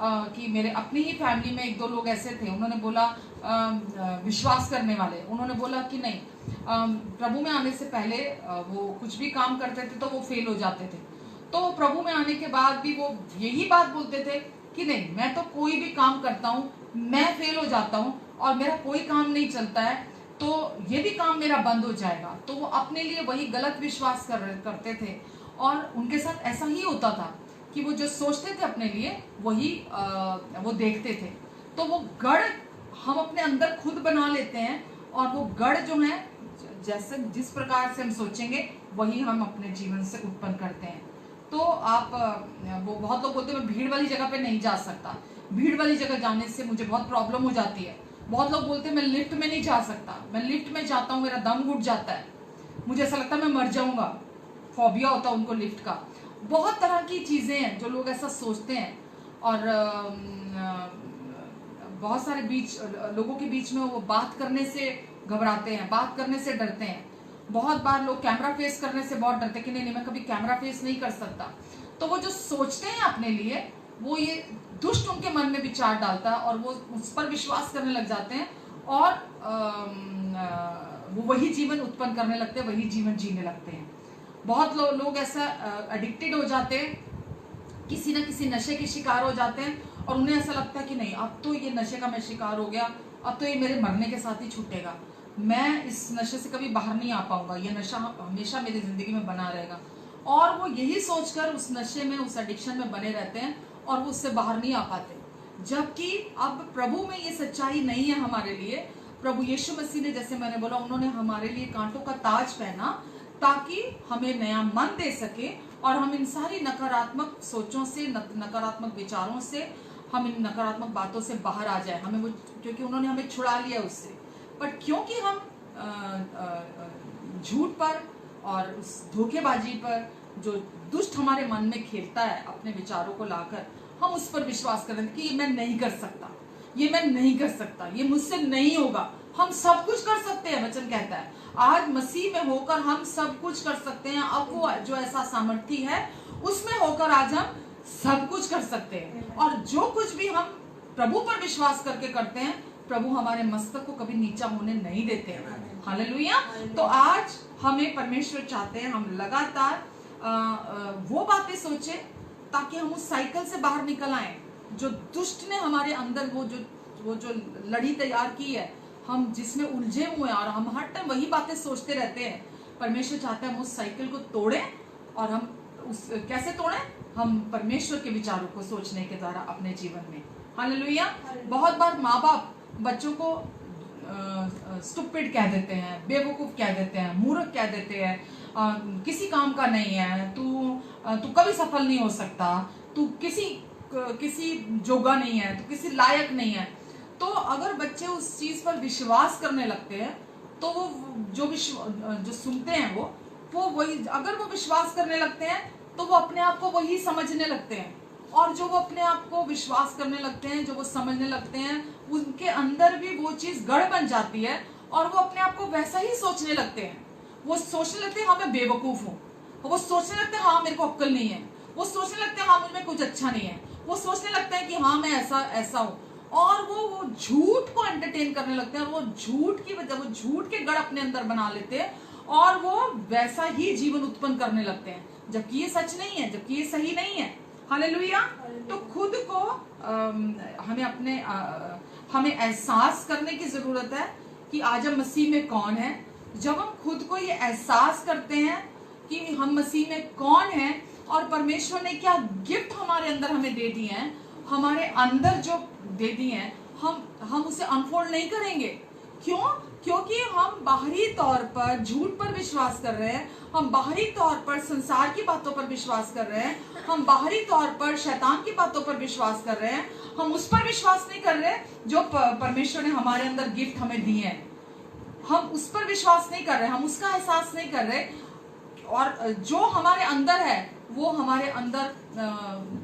[SPEAKER 2] कि मेरे अपनी ही फैमिली में 1-2 लोग ऐसे थे, उन्होंने बोला विश्वास करने वाले, उन्होंने बोला कि नहीं, प्रभु में आने से पहले वो कुछ भी काम करते थे तो वो फेल हो जाते थे, तो प्रभु में आने के बाद भी वो यही बात बोलते थे कि नहीं, मैं तो कोई भी काम करता हूँ मैं फेल हो जाता हूँ और मेरा कोई काम नहीं चलता है, तो ये भी काम मेरा बंद हो जाएगा। तो वो अपने लिए वही गलत विश्वास करते थे, और उनके साथ ऐसा ही होता था कि वो जो सोचते थे अपने लिए वही वो देखते थे। तो वो गढ़ हम अपने अंदर खुद बना लेते हैं, और वो गढ़ जो है जैसे जिस प्रकार से हम सोचेंगे वही हम अपने जीवन से उत्पन्न करते हैं। तो आप वो बहुत लोग बोलते हैं मैं भीड़ वाली जगह पे नहीं जा सकता, भीड़ वाली जगह जाने से मुझे बहुत प्रॉब्लम हो जाती है। बहुत लोग बोलते हैं मैं लिफ्ट में नहीं जा सकता, मैं लिफ्ट में जाता हूँ मेरा दम घुट जाता है, मुझे ऐसा लगता है मैं मर जाऊंगा, फोबिया होता है उनको लिफ्ट का। बहुत तरह की चीजें हैं जो लोग ऐसा सोचते हैं, और बहुत सारे लोगों के बीच में वो बात करने से घबराते हैं, बात करने से डरते हैं। बहुत बार लोग कैमरा फेस करने से बहुत डरते हैं कि नहीं मैं कभी कैमरा फेस नहीं कर सकता। तो वो जो सोचते हैं अपने लिए, वो ये दुष्ट उनके मन में विचार डालता है, और वो उस पर विश्वास करने लग जाते हैं, और वो वही जीवन उत्पन्न करने लगते हैं, वही जीवन जीने लगते हैं। बहुत लोग ऐसा एडिक्टेड हो जाते हैं, किसी न किसी नशे के शिकार हो जाते हैं, और उन्हें ऐसा लगता है कि नहीं अब तो ये नशे का मैं शिकार हो गया, अब तो ये मेरे मरने के साथ ही छूटेगा, मैं इस नशे से कभी बाहर नहीं आ पाऊंगा, ये नशा हमेशा मेरी जिंदगी में बना रहेगा। और वो यही सोचकर उस नशे में, उस एडिक्शन में बने रहते हैं, और वो उससे बाहर नहीं आ पाते। जबकि अब प्रभु में ये सच्चाई नहीं है हमारे लिए। प्रभु यीशु मसीह ने, जैसे मैंने बोला, उन्होंने हमारे लिए कांटों का ताज पहना ताकि हमें नया मन दे सके, और हम इन सारी नकारात्मक सोचों से, नकारात्मक विचारों से, हम इन नकारात्मक बातों से बाहर आ जाए। हमें वो, क्योंकि उन्होंने हमें छुड़ा लिया उससे। पर क्योंकि हम झूठ पर और उस धोखेबाजी पर जो दुष्ट हमारे मन में खेलता है अपने विचारों को लाकर, हम उस पर विश्वास कर रहे हैं कि ये मैं नहीं कर सकता, ये मैं नहीं कर सकता, ये मुझसे नहीं होगा। हम सब कुछ कर सकते हैं, वचन कहता है आज मसीह में होकर हम सब कुछ कर सकते हैं। अब वो जो ऐसा सामर्थ्य है उसमें होकर आज हम सब कुछ कर सकते हैं, और जो कुछ भी हम प्रभु पर विश्वास करके करते हैं, प्रभु हमारे मस्तक को कभी नीचा होने नहीं देते हैं। हालेलुया। तो आज हमें परमेश्वर चाहते हैं हम लगातार वो बातें सोचें ताकि हम उस साइकिल से बाहर निकल आए जो दुष्ट ने हमारे अंदर वो जो लड़ी तैयार की है, हम जिसमें उलझे हुए हैं और हम हर टाइम वही बातें सोचते रहते हैं। परमेश्वर चाहता है हम उस साइकिल को तोड़ें, और हम कैसे तोड़ें? हम परमेश्वर के विचारों को सोचने के द्वारा अपने जीवन में। हालेलुया। बहुत बार माँ बाप बच्चों को स्टूपिड कह देते हैं, बेवकूफ कह देते हैं, मूर्ख कह देते हैं, किसी काम का नहीं है, तू कभी सफल नहीं हो सकता, तू किसी जोगा नहीं है, तू किसी लायक नहीं है। तो अगर बच्चे उस चीज पर विश्वास करने लगते हैं तो वो जो सुनते हैं वो वही, अगर वो विश्वास करने लगते हैं तो वो अपने आप को वही समझने लगते हैं और जो वो अपने आप को विश्वास करने लगते हैं, जो वो समझने लगते हैं, उनके अंदर भी वो चीज गढ़ बन जाती है और वो अपने आप को वैसा ही सोचने लगते हैं। वो सोचने लगते हैं हाँ मैं बेवकूफ हूँ, वो सोचने लगते हैं हाँ मेरे को अक्ल नहीं है, वो सोचने लगते हैं हाँ मुझ में कुछ अच्छा नहीं है, वो सोचने लगते हैं कि हाँ मैं ऐसा हूँ, और वो झूठ को एंटरटेन करने लगते हैं और वो झूठ की वजह, वो झूठ के गढ़ अपने अंदर बना लेते हैं और वो वैसा ही जीवन उत्पन्न करने लगते हैं, जबकि ये सच नहीं है, जबकि ये सही नहीं है। हालेलुया। तो खुद को हमें एहसास करने की जरूरत है कि आज हम मसीह में कौन है। जब हम खुद को ये एहसास करते हैं कि हम मसीह में कौन है और परमेश्वर ने क्या गिफ्ट हमारे अंदर हमें दे दिए हैं, हमारे अंदर जो दे दिए हैं, हम उसे अनफोल्ड नहीं करेंगे। क्यों? क्योंकि हम बाहरी तौर पर झूठ पर विश्वास कर रहे हैं, हम बाहरी तौर पर संसार की बातों पर विश्वास कर रहे हैं, हम बाहरी तौर पर शैतान की बातों पर विश्वास कर रहे हैं, हम उस पर विश्वास नहीं कर रहे जो परमेश्वर ने हमारे अंदर गिफ्ट हमें दिए हैं। हम उस पर विश्वास नहीं कर रहे, हम उसका एहसास नहीं कर रहे, और जो हमारे अंदर है वो हमारे अंदर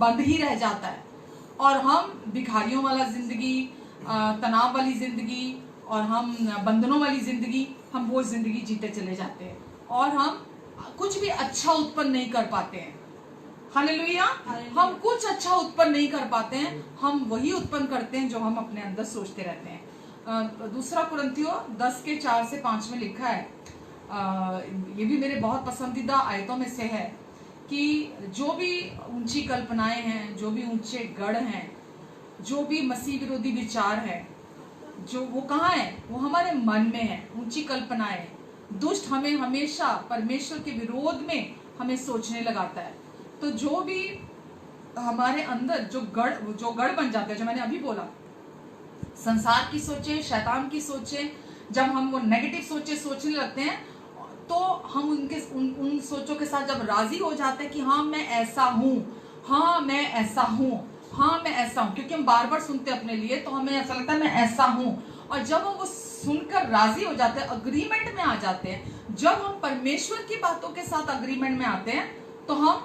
[SPEAKER 2] बंद ही रह जाता है और हम भिखारियों वाला जिंदगी, तनाव वाली जिंदगी और हम बंधनों वाली जिंदगी, हम वो जिंदगी जीते चले जाते हैं और हम कुछ भी अच्छा उत्पन्न नहीं कर पाते हैं। हालेलुया। हम कुछ अच्छा उत्पन्न नहीं कर पाते हैं, हम वही उत्पन्न करते हैं जो हम अपने अंदर सोचते रहते हैं। दूसरा कुरिन्थियों 10:4-5 में लिखा है, ये भी मेरे बहुत पसंदीदा आयतों में से है कि जो भी ऊंची कल्पनाएं हैं, जो भी ऊंचे गढ़ हैं, जो भी मसीह विरोधी विचार है, जो वो कहाँ है, वो हमारे मन में है। ऊंची कल्पनाएं, दुष्ट हमें हमेशा परमेश्वर के विरोध में हमें सोचने लगाता है। तो जो भी हमारे अंदर जो गढ़ बन जाते हैं, जो मैंने अभी बोला, संसार की सोचे, शैतान की सोचे, जब हम वो नेगेटिव सोचने लगते हैं तो हम उन सोचों के साथ जब राजी हो जाते हैं कि हाँ मैं ऐसा हूँ, हाँ मैं ऐसा हूँ, हाँ मैं ऐसा हूँ, क्योंकि हम बार बार सुनते हैं अपने लिए, तो हमें ऐसा लगता है मैं ऐसा हूँ। और जब हम वो सुनकर राजी हो जाते हैं, अग्रीमेंट में आ जाते हैं, जब हम परमेश्वर की बातों के साथ अग्रीमेंट में आते हैं, तो हम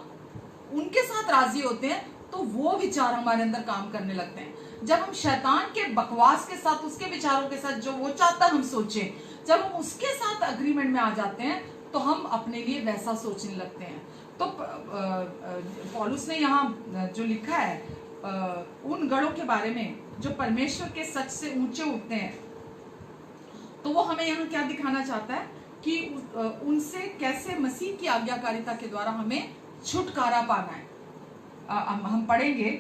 [SPEAKER 2] उनके साथ राजी होते हैं, तो वो विचार हमारे अंदर काम करने लगते हैं। जब हम शैतान के बकवास के साथ, उसके विचारों के साथ, जो वो चाहता हम सोचें, जब हम उसके साथ अग्रीमेंट में आ जाते हैं, तो हम अपने लिए वैसा सोचने लगते हैं। तो पौलुस ने यहाँ जो लिखा है उन गढ़ों के बारे में जो परमेश्वर के सच से ऊंचे उठते हैं, तो वो हमें यहाँ क्या दिखाना चाहता है कि उनसे कैसे मसीह की आज्ञाकारिता के द्वारा हमें छुटकारा पाना है। हम पढ़ेंगे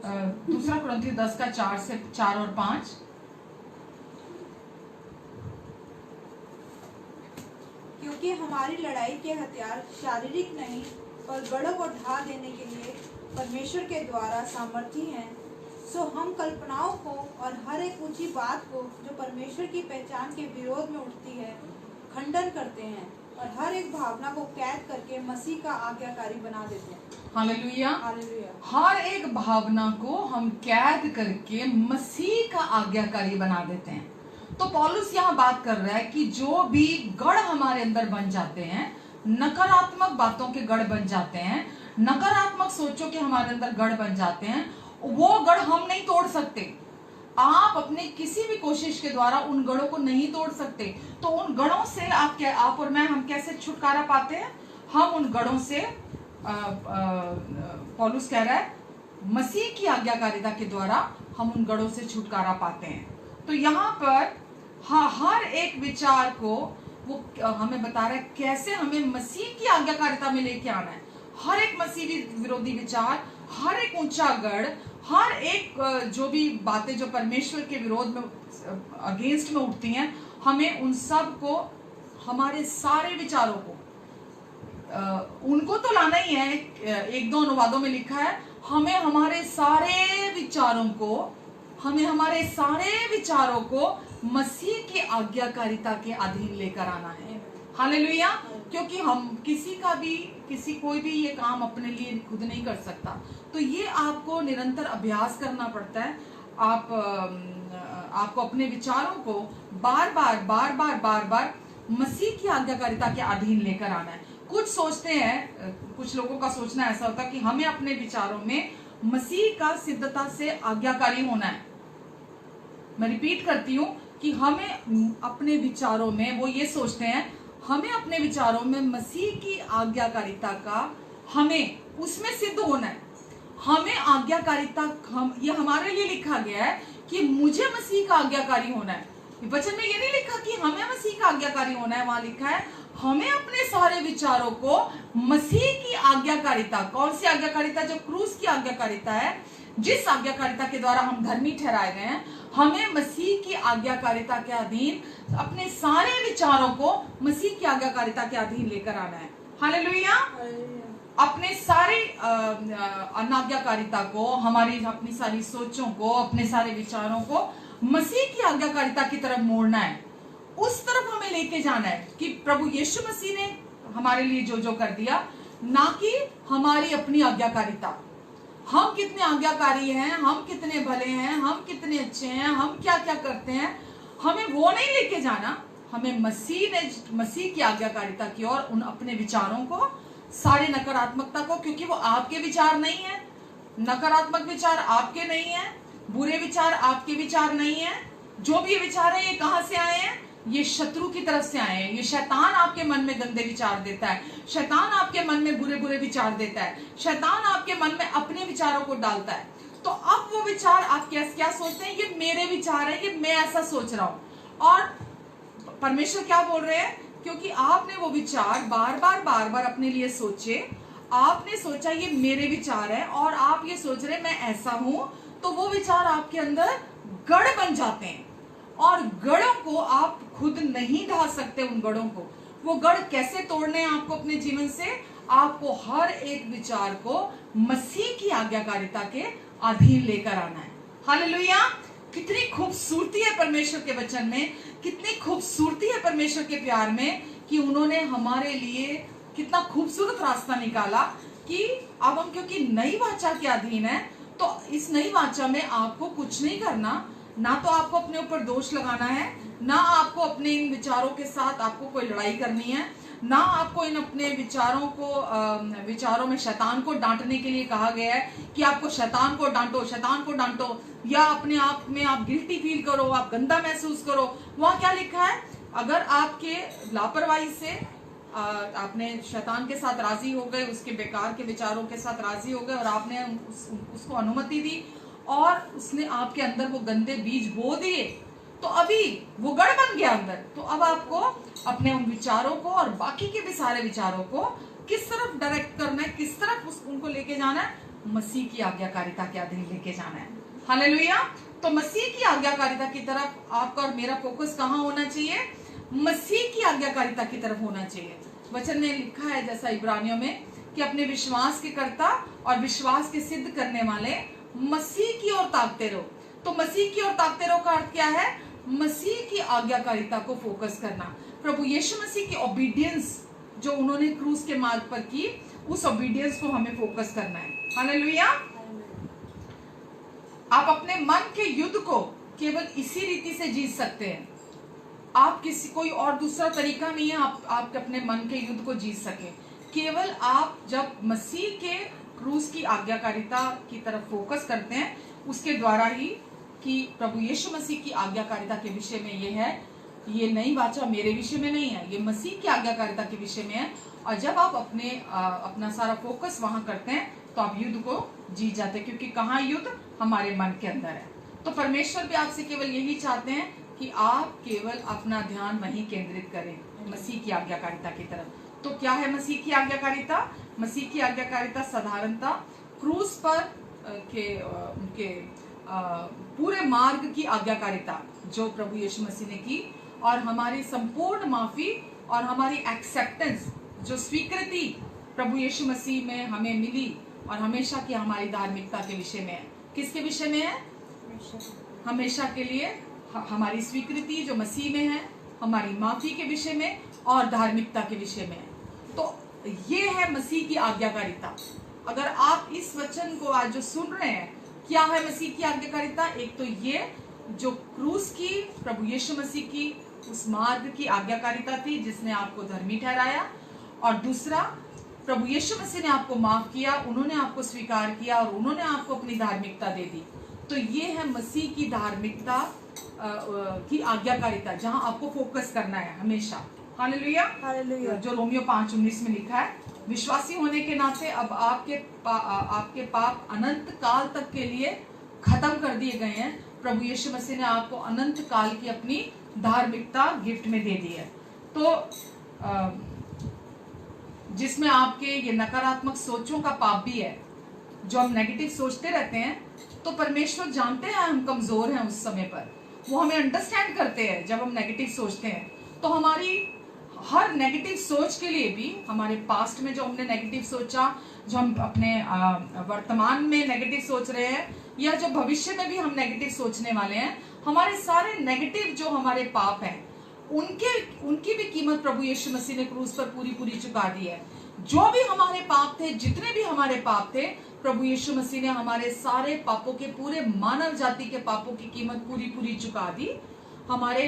[SPEAKER 2] दूसरा कुरिन्थियों 10:4-5।
[SPEAKER 3] क्योंकि हमारी लड़ाई के हथियार शारीरिक नहीं पर गढ़ों को ढा देने के लिए परमेश्वर के द्वारा सामर्थी हैं। सो हम कल्पनाओं को और हर एक ऊंची बात को जो परमेश्वर की पहचान के विरोध में उठती है खंडन करते हैं और हर एक भावना को कैद करके मसीह का आज्ञाकारी बना देते हैं।
[SPEAKER 2] हालेलुया।
[SPEAKER 3] हालेलुया।
[SPEAKER 2] हर एक भावना को हम कैद करके मसीह का आज्ञाकारी बना देते हैं। तो पौलुस यहाँ बात कर रहा है कि जो भी गढ़ हमारे अंदर बन जाते हैं, नकारात्मक बातों के गढ़ बन जाते हैं, नकारात्मक सोचों के हमारे अंदर गढ़ बन जाते हैं, वो गढ़ हम नहीं तोड़ सकते। आप अपने किसी भी कोशिश के द्वारा उन गढ़ों को नहीं तोड़ सकते। तो उन गढ़ों से आप और मैं, हम कैसे छुटकारा पाते हैं? हम उन गढ़ों से पौलुस कह रहा है मसीह की आज्ञाकारिता के द्वारा हम उन गढ़ों से छुटकारा पाते हैं। तो यहाँ पर हर एक विचार को वो हमें बता रहा है कैसे हमें मसीह की आज्ञाकारिता में लेके आना है। हर एक मसीह विरोधी विचार, हर एक ऊंचा गढ़, हर एक जो भी बातें जो परमेश्वर के विरोध में, अगेंस्ट में उठती हैं, हमें उन सब को, हमारे सारे विचारों को, उनको तो लाना ही है। 1-2 अनुवादों में लिखा है हमें हमारे सारे विचारों को मसीह की आज्ञाकारिता के अधीन लेकर आना है। हालेलुया। क्योंकि हम कोई भी ये काम अपने लिए खुद नहीं कर सकता। तो ये आपको निरंतर अभ्यास करना पड़ता है। आपको अपने विचारों को बार बार मसीह की आज्ञाकारिता के अधीन लेकर आना है। कुछ सोचते हैं, कुछ लोगों का सोचना ऐसा होता है कि हमें अपने विचारों में मसीह का सिद्धता से आज्ञाकारी होना है। मैं रिपीट करती हूँ कि हमें अपने विचारों में, वो ये सोचते हैं हमें अपने विचारों में मसीह की आज्ञाकारिता का, हमें उसमें सिद्ध होना है। हमें आज्ञाकारिता, ये हमारे लिए लिखा गया है कि मुझे मसीह का आज्ञाकारी होना है। वचन में ये नहीं लिखा कि हमें मसीह का आज्ञाकारी होना है, वहां लिखा है हमें अपने सारे विचारों को मसीह की आज्ञाकारिता, कौन सी आज्ञाकारिता? जो क्रूस की आज्ञाकारिता है, जिस आज्ञाकारिता के द्वारा हम धर्मी ठहराए गए हैं, हमें मसीह की आज्ञाकारिता के अधीन अपने सारे विचारों को मसीह की आज्ञाकारिता के अधीन लेकर आना है। हालेलुया। अपने सारे अनाज्ञाकारिता को, हमारी अपनी सारी सोचों को, अपने सारे विचारों को मसीह की आज्ञाकारिता की तरफ मोड़ना है। उस तरफ हमें लेके जाना है कि प्रभु यीशु मसीह ने हमारे लिए जो जो कर दिया, ना कि हमारी अपनी आज्ञाकारिता। हम कितने आज्ञाकारी हैं, हम कितने भले हैं, हम कितने अच्छे हैं, हम क्या क्या करते हैं, हमें वो नहीं लेके जाना। हमें मसीह की आज्ञाकारिता की ओर उन अपने विचारों को, सारी नकारात्मकता को, क्योंकि वो आपके विचार नहीं है, नकारात्मक विचार आपके नहीं है, बुरे विचार आपके विचार नहीं है। जो भी विचार है ये कहां से आए हैं? ये शत्रु की तरफ से आए हैं। ये शैतान आपके मन में गंदे विचार देता है, शैतान आपके मन में बुरे बुरे विचार देता है, शैतान आपके मन में अपने विचारों को डालता है। तो अब वो विचार आप क्या सोचते हैं? ये मेरे विचार है, ये मैं ऐसा सोच रहा हूं। और परमेश्वर क्या बोल रहे हैं? क्योंकि आपने वो विचार बार बार अपने लिए सोचे, आपने सोचा ये मेरे विचार है और आप ये सोच रहे मैं ऐसा हूं, तो वो विचार आपके अंदर गढ़ बन जाते हैं और गढ़ों को आप खुद नहीं ढा सकते। उन गढ़ों को, वो गढ़ कैसे तोड़ने हैं आपको अपने जीवन से? आपको हर एक विचार को मसीह की आज्ञाकारिता के अधीन लेकर आना है। हालेलुया। कितनी खूबसूरती है परमेश्वर के वचन में, कितनी खूबसूरती है परमेश्वर के प्यार में कि उन्होंने हमारे लिए कितना खूबसूरत रास्ता निकाला कि अब हम क्योंकि नई वाचा के अधीन है, तो इस नई वाचा में आपको कुछ नहीं करना, ना तो आपको अपने ऊपर दोष लगाना है, ना आपको अपने इन विचारों के साथ आपको कोई लड़ाई करनी है, ना आपको इन अपने विचारों में शैतान को डांटने के लिए कहा गया है कि आपको शैतान को डांटो, या अपने आप में आप गिल्टी फील करो, आप गंदा महसूस करो। वहां क्या लिखा है? अगर आपके लापरवाही से आपने शैतान के साथ राजी हो गए, उसके बेकार के विचारों के साथ राजी हो गए और आपने उसको अनुमति दी और उसने आपके अंदर वो गंदे बीज बो दिए, तो अभी वो गढ़ बन गया अंदर। तो अब आपको अपने उन विचारों को और बाकी के भी सारे विचारों को किस तरफ डायरेक्ट करना है, किस तरफ उनको लेके जाना है? मसीह की आज्ञाकारिता के अधीन लेके जाना है। हालेलुया। तो मसीह की आज्ञाकारिता की तरफ आपका और मेरा फोकस कहाँ होना चाहिए? मसीह की आज्ञाकारिता की तरफ होना चाहिए। वचन में लिखा है जैसा इब्रानियों में कि अपने विश्वास के कर्ता और विश्वास के सिद्ध करने वाले मसीह की ओर ताकते रहो। तो मसीह की ओर ताकते रहो का अर्थ क्या है? मसीह की आज्ञाकारिता को फोकस करना, प्रभु यीशु मसीह की ओबीडियंस जो उन्होंने क्रूस के मार्ग पर की, उस ओबीडियंस को हमें फोकस करना है। हालेलुया। आप अपने मन के युद्ध को केवल इसी रीति से जीत सकते हैं। आप कोई और दूसरा तरीका नहीं है आप अपने मन के युद्ध को जीत सके। केवल आप जब मसीह के क्रूस की आज्ञाकारिता की तरफ फोकस करते हैं, उसके द्वारा ही, कि प्रभु यीशु मसीह की आज्ञाकारिता के विषय में ये है, ये नई वाचा मेरे विषय में नहीं है, ये मसीह की आज्ञाकारिता के विषय में है। और जब आप अपना सारा फोकस वहां करते हैं तो आप युद्ध को जीत जाते हैं, क्योंकि कहाँ युद्ध? हमारे मन के अंदर है। तो परमेश्वर भी आपसे केवल यही चाहते हैं कि आप केवल अपना ध्यान वहीं केंद्रित करें, मसीह की आज्ञाकारिता की तरफ। तो क्या है मसीह की आज्ञाकारिता? मसीह की आज्ञाकारिता साधारणता क्रूस पर के पूरे मार्ग की आज्ञाकारिता जो प्रभु यीशु मसीह ने की, और हमारी संपूर्ण माफी और हमारी एक्सेप्टेंस, जो स्वीकृति प्रभु यीशु मसीह में हमें मिली, और हमेशा की हमारी धार्मिकता के विषय में है। किसके विषय में है? हमेशा के लिए हमारी स्वीकृति जो मसीह में है, हमारी माफी के विषय में और धार्मिकता के विषय में है। तो ये है मसीह की आज्ञाकारिता। अगर आप इस वचन को आज जो सुन रहे हैं, क्या है मसीह की आज्ञाकारिता? एक तो ये जो क्रूस की, प्रभु यीशु मसीह की उस मार्ग की आज्ञाकारिता थी जिसने आपको धर्मी ठहराया, और दूसरा प्रभु यीशु मसीह ने आपको माफ किया, उन्होंने आपको स्वीकार किया और उन्होंने आपको अपनी धार्मिकता दे दी। तो ये है मसीह की धार्मिकता की आज्ञाकारिता, जहां आपको फोकस करना है हमेशा। Hallelujah,
[SPEAKER 3] hallelujah.
[SPEAKER 2] जो रोमियो 5:19 में लिखा है, विश्वासी होने के नाते अब आपके पाप अनंत काल तक के लिए खत्म कर दिए गए हैं। प्रभु यीशु मसीह ने आपको अनंत काल की अपनी धार्मिकता गिफ्ट में दे दी है। तो जिसमें आपके ये नकारात्मक सोचों का पाप भी है, जो हम नेगेटिव सोचते रहते हैं, तो परमेश्वर जानते हैं हम कमजोर हैं उस समय पर, वो हमें अंडरस्टैंड करते हैं। जब हम नेगेटिव सोचते हैं तो हमारी हर नेगेटिव सोच के लिए भी, हमारे पास्ट में जो हमने नेगेटिव सोचा, जो हम अपने वर्तमान में नेगेटिव सोच रहे हैं, या जो भविष्य में भी हम नेगेटिव सोचने वाले हैं, हमारे सारे नेगेटिव जो हमारे पाप हैं, उनकी भी कीमत प्रभु यीशु मसीह ने क्रूस पर पूरी चुका दी है। जो भी हमारे पाप थे, जितने भी हमारे पाप थे, प्रभु यीशु मसीह ने हमारे सारे पापों के, पूरे मानव जाति के पापों की कीमत पूरी चुका दी। हमारे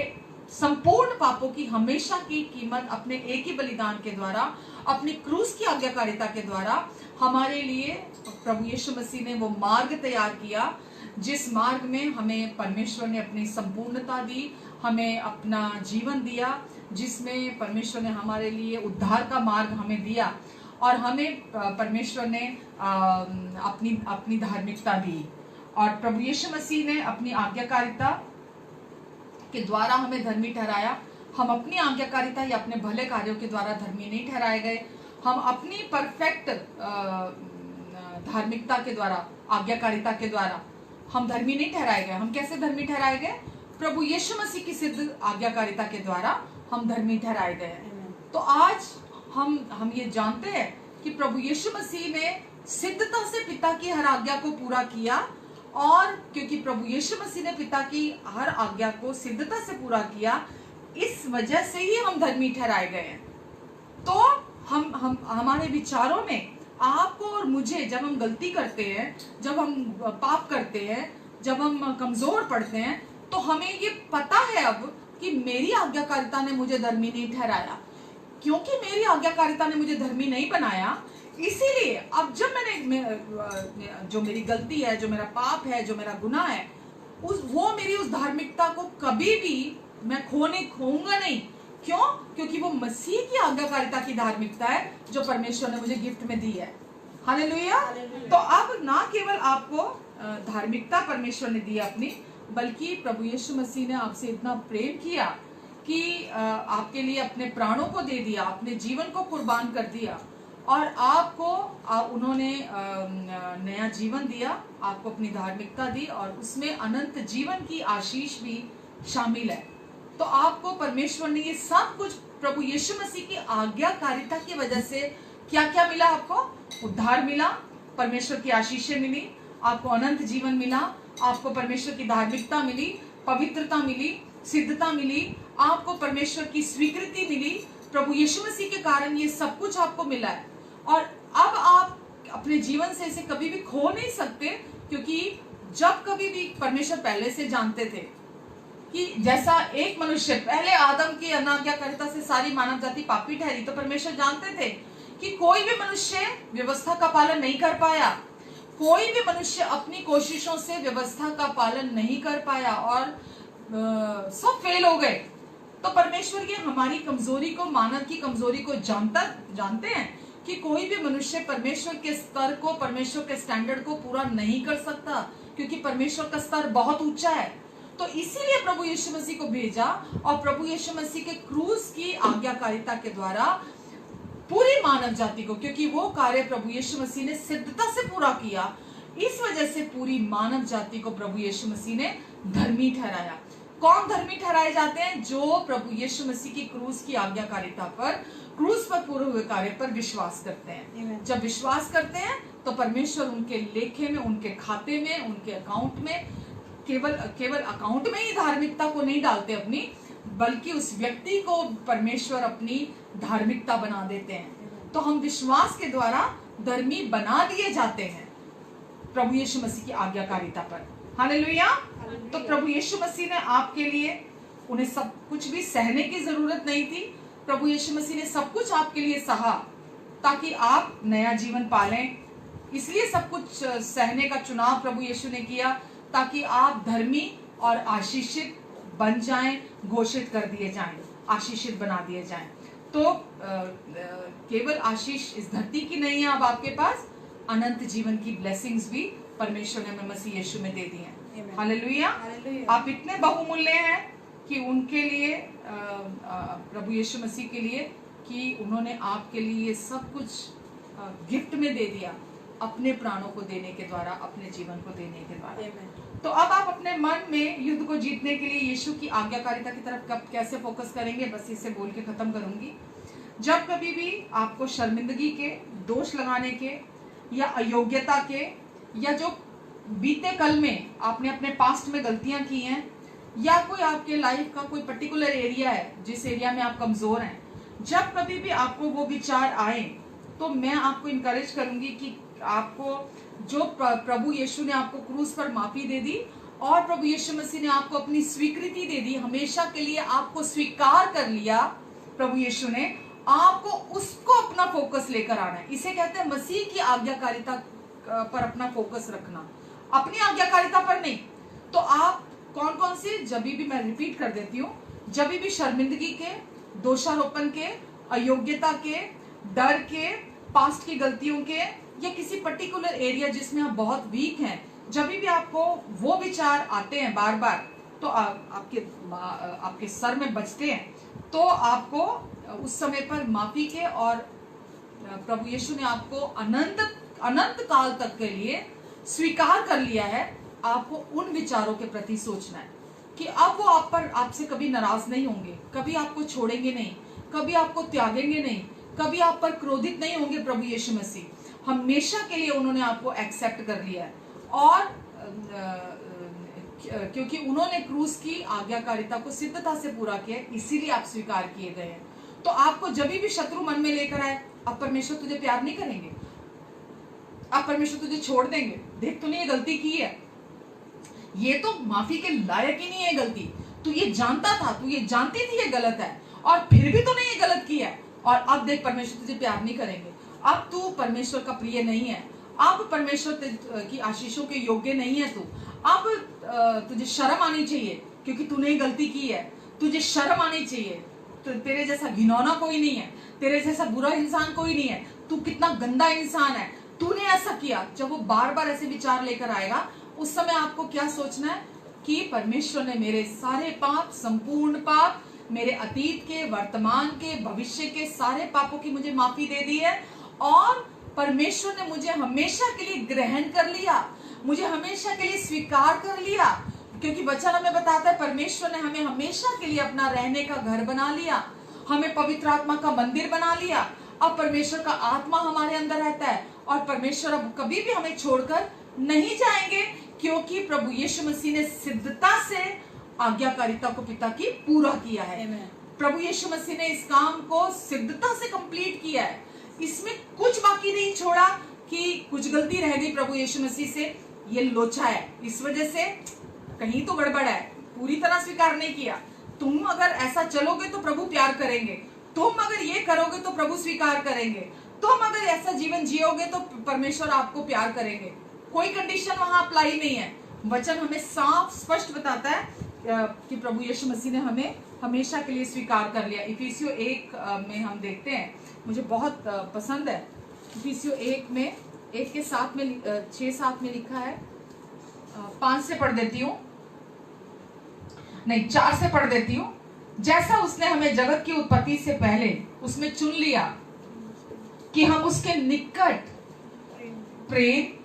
[SPEAKER 2] संपूर्ण पापों की हमेशा की कीमत अपने एक ही बलिदान के द्वारा, अपनी क्रूस की आज्ञाकारिता के द्वारा हमारे लिए प्रभु यीशु मसीह ने वो मार्ग तैयार किया, जिस मार्ग में हमें परमेश्वर ने अपनी संपूर्णता दी, हमें अपना जीवन दिया, जिसमें परमेश्वर ने हमारे लिए उद्धार का मार्ग हमें दिया, और हमें परमेश्वर ने अपनी धार्मिकता दी। और प्रभु यीशु मसीह ने अपनी आज्ञाकारिता के द्वारा हमें धर्मी ठहराया। हम अपनी आज्ञाकारिता या अपने भले कार्यों के द्वारा धर्मी नहीं ठहराए गए, हम अपनी परफेक्ट धार्मिकता के द्वारा, आज्ञाकारिता के द्वारा हम धर्मी नहीं ठहराए गए। हम कैसे धर्मी ठहराए गए? प्रभु यीशु मसीह की सिद्ध आज्ञाकारिता के द्वारा हम धर्मी ठहराए गए हैं। तो आज हम ये जानते हैं कि प्रभु यीशु मसीह ने सिद्धता से पिता की हर आज्ञा को पूरा किया, और क्योंकि प्रभु यीशु मसीह ने पिता की हर आज्ञा को सिद्धता से पूरा किया, इस वजह से ही हम धर्मी ठहराए गए हैं। तो हम हमारे विचारों में, आपको और मुझे, जब हम गलती करते हैं, जब हम पाप करते हैं, जब हम कमजोर पड़ते हैं, तो हमें ये पता है अब कि मेरी आज्ञाकारिता ने मुझे धर्मी नहीं ठहराया। क्योंकि मेरी आज्ञाकारिता ने मुझे धर्मी नहीं बनाया, इसीलिए अब जब जो मेरी गलती है, जो मेरा पाप है, जो मेरा गुनाह है, वो मेरी उस धार्मिकता को कभी भी मैं खोऊंगा नहीं। क्यों? क्योंकि वो मसीह की आज्ञाकारिता की धार्मिकता है जो परमेश्वर ने मुझे गिफ्ट में दी है। हालेलुया। तो अब ना केवल आपको धार्मिकता परमेश्वर ने दी अपनी, बल्कि प्रभु यीशु मसीह ने आपसे इतना प्रेम किया कि आपके लिए अपने प्राणों को दे दिया, अपने जीवन को कुर्बान कर दिया, और आपको उन्होंने नया जीवन दिया, आपको अपनी धार्मिकता दी, और उसमें अनंत जीवन की आशीष भी शामिल है। तो आपको परमेश्वर ने ये सब कुछ प्रभु यीशु मसीह की आज्ञाकारिता की वजह से क्या क्या मिला? आपको उद्धार मिला, परमेश्वर की आशीषें मिली, आपको अनंत जीवन मिला, आपको परमेश्वर की धार्मिकता मिली, पवित्रता मिली, सिद्धता मिली, आपको परमेश्वर की स्वीकृति मिली। प्रभु यीशु मसीह के कारण ये सब कुछ आपको मिला है, और अब आप अपने जीवन से इसे कभी भी खो नहीं सकते, क्योंकि जब कभी भी परमेश्वर पहले से जानते थे कि जैसा एक मनुष्य, पहले आदम की अनाज्ञाकारिता से सारी मानव जाति पापी ठहरी, तो परमेश्वर जानते थे कि कोई भी मनुष्य व्यवस्था का पालन नहीं कर पाया, कोई भी मनुष्य अपनी कोशिशों से व्यवस्था का पालन नहीं कर पाया, और सब फेल हो गए। तो परमेश्वर की हमारी कमजोरी को, मानव की कमजोरी को जानते हैं कि कोई भी मनुष्य परमेश्वर के स्तर को, परमेश्वर के स्टैंडर्ड को पूरा नहीं कर सकता, क्योंकि परमेश्वर का स्तर बहुत ऊंचा है। तो इसीलिए प्रभु यीशु मसीह को भेजा, और प्रभु यीशु मसीह के क्रूस की आज्ञाकारिता के द्वारा पूरी मानव जाति को, क्योंकि वो कार्य प्रभु यीशु मसीह ने सिद्धता से पूरा किया, इस वजह से पूरी मानव जाति को प्रभु यीशु मसीह ने धर्मी ठहराया। कौन धर्मी ठहराए जाते हैं? जो प्रभु यीशु मसीह की क्रूस की आज्ञाकारिता पर, क्रूस पर पूरे हुए कार्य पर विश्वास करते हैं। जब विश्वास करते हैं तो परमेश्वर उनके लेखे में, उनके खाते में, उनके अकाउंट में, केवल अकाउंट में ही धार्मिकता को नहीं डालते अपनी, बल्कि उस व्यक्ति को परमेश्वर अपनी धार्मिकता बना देते हैं। तो हम विश्वास के द्वारा धर्मी बना दिए जाते हैं प्रभु यीशु मसीह की आज्ञाकारिता पर। हालेलुया। तो प्रभु यीशु मसीह ने आपके लिए, उन्हें सब कुछ भी सहने की जरूरत नहीं थी, प्रभु यीशु मसीह ने सब कुछ आपके लिए सहा, ताकि आप नया जीवन पालें। इसलिए सब कुछ सहने का चुनाव प्रभु यीशु ने किया, ताकि आप धर्मी और आशीषित बन जाएं, घोषित कर दिए जाएं, आशीषित बना दिए जाएं। तो केवल आशीष इस धरती की नहीं है, अब आपके पास अनंत जीवन की ब्लेसिंग्स भी परमेश्वर ने हमें मसीह यीशु में दे दी हैं। हालेलुया। आप इतने बहुमूल्य हैं कि उनके लिए प्रभु यीशु मसीह के लिए कि उन्होंने आपके लिए सब कुछ गिफ्ट में दे दिया, अपने प्राणों को देने के द्वारा, अपने जीवन को देने के द्वारा। तो अब आप अपने मन में युद्ध को जीतने के लिए यीशु की आज्ञाकारिता की तरफ कब कैसे फोकस करेंगे, बस इसे बोल के खत्म करूंगी। जब कभी भी आपको शर्मिंदगी के, दोष लगाने के या अयोग्यता के, या जो बीते कल में आपने अपने पास्ट में गलतियां की हैं, या कोई आपके लाइफ का कोई पर्टिकुलर एरिया है जिस एरिया में आप कमजोर हैं, जब कभी भी आपको वो विचार आए तो मैं आपको इनकरेज करूंगी कि आपको जो प्रभु यीशु ने आपको क्रूस पर माफी दे दी और प्रभु यीशु मसीह ने आपको अपनी स्वीकृति दे दी, हमेशा के लिए आपको स्वीकार कर लिया प्रभु यीशु ने, आपको उसको अपना फोकस लेकर आना है। इसे कहते हैं मसीह की आज्ञाकारिता पर अपना फोकस रखना, अपनी आज्ञाकारिता पर नहीं। तो आप कौन कौन से, जब भी मैं रिपीट कर देती हूँ, जब भी शर्मिंदगी के, दोषारोपण के, अयोग्यता के, डर के, पास्ट की गलतियों के, या किसी पर्टिकुलर एरिया जिसमें आप बहुत वीक हैं, जब भी आपको वो विचार आते हैं बार बार, तो आपके सर में बजते हैं, तो आपको उस समय पर माफी के, और प्रभु यीशु ने आपको अनंत काल तक के लिए स्वीकार कर लिया है। आपको उन विचारों के प्रति सोचना है कि अब वो आपसे कभी नाराज नहीं होंगे, कभी आपको छोड़ेंगे नहीं, कभी आपको त्यागेंगे नहीं, कभी आप पर क्रोधित नहीं होंगे। प्रभु यीशु मसीह हमेशा के लिए उन्होंने आपको एक्सेप्ट कर लिया है, और क्योंकि उन्होंने क्रूस की आज्ञाकारिता को सिद्धता से पूरा किया, इसीलिए आप स्वीकार किए गए हैं। तो आपको जब भी शत्रु मन में लेकर आए, अब परमेश्वर तुझे प्यार नहीं करेंगे, अब परमेश्वर तुझे छोड़ देंगे, देख तूने ये गलती की है, ये तो माफी के लायक ही नहीं है गलती, तू ये जानता था, तू ये जानती थी ये गलत है, और फिर भी तूने ये गलत किया है, और अब देख परमेश्वर तुझे प्यार नहीं करेंगे, अब तू परमेश्वर का प्रिय नहीं है, अब परमेश्वर की आशीषों के योग्य नहीं है, तू अब तुझे शर्म आनी चाहिए क्योंकि तूने ये गलती की है, तुझे शर्म आनी चाहिए, तो तेरे जैसा घिनौना कोई नहीं है, तेरे जैसा बुरा इंसान कोई नहीं है, तू कितना गंदा इंसान है, तूने ऐसा किया। जब वो बार बार ऐसे विचार लेकर आएगा, उस समय आपको क्या सोचना है कि परमेश्वर ने मेरे सारे पाप, संपूर्ण पाप, मेरे अतीत के, वर्तमान के, भविष्य के सारे पापों की मुझे माफी दे दी है, और परमेश्वर ने मुझे हमेशा के लिए ग्रहण कर लिया, मुझे हमेशा के लिए स्वीकार कर लिया, क्योंकि वचन हमें बताता है परमेश्वर ने हमें हमेशा के लिए अपना रहने का घर बना लिया, हमें पवित्र आत्मा का मंदिर बना लिया। अब परमेश्वर का आत्मा हमारे अंदर रहता है, और परमेश्वर अब कभी भी हमें छोड़कर नहीं जाएंगे, क्योंकि प्रभु यीशु मसीह ने सिद्धता से आज्ञाकारिता को पिता की पूरा किया है। प्रभु यीशु मसीह ने इस काम को सिद्धता से कंप्लीट किया है, इसमें कुछ बाकी नहीं छोड़ा कि कुछ गलती रह गई प्रभु यीशु मसीह से, ये लोचा है, इस वजह से कहीं तो गड़बड़ है, पूरी तरह स्वीकार नहीं किया। तुम अगर ऐसा चलोगे तो प्रभु प्यार करेंगे, तुम अगर ये करोगे तो प्रभु स्वीकार करेंगे, तुम अगर ऐसा जीवन जियोगे तो परमेश्वर आपको प्यार करेंगे। कोई कंडीशन वहां अप्लाई नहीं है। वचन हमें साफ स्पष्ट बताता है कि प्रभु यीशु मसीह ने हमें हमेशा के लिए स्वीकार कर लिया। इफिसियों 1 में हम देखते हैं, मुझे बहुत पसंद है, इफिसियों 1 में 1 के 7 में 6-7 में लिखा है, 5 से पढ़ देती हूँ, नहीं 4 से पढ़ देती हूँ। जैसा उसने हमें जगत की उत्पत्ति से पहले उसमें चुन लिया कि हम उसके निकट प्रेम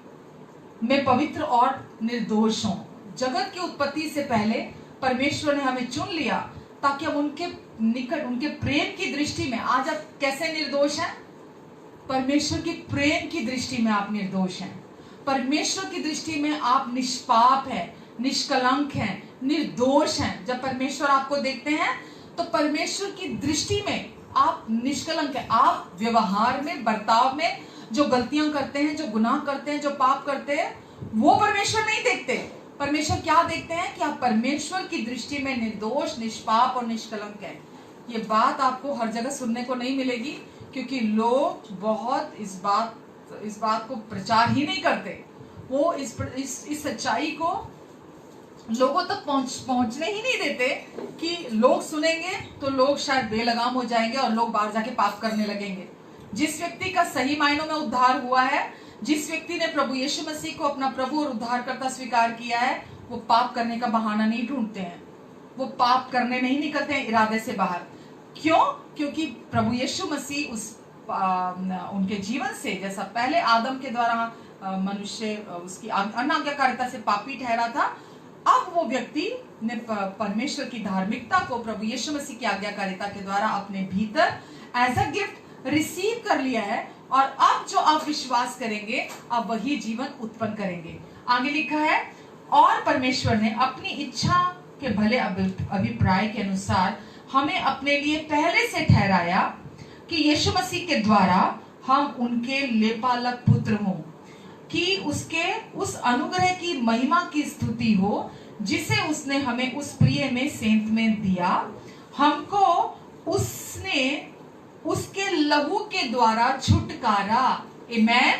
[SPEAKER 2] में पवित्र और निर्दोष हों। जगत की उत्पत्ति से पहले परमेश्वर ने हमें चुन लिया ताकि हम उनके निकट, उनके प्रेम की दृष्टि में, आज आप कैसे निर्दोष हैं? परमेश्वर की प्रेम की दृष्टि में आप निर्दोष हैं। परमेश्वर की दृष्टि में आप निष्पाप हैं, निष्कलंक हैं, निर्दोष हैं। जब परमेश्वर आपको देखते हैं तो परमेश्वर की दृष्टि में आप निष्कलंक हैं। आप व्यवहार में, बर्ताव में जो गलतियां करते हैं, जो गुनाह करते हैं, जो पाप करते हैं, वो परमेश्वर नहीं देखते। परमेश्वर क्या देखते हैं कि आप परमेश्वर की दृष्टि में निर्दोष, निष्पाप और निष्कलंक हैं। ये बात आपको हर जगह सुनने को नहीं मिलेगी, क्योंकि लोग बहुत इस बात को प्रचार ही नहीं करते। वो इस सच्चाई को लोगों तक पहुंचने ही नहीं देते कि लोग सुनेंगे तो लोग शायद बेलगाम हो जाएंगे और लोग बाहर जाके पाप करने लगेंगे। जिस व्यक्ति का सही मायनों में उद्धार हुआ है, जिस व्यक्ति ने प्रभु यीशु मसीह को अपना प्रभु और उद्धारकर्ता स्वीकार किया है, वो पाप करने का बहाना नहीं ढूंढते हैं, वो पाप करने नहीं निकलते हैं इरादे से बाहर। क्यों? क्योंकि प्रभु यीशु मसीह उनके जीवन से, जैसा पहले आदम के द्वारा मनुष्य उसकी अनाज्ञाकारिता से पापी ठहरा था, अब वो व्यक्ति ने परमेश्वर की धार्मिकता को प्रभु यीशु मसीह की आज्ञाकारिता के द्वारा अपने भीतर एज अ गिफ्ट रिसीव कर लिया है, और अब जो आप विश्वास करेंगे आप वही जीवन उत्पन्न करेंगे। आगे लिखा है, और परमेश्वर ने अपनी इच्छा के भले अभिप्राय के अनुसार हमें अपने लिए पहले से ठहराया कि यीशु मसीह के द्वारा हम उनके लेपालक पुत्र हों, कि उसके उस अनुग्रह की महिमा की स्तुति हो जिसे उसने हमें उस प्रिय में सेंत में दिया। हमको उसने उसके लहू के द्वारा छुटकारा, आमेन,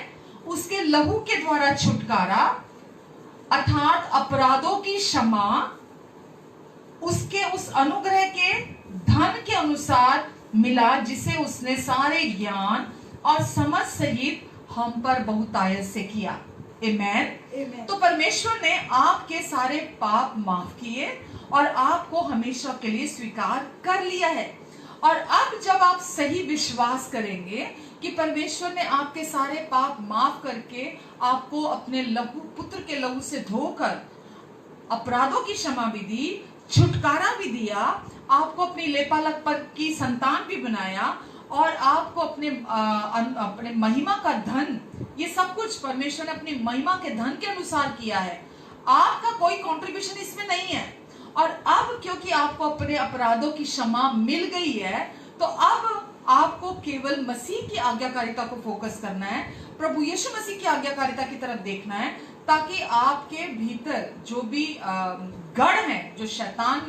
[SPEAKER 2] उसके लहू के द्वारा छुटकारा अर्थात अपराधों की क्षमा, उसके उस अनुग्रह के धन के अनुसार मिला जिसे उसने सारे ज्ञान और समझ सहित हम पर बहुतायत से किया। आमेन। तो परमेश्वर ने आपके सारे पाप माफ किए और आपको हमेशा के लिए स्वीकार कर लिया है। और अब जब आप सही विश्वास करेंगे कि परमेश्वर ने आपके सारे पाप माफ करके आपको अपने लहू, पुत्र के लहू से धोकर अपराधों की क्षमा भी दी, छुटकारा भी दिया, आपको अपनी लेपालक पद की संतान भी बनाया, और आपको अपने महिमा का धन, ये सब कुछ परमेश्वर ने अपनी महिमा के धन के अनुसार किया है। आपका कोई कंट्रीब्यूशन इसमें नहीं है। और अब क्योंकि आपको अपने अपराधों की क्षमा मिल गई है, तो अब आपको केवल मसीह की आज्ञाकारिता को फोकस करना है, प्रभु यीशु मसीह की आज्ञाकारिता की तरफ देखना है, ताकि आपके भीतर जो भी गढ़ है, जो शैतान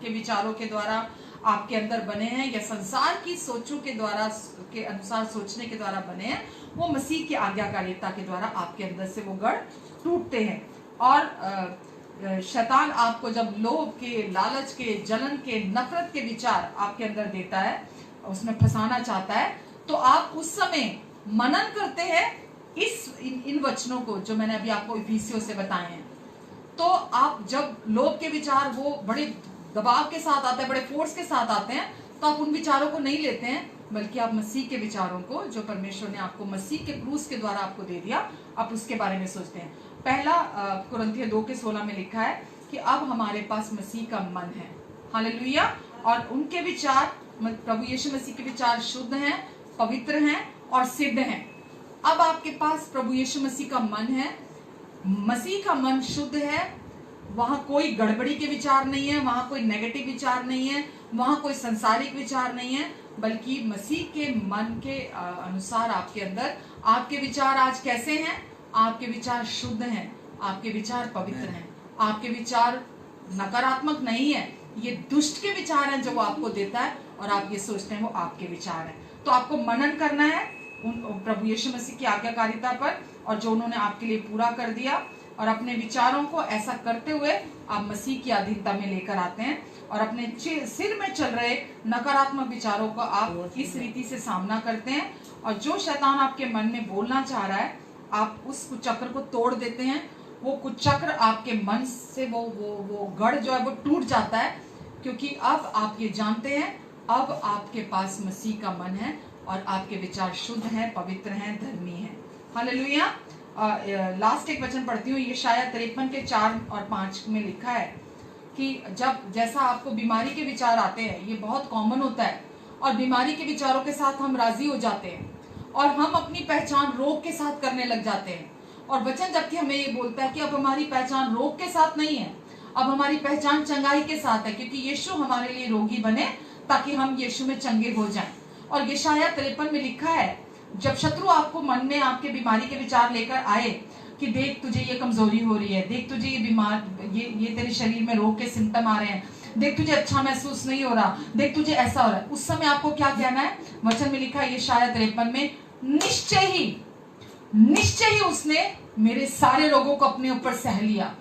[SPEAKER 2] के विचारों के द्वारा आपके अंदर बने हैं या संसार की सोचों के द्वारा के अनुसार सोचने के द्वारा बने हैं, वो मसीह की आज्ञाकारिता के द्वारा आपके अंदर से वो गढ़ टूटते हैं। और शैतान आपको जब लोभ के, लालच के, जलन के, नफरत के विचार आपके अंदर देता है, उसमें फंसाना चाहता है, तो आप उस समय मनन करते हैं इन वचनों को जो मैंने अभी आपको इफिसियों से बताए हैं। तो आप जब लोभ के विचार वो बड़े दबाव के साथ आते हैं, बड़े फोर्स के साथ आते हैं, तो आप उन विचारों को नहीं लेते हैं, बल्कि आप मसीह के विचारों को, जो परमेश्वर ने आपको मसीह के क्रूस के द्वारा आपको दे दिया, आप उसके बारे में सोचते हैं। पहला कुरिन्थियों 2:16 में लिखा है कि अब हमारे पास मसीह का मन है, हालेलुया, और उनके विचार, प्रभु यीशु मसीह के विचार शुद्ध हैं, पवित्र हैं और सिद्ध हैं। अब आपके पास प्रभु यीशु मसीह का मन है, मसीह का मन शुद्ध है, वहां कोई गड़बड़ी के विचार नहीं है, वहां कोई नेगेटिव विचार नहीं है, वहां कोई संसारिक विचार नहीं है, बल्कि मसीह के मन के अनुसार आपके अंदर आपके विचार आज कैसे हैं? आपके विचार शुद्ध हैं, आपके विचार पवित्र हैं, आपके विचार नकारात्मक नहीं है, ये दुष्ट के विचार हैं जो वो आपको देता है, और आप ये सोचते हैं वो आपके विचार हैं। तो आपको मनन करना है उन प्रभु यीशु मसीह की आज्ञाकारिता पर, और जो उन्होंने आपके लिए पूरा कर दिया, और अपने विचारों को ऐसा करते हुए आप मसीह की अधीनता में लेकर आते हैं, और अपने सिर में चल रहे नकारात्मक विचारों को आप इस रीति से सामना करते हैं, और जो शैतान आपके मन में बोलना चाह रहा है, आप उस कुचक्र को तोड़ देते हैं। वो कुचक्र आपके मन से वो गढ़ जो है वो टूट जाता है, क्योंकि अब आप ये जानते हैं, अब आपके पास मसीह का मन है और आपके विचार शुद्ध हैं, पवित्र हैं, धर्मी हैं। हालेलुया। लास्ट एक वचन पढ़ती हूँ, यशायाह 53 के 4 और 5 में लिखा है कि जब जैसा आपको बीमारी के विचार आते हैं, ये बहुत कॉमन होता है, और बीमारी के विचारों के साथ हम राजी हो जाते हैं और हम अपनी पहचान रोग के साथ करने लग जाते हैं। और वचन जबकि हमें ये बोलता है कि अब हमारी पहचान रोग के साथ नहीं है, अब हमारी पहचान चंगाई के साथ है, क्योंकि यीशु हमारे लिए रोगी बने ताकि हम यीशु में चंगे हो जाएं। और यशायाह 53 में लिखा है, जब शत्रु आपको मन में आपके बीमारी के विचार लेकर आए कि देख तुझे ये कमजोरी हो रही है, देख तुझे ये बीमार, ये तेरे शरीर में रोग के सिम्टम आ रहे हैं, देख तुझे अच्छा महसूस नहीं हो रहा, देख तुझे ऐसा हो रहा है, उस समय आपको क्या कहना है? वचन में लिखा है ये शायद 53 में, निश्चय ही उसने मेरे सारे रोगों को अपने ऊपर सह लिया।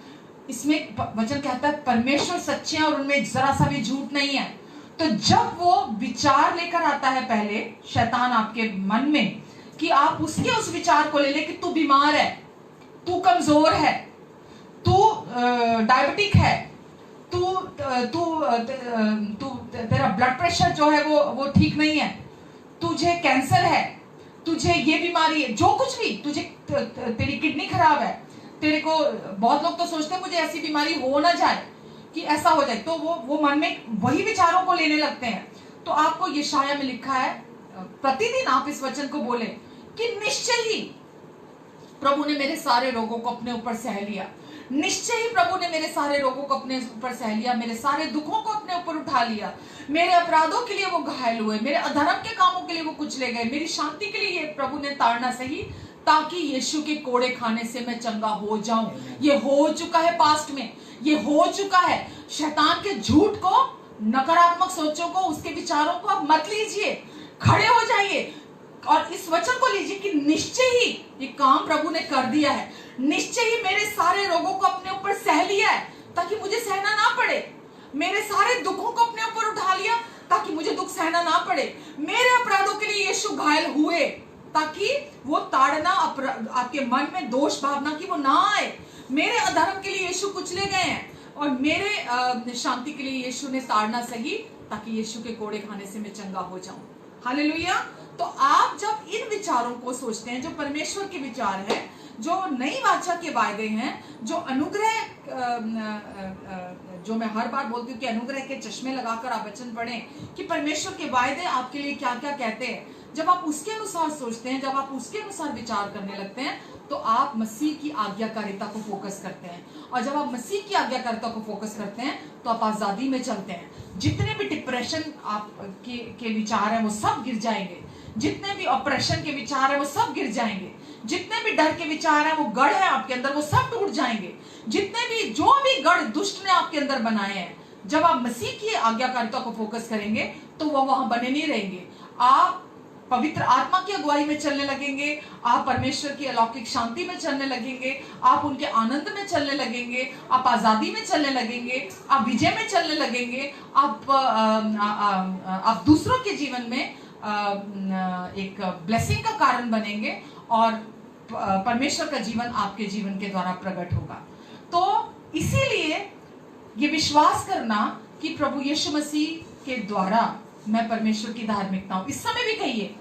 [SPEAKER 2] इसमें वचन कहता है परमेश्वर सच्चे हैं और उनमें जरा सा भी झूठ नहीं है। तो जब वो विचार लेकर आता है पहले शैतान आपके मन में कि आप उसके उस विचार को ले ले कि तू बीमार है, तू कमजोर है, तू डायबिटिक है, तू तेरा ब्लड प्रेशर जो है वो ठीक नहीं है, तुझे कैंसर है, तुझे ये बीमारी है, जो कुछ भी तुझे, तेरी किडनी खराब है, तेरे को, बहुत लोग तो सोचते हैं मुझे ऐसी बीमारी हो ना जाए कि ऐसा हो जाए, तो वो मन में वही विचारों को लेने लगते हैं। तो आपको यशाया में लिखा है प्रतिदिन आप इस वचन को बोले कि निश्चय ही प्रभु ने मेरे सारे रोगों को अपने ऊपर सह लिया, निश्चय ही प्रभु ने मेरे सारे रोगों को अपने ऊपर सह लिया, मेरे सारे दुखों को अपने ऊपर उठा लिया, मेरे अपराधों के लिए वो घायल हुए, मेरे अधर्म के कामों के लिए वो कुचले गए, मेरी शांति के लिए ये प्रभु ने ताड़ना सही ताकि यीशु के कोड़े खाने से मैं चंगा हो जाऊं। ये हो चुका है, पास्ट में ये हो चुका है। शैतान के झूठ को, नकारात्मक सोचों को, उसके विचारों को आप मत लीजिए, खड़े हो जाइए और इस वचन को लीजिए कि निश्चय ही ये काम प्रभु ने कर दिया है, निश्चय ही मेरे सारे रोगों को अपने ऊपर सह लिया है ताकि मुझे सहना ना पड़े, मेरे सारे दुखों को अपने ऊपर उठा लिया ताकि मुझे दुख सहना ना पड़े, मेरे अपराधों के लिए यीशु घायल हुए ताकि वो ताड़ना आपके मन में दोष भावना की वो ना आए, मेरे अधर्म के लिए यीशु कुचले गए हैं और मेरे शांति के लिए यीशु ने ताड़ना सही ताकि यीशु के कोड़े खाने से मैं चंगा हो जाऊं। हालेलुया। तो आप जब इन विचारों को सोचते हैं जो परमेश्वर के विचार है, जो नई वाचा के वायदे हैं, जो अनुग्रह, जो मैं हर बार बोलती हूँ कि अनुग्रह के चश्मे लगाकर आप वचन पढ़ें कि परमेश्वर के वायदे आपके लिए क्या क्या कहते हैं, जब आप उसके अनुसार सोचते हैं, जब आप उसके अनुसार विचार करने लगते हैं तो आप मसीह की आज्ञाकारिता को फोकस करते हैं, और जब आप मसीह की आज्ञाकारिता को फोकस करते हैं तो आप आजादी में चलते हैं। जितने भी डिप्रेशन आप के विचार हैं वो सब गिर जाएंगे, जितने भी ऑपरेशन के विचार हैं वो सब गिर जाएंगे, जितने भी डर के विचार हैं, वो गढ़ है आपके अंदर, वो सब टूट जाएंगे, जितने भी जो भी गढ़ दुष्ट ने आपके अंदर बनाए हैं, जब आप मसीह की आज्ञाकारिता को फोकस करेंगे तो वो वहां बने नहीं रहेंगे। आप पवित्र आत्मा की अगुवाई में चलने लगेंगे, आप परमेश्वर की अलौकिक शांति में चलने लगेंगे, आप उनके आनंद में चलने लगेंगे, आप आजादी में चलने लगेंगे, आप विजय में चलने लगेंगे, आप दूसरों के जीवन में एक ब्लेसिंग का कारण बनेंगे और परमेश्वर का जीवन आपके जीवन के द्वारा प्रकट होगा। तो इसीलिए ये विश्वास करना कि प्रभु यीशु मसीह के द्वारा मैं परमेश्वर की धार्मिकता हूं। इस समय भी कहिए,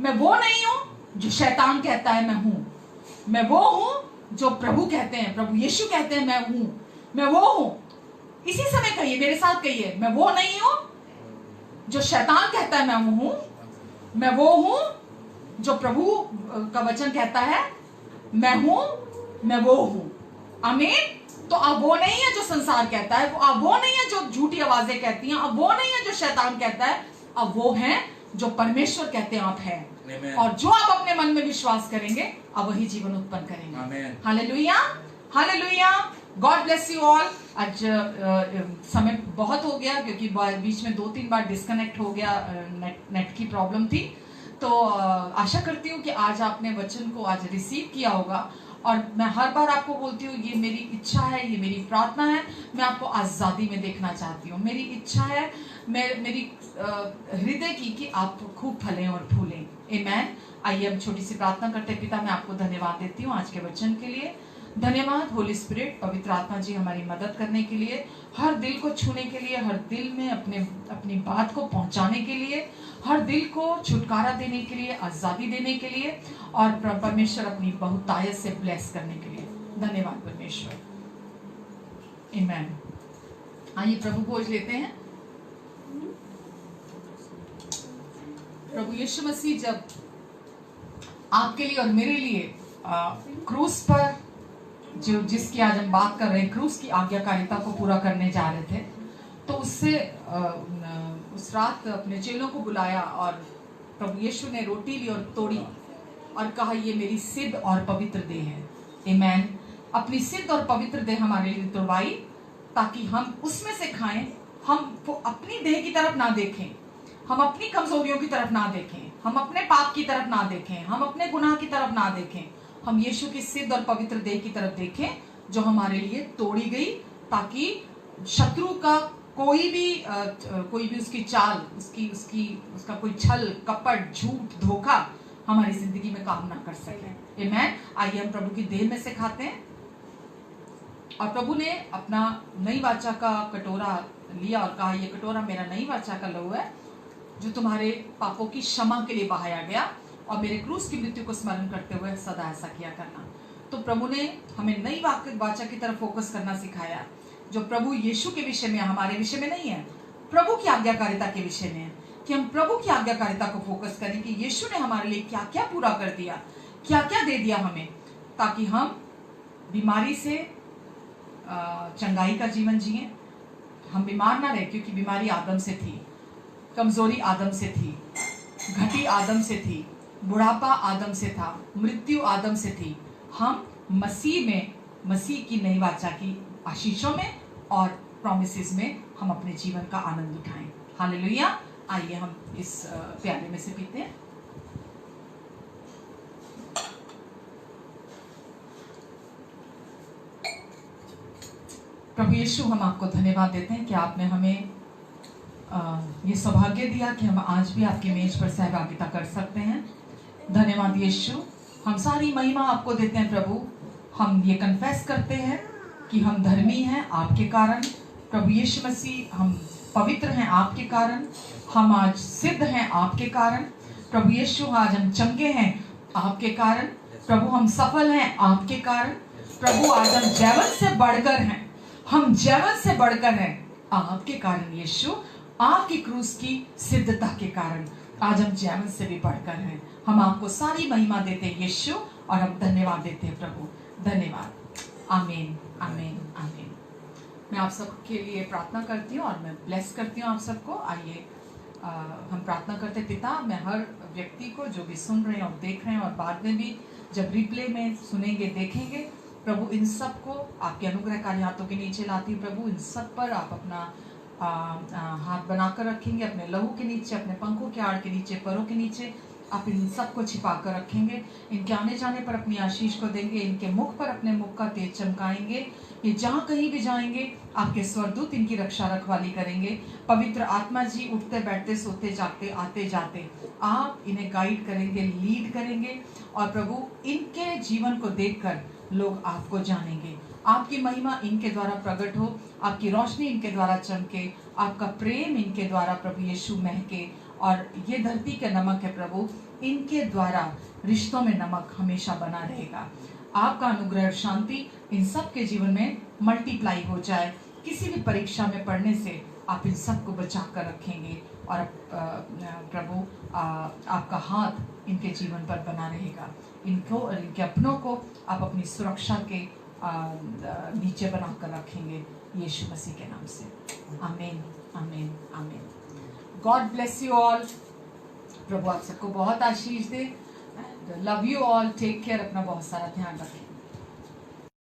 [SPEAKER 2] मैं वो नहीं हूं जो शैतान कहता है मैं हूं, मैं वो हूं जो प्रभु कहते हैं, प्रभु यीशु कहते हैं मैं हूं, मैं वो हूं। इसी समय कहिए, मेरे साथ कहिए, मैं वो नहीं हूं जो शैतान कहता है मैं हूं, मैं वो हूं जो प्रभु का वचन कहता है मैं हूं, मैं वो हूं। आमीन। तो अब वो नहीं है जो संसार कहता है, अब वो नहीं है जो झूठी आवाजें कहती हैं, अब वो नहीं है जो शैतान कहता है, अब वो है जो परमेश्वर कहते हैं आप हैं। और जो आप अपने मन में विश्वास करेंगे अब वही जीवन उत्पन्न करेंगे। Hallelujah, hallelujah. God bless you all. आज समय बहुत हो गया क्योंकि बीच में 2-3 बार डिस्कनेक्ट हो गया, नेट की प्रॉब्लम थी। तो आशा करती हूँ कि आज आपने वचन को आज रिसीव किया होगा, और मैं हर बार आपको बोलती हूँ ये मेरी इच्छा है, ये मेरी प्रार्थना है, मैं आपको आज़ादी में देखना चाहती हूँ। मेरी इच्छा है, मेरी हृदय की कि आप खूब फलें और फूलें। आमीन। आइए हम छोटी सी प्रार्थना करते हैं। पिता, मैं आपको धन्यवाद देती हूँ आज के वचन के लिए। धन्यवाद होली स्पिरिट, पवित्र आत्मा जी, हमारी मदद करने के लिए, हर दिल को छूने के लिए, हर दिल में अपनी बात को पहुंचाने के लिए, हर दिल को छुटकारा देने के लिए, आजादी देने के लिए, और परमेश्वर अपनी बहुतायत से ब्लेस करने के लिए। धन्यवाद परमेश्वर। आमीन। आइए प्रभु भोज लेते हैं। प्रभु यीशु मसीह जब आपके लिए और मेरे लिए क्रूस पर, जो जिसकी आज हम बात कर रहे हैं, क्रूस की आज्ञाकारिता को पूरा करने जा रहे थे, तो उससे उस रात अपने चेलों को बुलाया और प्रभु यीशु ने रोटी ली और तोड़ी और कहा ये मेरी सिद्ध और पवित्र देह है। आमीन। अपनी सिद्ध और पवित्र देह हमारे लिए तोड़वाई ताकि हम उसमें से खाएं, हम अपनी देह की तरफ ना देखें, हम अपनी कमजोरियों की तरफ ना देखें, हम अपने पाप की तरफ ना देखें, हम अपने गुनाह की तरफ ना देखें, हम यीशु की सिद्ध और पवित्र देह की तरफ देखें जो हमारे लिए तोड़ी गई, ताकि शत्रु का कोई भी उसकी चाल, उसका कोई छल कपट झूठ धोखा हमारी जिंदगी में काम ना कर सके। आमीन। आइए हम प्रभु की देह में से खाते हैं। और प्रभु ने अपना नई वाचा का कटोरा लिया और कहा, ये कटोरा मेरा नई वाचा का लहू है जो तुम्हारे पापों की क्षमा के लिए बहाया गया, और मेरे क्रूस की मृत्यु को स्मरण करते हुए सदा ऐसा किया करना। तो प्रभु ने हमें नई वाचा की तरफ फोकस करना सिखाया, जो प्रभु यीशु के विषय में, हमारे विषय में नहीं है, प्रभु की आज्ञाकारिता के विषय में है, कि हम प्रभु की आज्ञाकारिता को फोकस करें कि यीशु ने हमारे लिए क्या क्या पूरा कर दिया, क्या क्या दे दिया हमें, ताकि हम बीमारी से चंगाई का जीवन जिए। हम बीमार ना रहे, क्योंकि बीमारी आदम से थी, कमजोरी आदम से थी, घटी आदम से थी, बुढ़ापा आदम से था, मृत्यु आदम से थी। हम मसीह में, मसीह की नई वाचा की आशीषों में और प्रॉमिसेस में हम अपने जीवन का आनंद उठाएं। हालेलुया। आइए हम इस प्याले में से पीते हैं। प्रभु यीशु, हम आपको धन्यवाद देते हैं कि आपने हमें ये सौभाग्य दिया कि हम आज भी आपकी मेज पर सहभागिता कर सकते हैं। धन्यवाद यीशु। हम सारी महिमा आपको देते हैं प्रभु। हम ये कन्फेस करते हैं कि हम धर्मी हैं आपके कारण। प्रभु यीशु मसीह, हम पवित्र हैं आपके कारण, हम आज सिद्ध हैं आपके कारण। प्रभु यीशु, आज हम चंगे हैं आपके कारण। प्रभु, हम सफल हैं आपके कारण। प्रभु, आज हम जैवन से बढ़कर हैं, हम जैवन से बढ़कर हैं आपके कारण यीशु। आपकी क्रूस की सिद्धता के कारण आज हम जैवन से भी बढ़कर हैं। हम आपको सारी महिमा देते हैं यीशु, और हम धन्यवाद देते हैं प्रभु। धन्यवाद। आमीन, आमीन, आमीन। मैं आप सबके लिए प्रार्थना करती हूँ और मैं ब्लेस करती हूँ आप सबको। आइए हम प्रार्थना करते। पिता, मैं हर व्यक्ति को, जो भी सुन रहे हैं और देख रहे हैं और बाद में भी जब रिप्ले में सुनेंगे देखेंगे, प्रभु इन सब को आपके अनुग्रहकारी हाथों के नीचे लाती हूँ। प्रभु, इन सब पर आप अपना हाथ बनाकर रखेंगे, अपने लहू के नीचे, अपने पंखों के आड़ के नीचे, परों के नीचे आप इन सब को छिपा कर रखेंगे। इनके आने जाने पर अपनी आशीष को देंगे, इनके मुख पर अपने मुख का तेज चमकाएंगे। ये जहाँ कहीं भी जाएंगे आपके स्वर्गदूत इनकी रक्षा रखवाली करेंगे। पवित्र आत्मा जी उठते बैठते सोते जागते आते जाते आप इन्हें गाइड करेंगे, लीड करेंगे, और प्रभु इनके जीवन को देखकर लोग आपको जानेंगे। आपकी महिमा इनके द्वारा प्रकट हो, आपकी रोशनी इनके द्वारा चमके, आपका प्रेम इनके द्वारा प्रभु यीशु महके, और ये धरती के नमक है प्रभु, इनके द्वारा रिश्तों में नमक हमेशा बना रहेगा। आपका अनुग्रह और शांति इन सब के जीवन में मल्टीप्लाई हो जाए। किसी भी परीक्षा में पढ़ने से आप इन सब को बचा कर रखेंगे, और प्रभु आपका हाथ इनके जीवन पर बना रहेगा। इनको और इनके अपनों को आप अपनी सुरक्षा के नीचे बना कर रखेंगे यीशु मसीह के नाम से। आमीन, आमीन, आमीन। God bless you all. प्रभु आप सबको बहुत आशीष दे। Love you all. Take care. अपना बहुत सारा ध्यान रखें।